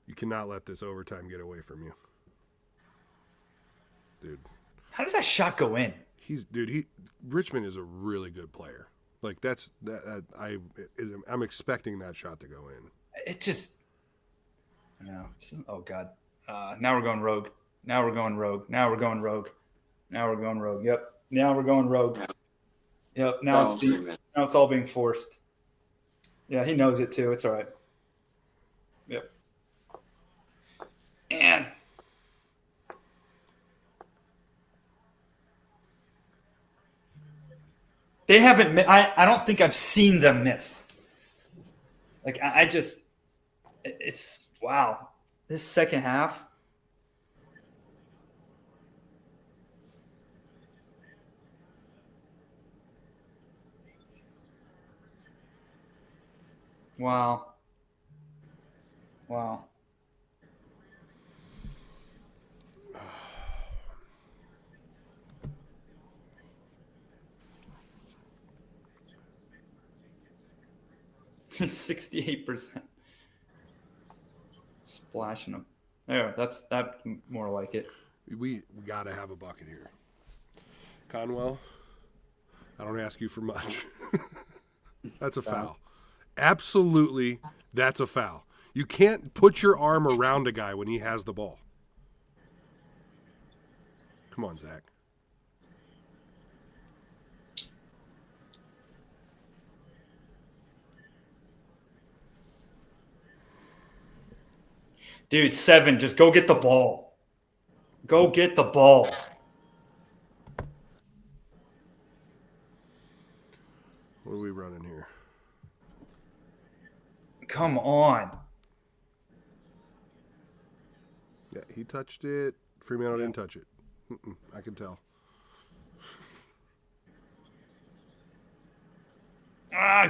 You cannot let this overtime get away from you. Dude. How does that shot go in? Richmond is a really good player. Like I'm expecting that shot to go in. It just, oh God. Now we're going rogue. Now we're going rogue. Now we're going rogue. Now we're going rogue. Yep. Now we're going rogue. Yep. Now it's all being forced. Yeah, he knows it too. It's all right. Yep. And they haven't. I don't think I've seen them miss. Like it's wow. This second half. Wow. 68%. Splashing them. There, that's more like it. We got to have a bucket here. Conwell, I don't ask you for much. That's a foul. Absolutely, that's a foul. You can't put your arm around a guy when he has the ball. Come on, Zach. Dude, 7, just go get the ball. Go get the ball. What are we running here? Come on. Yeah, he touched it. Fremantle didn't touch it. I can tell.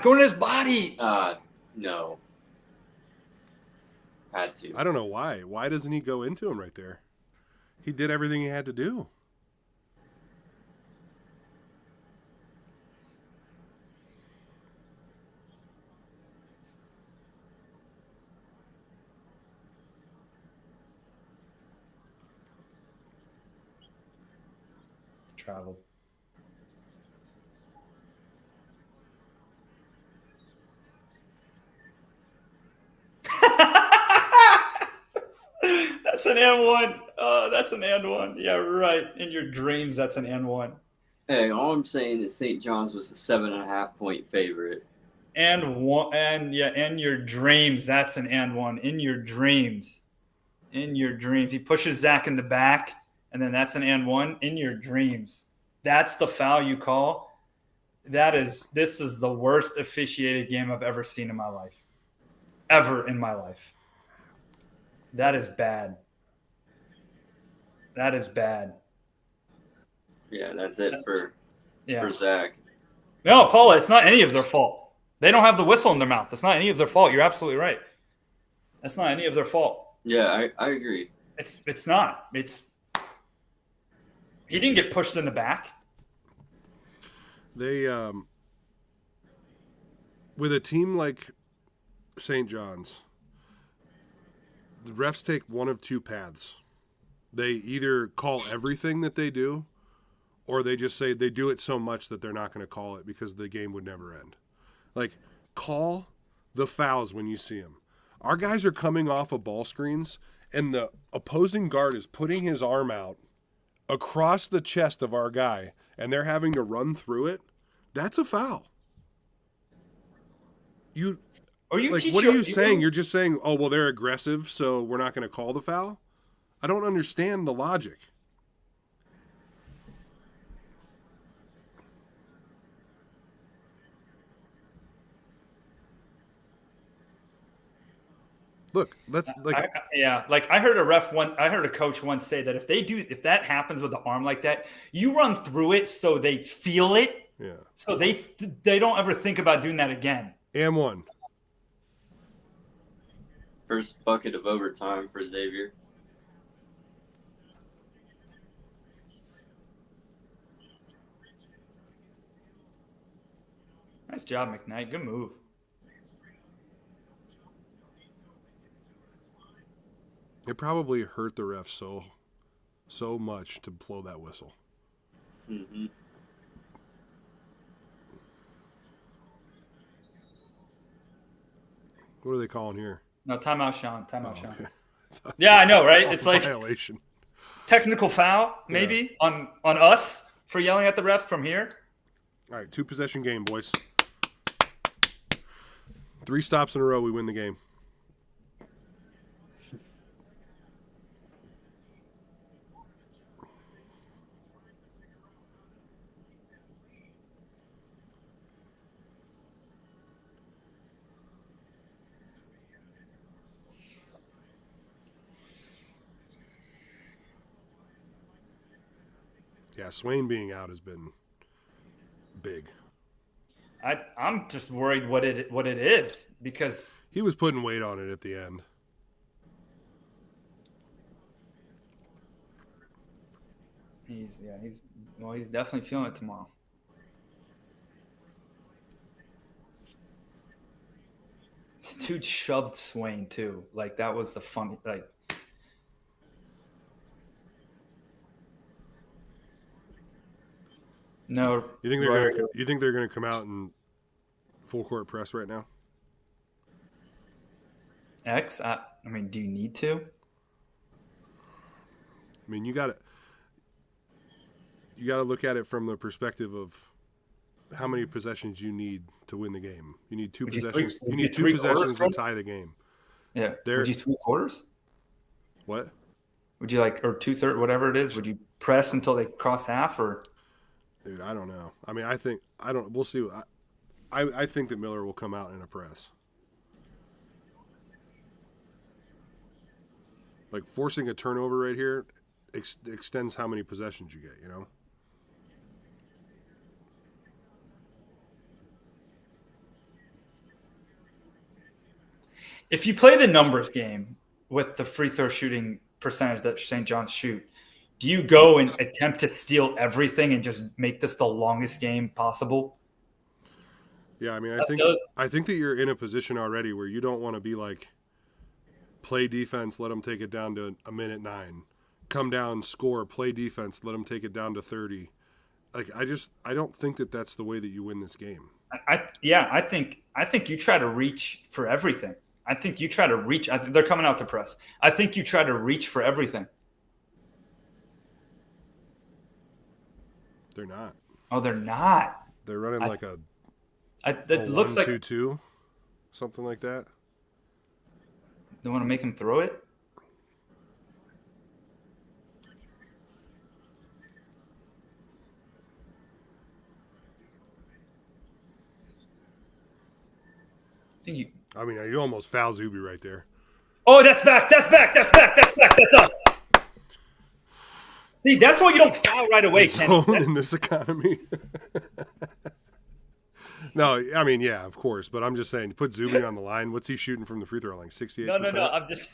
Go in his body. No. Had to. I don't know why. Why doesn't he go into him right there? He did everything he had to do. Traveled. an and one. That's an and one. Yeah, right. In your dreams, that's an and one. Hey, all I'm saying is St. John's was a 7.5 point favorite. And one, and yeah, in your dreams, that's an and one. In your dreams, he pushes Zach in the back, and then that's an and one. In your dreams, that's the foul you call. This is the worst officiated game I've ever seen in my life, ever in my life. That is bad. That is bad. Yeah, that's it for Zach. No, Paula, it's not any of their fault. They don't have the whistle in their mouth. It's not any of their fault. You're absolutely right. That's not any of their fault. Yeah, I agree. It's not. He didn't get pushed in the back. They with a team like St. John's, the refs take one of two paths. They either call everything that they do, or they just say they do it so much that they're not going to call it because the game would never end. Like, call the fouls when you see them. Our guys are coming off of ball screens, and the opposing guard is putting his arm out across the chest of our guy, and they're having to run through it. That's a foul. What are you saying? You're just saying, oh, well, they're aggressive, so we're not going to call the foul? I don't understand the logic. Look, let's I heard a coach once say that if that happens with the arm like that, you run through it so they feel it. Yeah. So they don't ever think about doing that again. And one. First bucket of overtime for Xavier. Nice job, McKnight. Good move. It probably hurt the ref so much to blow that whistle. Mm-hmm. What are they calling here? No, timeout, Sean. Sean. Okay. Yeah, I know, right? It's like violation. Technical foul, maybe, on us for yelling at the refs from here. All right, 2-possession game, boys. 3 stops in a row, we win the game. Yeah, Swain being out has been big. I'm just worried what it is because he was putting weight on it at the end. He's definitely feeling it tomorrow. Dude shoved Swain too. Like that was the funny No. You think they're gonna come out in full court press right now? I mean, do you need to? I mean, you got to look at it from the perspective of how many possessions you need to win the game. You need 2 possessions. You need 2 possessions to tie the game. Yeah. Would you 3/4? What? Would you or 2/3, whatever it is? Would you press until they cross half or? Dude, I don't know. I mean, we'll see. I think that Miller will come out in a press. Like forcing a turnover right here extends how many possessions you get, you know? If you play the numbers game with the free throw shooting percentage that St. John's shoot, do you go and attempt to steal everything and just make this the longest game possible? Yeah, I mean, I think that you're in a position already where you don't want to be like, play defense, let them take it down to a minute 9. Come down, score, play defense, let them take it down to 30. Like, I don't think that that's the way that you win this game. I think you try to reach for everything. I think you try to reach. They're coming out to press. I think you try to reach for everything. They're not. Oh, they're not. They're running like a That looks like 1-2-2, something like that. They want to make him throw it. I mean, you almost foul Zuby right there. Oh, that's back. That's us. See, that's why you don't foul right away, Kenny. In this economy. No, I mean, yeah, of course. But I'm just saying, put Zuby on the line. What's he shooting from the free throw line? 68%? No. I'm just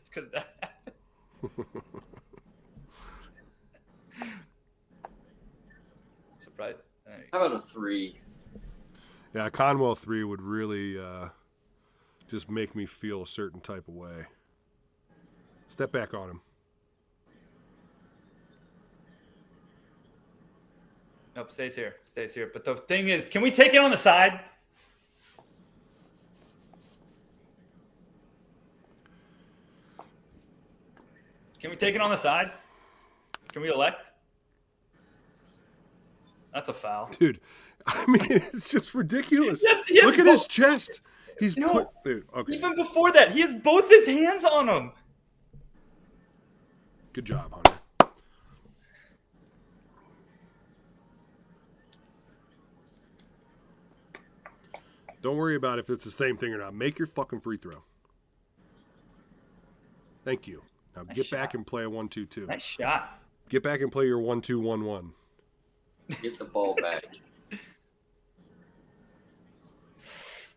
because that. Surprise. How about a 3? Yeah, Conwell 3 would really just make me feel a certain type of way. Step back on him. Nope, stays here. But the thing is, can we take it on the side? Can we take it on the side? Can we elect? That's a foul. Dude, I mean, it's just ridiculous. He has Look at his chest. He's No. Dude, okay. Even before that, he has both his hands on him. Good job, Hunter. Don't worry about if it's the same thing or not. Make your fucking free throw. Thank you. Now get back and play a 1-2-2. Nice shot. Get back and play your 1-2-1-1. Get the ball back. It's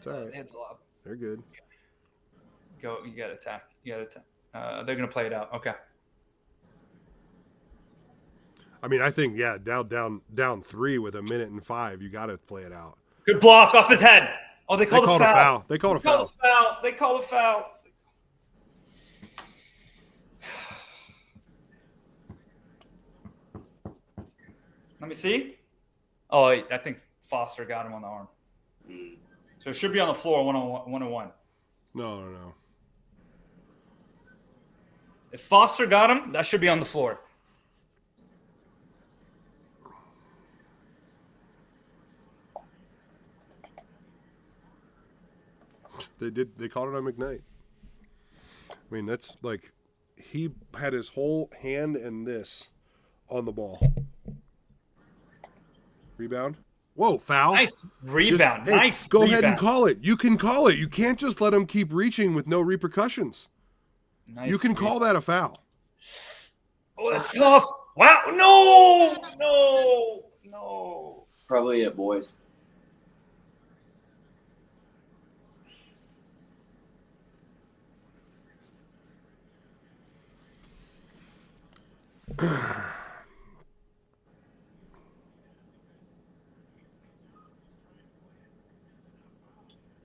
all right. Head lob. They're good. Go. You got to attack. They're going to play it out. Okay. I mean, I think, yeah, down 3 with 1:05, you got to play it out. Good block off his head. Oh, they called a foul. They called a foul. They called a foul. Let me see. Oh, I think Foster got him on the arm. So it should be on the floor, 101. No. If Foster got him, that should be on the floor. They called it on McKnight. I mean, that's like he had his whole hand and this on the ball. Rebound. Whoa, foul. Nice rebound. Go ahead and call it. You can call it. You can't just let him keep reaching with no repercussions. Nice you can call that a foul. Oh, that's tough. Wow. No. Probably it, boys.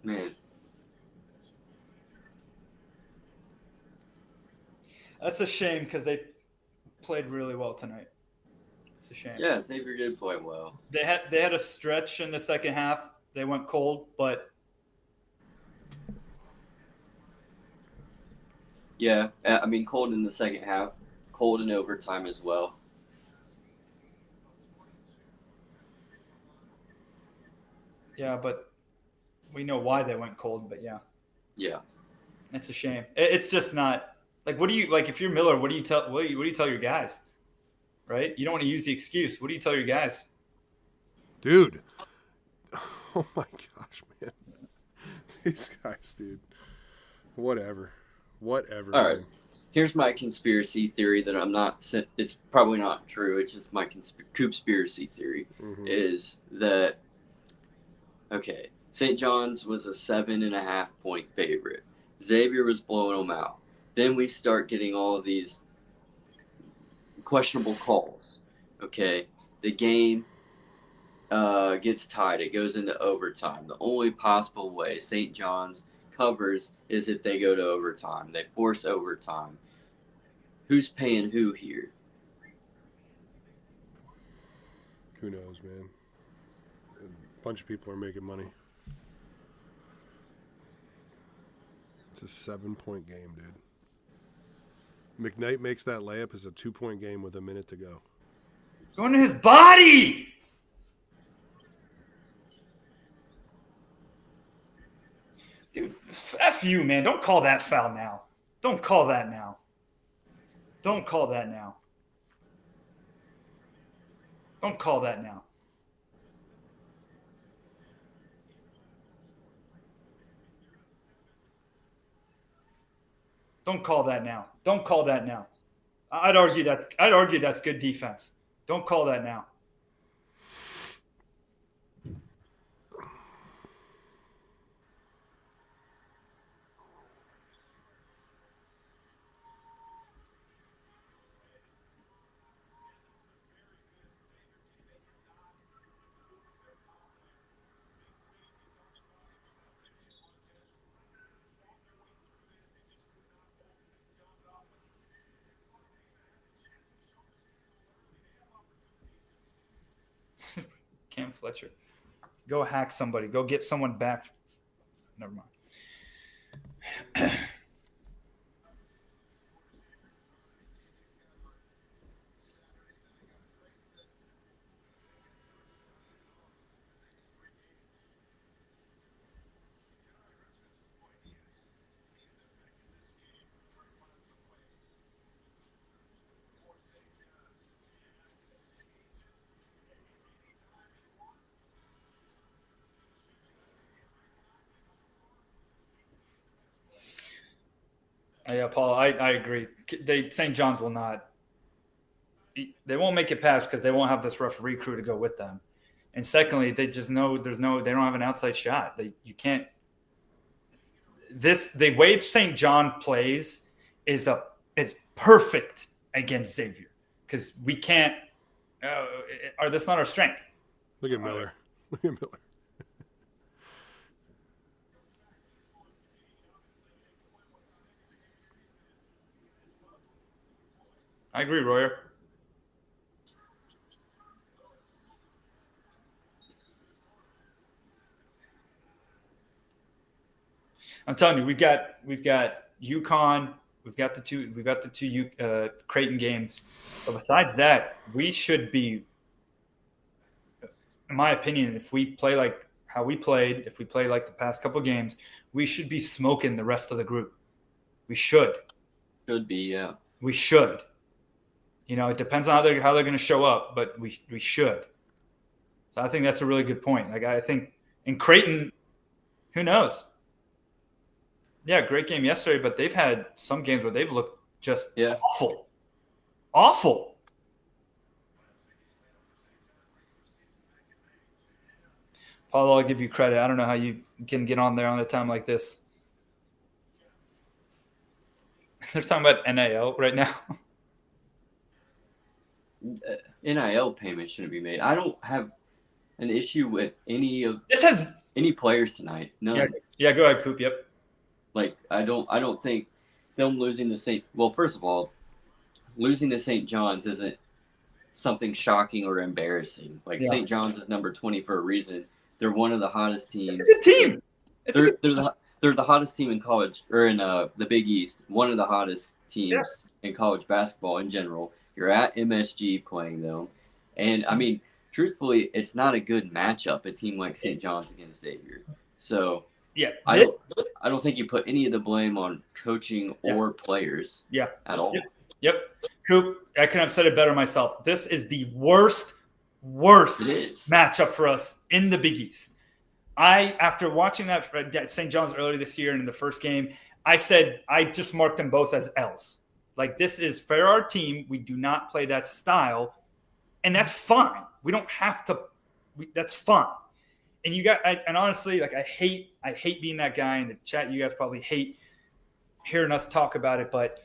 Man. That's a shame because they played really well tonight. It's a shame. Yeah, Xavier did play well. They had a stretch in the second half. They went cold, but yeah, I mean cold in the second half, cold in overtime as well. Yeah, but we know why they went cold. But yeah, it's a shame. It's just not like what do you like if you're Miller? What do you tell your guys? Right? You don't want to use the excuse. What do you tell your guys? Dude. Oh my gosh, man. These guys, dude. Whatever. All right. Here's my conspiracy theory that it's probably not true. It's just my conspiracy theory is that, okay, St. John's was a 7.5 point favorite. Xavier was blowing them out. Then we start getting all of these questionable calls. Okay, the game gets tied. It goes into overtime. The only possible way St. John's covers is if they go to overtime. They force overtime. Who's paying who here? Who knows, man? A bunch of people are making money. It's a 7-point game, dude. McKnight makes that layup. It's a 2-point game with a minute to go. Going to his body. Dude, F you, man. Don't call that foul now. Don't call that now. Don't call that now. Don't call that now. Don't call that now. Don't call that now. I'd argue that's good defense. Don't call that now. Cam Fletcher. Go hack somebody. Go get someone back. Never mind. Yeah, Paul, I agree. St. John's will not. They won't make it past because they won't have this referee crew to go with them. And secondly, they just know they don't have an outside shot. You can't. The way St. John plays is perfect against Xavier because we can't. That's not our strength. Look at Miller. Look at Miller. I agree, Royer. I'm telling you, we've got UConn, we've got the two Creighton games. But besides that, we should be, in my opinion, if we play like how we played, if we play like the past couple games, we should be smoking the rest of the group. We should. Should be, yeah. We should. It depends on how they're going to show up, but we should. So I think that's a really good point. Like I think in Creighton, who knows? Yeah, great game yesterday, but they've had some games where they've looked just awful. Paul, I'll give you credit. I don't know how you can get on there on a time like this. They're talking about NIL right now. NIL payment shouldn't be made. I don't have an issue with any players tonight. None. Yeah, go ahead, Coop. Yep. Like I don't think them losing to first of all, losing to St. John's isn't something shocking or embarrassing. Like St. John's is number 20 for a reason. They're one of the hottest teams. It's a good team. They're the hottest team in college or in the Big East. One of the hottest teams in college basketball in general. You're at MSG playing them. And, I mean, truthfully, it's not a good matchup, a team like St. John's against Xavier. So, I don't think you put any of the blame on coaching or players at all. Yep. Coop, I couldn't have said it better myself. This is the worst matchup for us in the Big East. After watching that at St. John's earlier this year and in the first game, I said I just marked them both as L's. Like, this is for our team. We do not play that style, and that's fine. We don't have to. That's fine. And and honestly, like I hate being that guy in the chat. You guys probably hate hearing us talk about it, but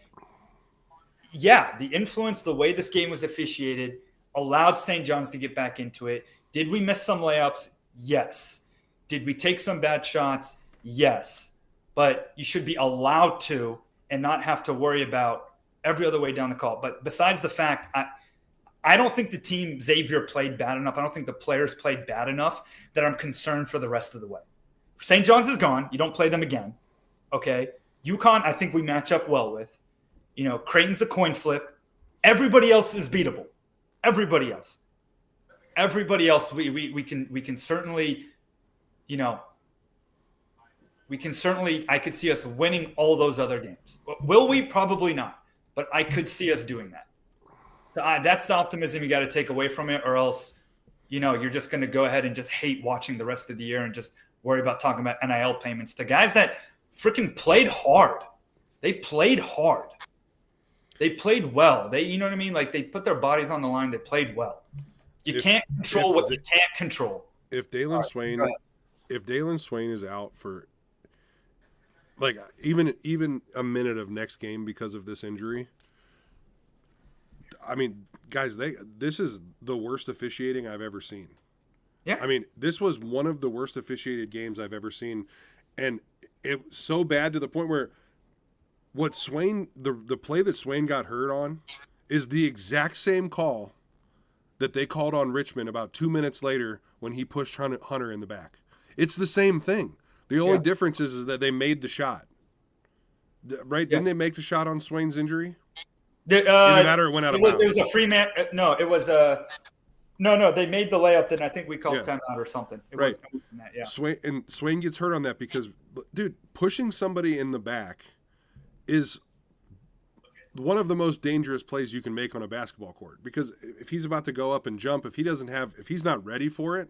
yeah, the influence, the way this game was officiated, allowed St. John's to get back into it. Did we miss some layups? Yes. Did we take some bad shots? Yes. But you should be allowed to and not have to worry about every other way down the call. But besides the fact, I don't think the team Xavier played bad enough. I don't think the players played bad enough that I'm concerned for the rest of the way. St. John's is gone. You don't play them again. Okay. UConn, I think we match up well with. Creighton's a coin flip. Everybody else is beatable. Everybody else, we can certainly, I could see us winning all those other games. Will we? Probably not. But I could see us doing that. So that's the optimism you got to take away from it, or else, you're just going to go ahead and just hate watching the rest of the year and just worry about talking about NIL payments to guys that freaking played hard. They played hard. They played well. You know what I mean? Like, they put their bodies on the line. They played well. You can't control what you can't control. If Dalen Swain is out for like even a minute of next game because of this injury, I mean, guys, this is the worst officiating I've ever seen. Yeah. I mean, this was one of the worst officiated games I've ever seen, and it was so bad to the point where what Swain, the play that Swain got hurt on is the exact same call that they called on Richmond about 2 minutes later when he pushed Hunter in the back. It's the same thing. The only difference is that they made the shot. Right? Didn't they make the shot on Swain's injury? Either that or it went out of bounds. It was a free man. No, it was No, they made the layup. Then I think we called timeout or something. It right. was that, yeah. Swain gets hurt on that because, dude, pushing somebody in the back is one of the most dangerous plays you can make on a basketball court. Because if he's about to go up and jump, if he's not ready for it,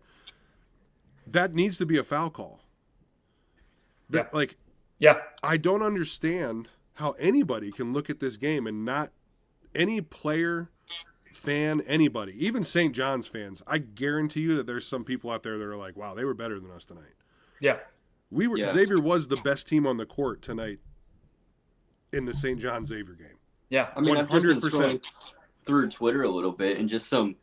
that needs to be a foul call. I don't understand how anybody can look at this game and not any player, fan, anybody, even St. John's fans. I guarantee you that there's some people out there that are like, wow, they were better than us tonight. Yeah. Xavier was the best team on the court tonight in the St. John Xavier game. Yeah. I mean, 100%. I've just been scrolling through Twitter a little bit, and just some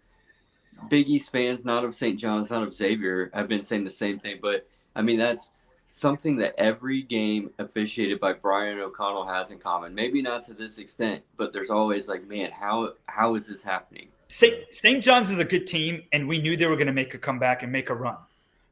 Big East fans, not of St. John's, not of Xavier, have been saying the same thing. But, I mean, that's something that every game officiated by Brian O'Connell has in common. Maybe not to this extent, but there's always like, man, how is this happening? St. John's is a good team, and we knew they were going to make a comeback and make a run.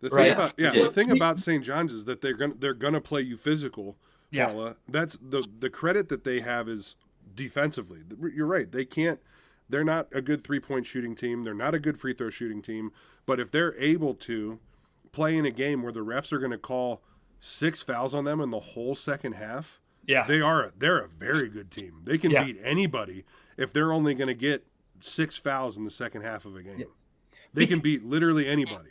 The thing about St. John's is that they're gonna play you physical. Yeah, Paula. That's the credit that they have is defensively. You're right. They're not a good 3-point shooting team. They're not a good free throw shooting team. But if they're able to play in a game where the refs are going to call 6 fouls on them in the whole second half, they're a very good team. They can beat anybody if they're only going to get 6 fouls in the second half of a game. Yeah. They can beat literally anybody.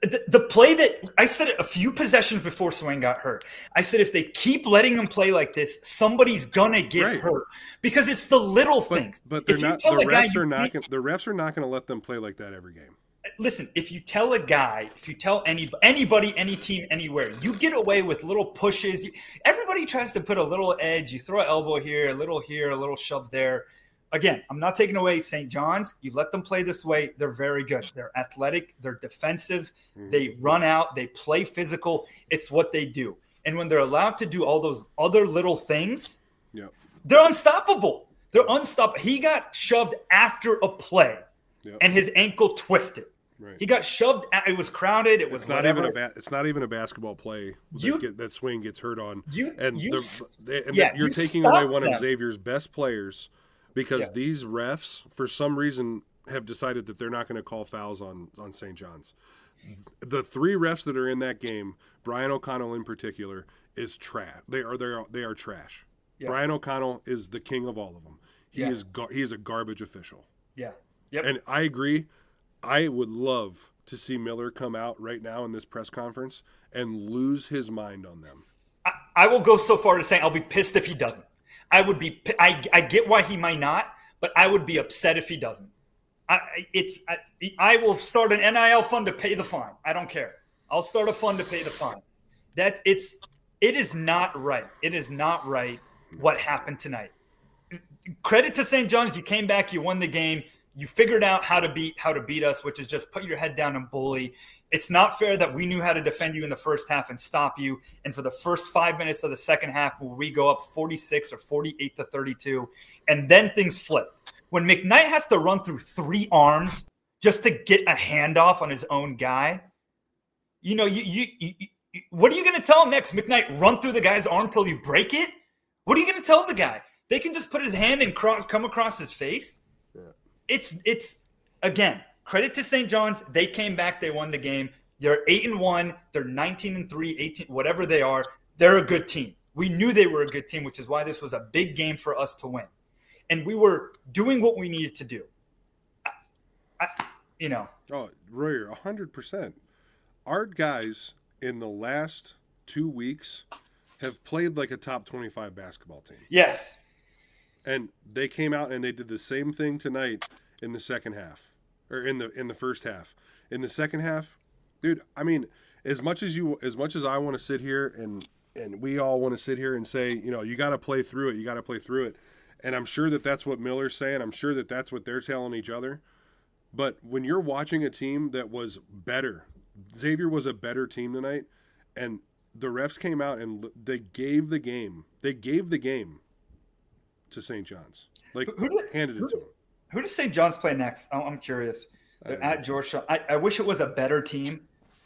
The play that I said a few possessions before Swain got hurt, I said if they keep letting him play like this, somebody's gonna get hurt because it's the little things. But they're not. The refs are not going to let them play like that every game. Listen, if you tell anybody, any team, anywhere, you get away with little pushes. Everybody tries to put a little edge. You throw an elbow here, a little shove there. Again, I'm not taking away St. John's. You let them play this way, they're very good. They're athletic. They're defensive. Mm-hmm. They run out. They play physical. It's what they do. And when they're allowed to do all those other little things, they're unstoppable. They're unstoppable. He got shoved after a play, and his ankle twisted. Right. He got shoved. It was crowded. It's not even a basketball play that Swain gets hurt on. You're taking away one of Xavier's best players. Because these refs, for some reason, have decided that they're not going to call fouls on St. John's. The 3 refs that are in that game, Brian O'Connell in particular, is trash. They are trash. Yeah. Brian O'Connell is the king of all of them. He is a garbage official. Yeah. Yep. And I agree. I would love to see Miller come out right now in this press conference and lose his mind on them. I will go so far to saying I'll be pissed if he doesn't. I get why he might not, but I would be upset if he doesn't. I will start an NIL fund to pay the fine. I don't care. I'll start a fund to pay the fine. It is not right. It is not right what happened tonight. Credit to St. John's. You came back. You won the game. You figured out how to beat us, which is just put your head down and bully. It's not fair that we knew how to defend you in the first half and stop you. And for the first 5 minutes of the second half, where we go up 46 or 48-32, and then things flip. When McKnight has to run through 3 arms just to get a handoff on his own guy, What are you going to tell him next? McKnight, run through the guy's arm till you break it? What are you going to tell the guy? They can just put his hand and come across his face. Yeah. It's again, credit to St. John's. They came back. They won the game. They're 8-1. They're 19-3, 18, whatever they are. They're a good team. We knew they were a good team, which is why this was a big game for us to win. And we were doing what we needed to do. Oh, Royer, 100%. Our guys in the last 2 weeks have played like a top 25 basketball team. Yes. And they came out and they did the same thing tonight in the second half, or in the first half. In the second half, dude, I mean, as much as I want to sit here and we all want to sit here and say, you got to play through it. You got to play through it. And I'm sure that that's what Miller's saying. I'm sure that that's what they're telling each other. But when you're watching a team that was better, Xavier was a better team tonight, and the refs came out and they gave the game. They gave the game to St. John's. Handed it to them. Who does St. John's play next? I'm curious. They're at Georgetown. I wish it was a better team,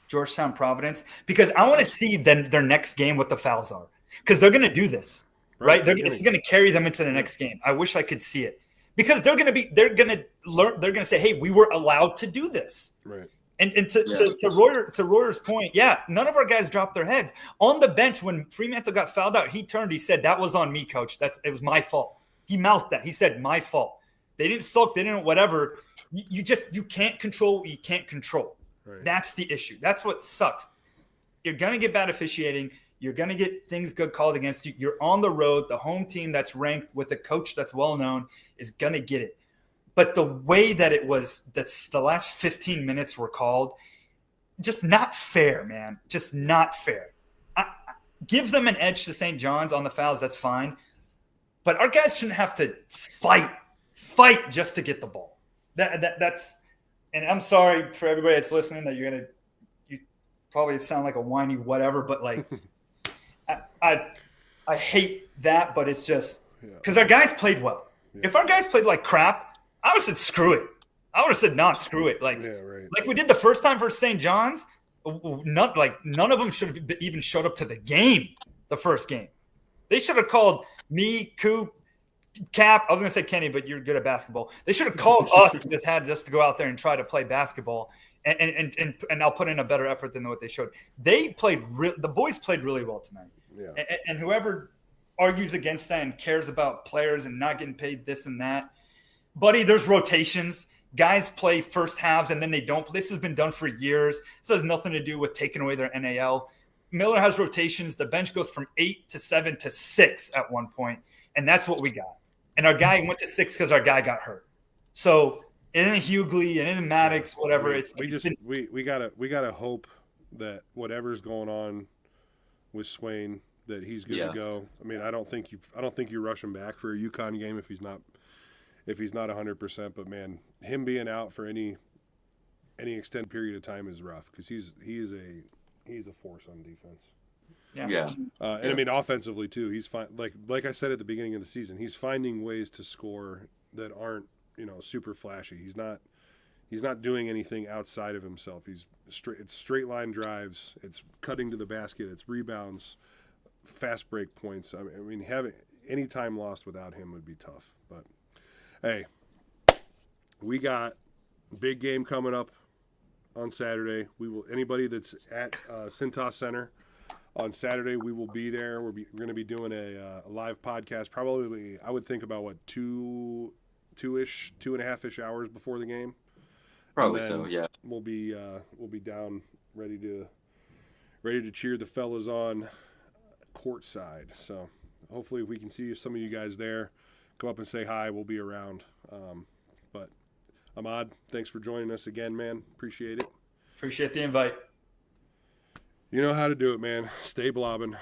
Georgetown Providence, because I want to see their next game what the fouls are, because they're going to do this, right? It's going to carry them into the next game. I wish I could see it, because they're going to say, hey, we were allowed to do this, right? And to Royer's point, yeah, none of our guys dropped their heads on the bench when Fremantle got fouled out. He turned, he said, "That was on me, coach. It was my fault." He mouthed that. He said, "My fault." They didn't sulk. They didn't whatever. You can't control what you can't control. Right. That's the issue. That's what sucks. You're going to get bad officiating. You're going to get things good called against you. You're on the road. The home team that's ranked with a coach that's well-known is going to get it. But the way that it was, that's the last 15 minutes were called, just not fair, man. Just not fair. Give them an edge to St. John's on the fouls. That's fine. But our guys shouldn't have to fight just to get the ball. That's, and I'm sorry for everybody that's listening that you probably sound like a whiny whatever, but like I hate that, but it's just because our guys played well. Yeah. If our guys played like crap, I would have said screw it. I would have said nah, screw it. Like we did the first time for St. John's. None of them should have even showed up to the game. The first game, they should have called me, Coop, Cap. I was going to say Kenny, but you're good at basketball. They should have called us and just had us to go out there and try to play basketball, and I'll put in a better effort than what they showed. They played. The boys played really well tonight. Yeah. And whoever argues against that and cares about players and not getting paid this and that, buddy, there's rotations. Guys play first halves and then they don't. This has been done for years. This has nothing to do with taking away their NAL. Miller has rotations. The bench goes from 8 to 7 to 6 at one point, and that's what we got. And our guy went to 6 because our guy got hurt. So it isn't Hughley, it isn't Maddox, whatever. We gotta hope that whatever's going on with Swain, that he's good to go. I mean, I don't think you rush him back for a UConn game if he's not 100%. But man, him being out for any extended period of time is rough, because he's a force on defense. Yeah. And I mean, offensively too, he's fine. Like I said at the beginning of the season, he's finding ways to score that aren't super flashy. He's not doing anything outside of himself. It's straight line drives. It's cutting to the basket. It's rebounds, fast break points. I mean, having any time lost without him would be tough. But hey, we got a big game coming up on Saturday. Anybody that's at Cintas Center on Saturday, we will be there. We're going to be doing a live podcast. Probably, I would think about 2.5-ish hours before the game. Probably so. Yeah. We'll be down ready to cheer the fellas on courtside. So hopefully we can see some of you guys there. Come up and say hi. We'll be around. But Ahmad, thanks for joining us again, man. Appreciate it. Appreciate the invite. You know how to do it, man. Stay blobbing.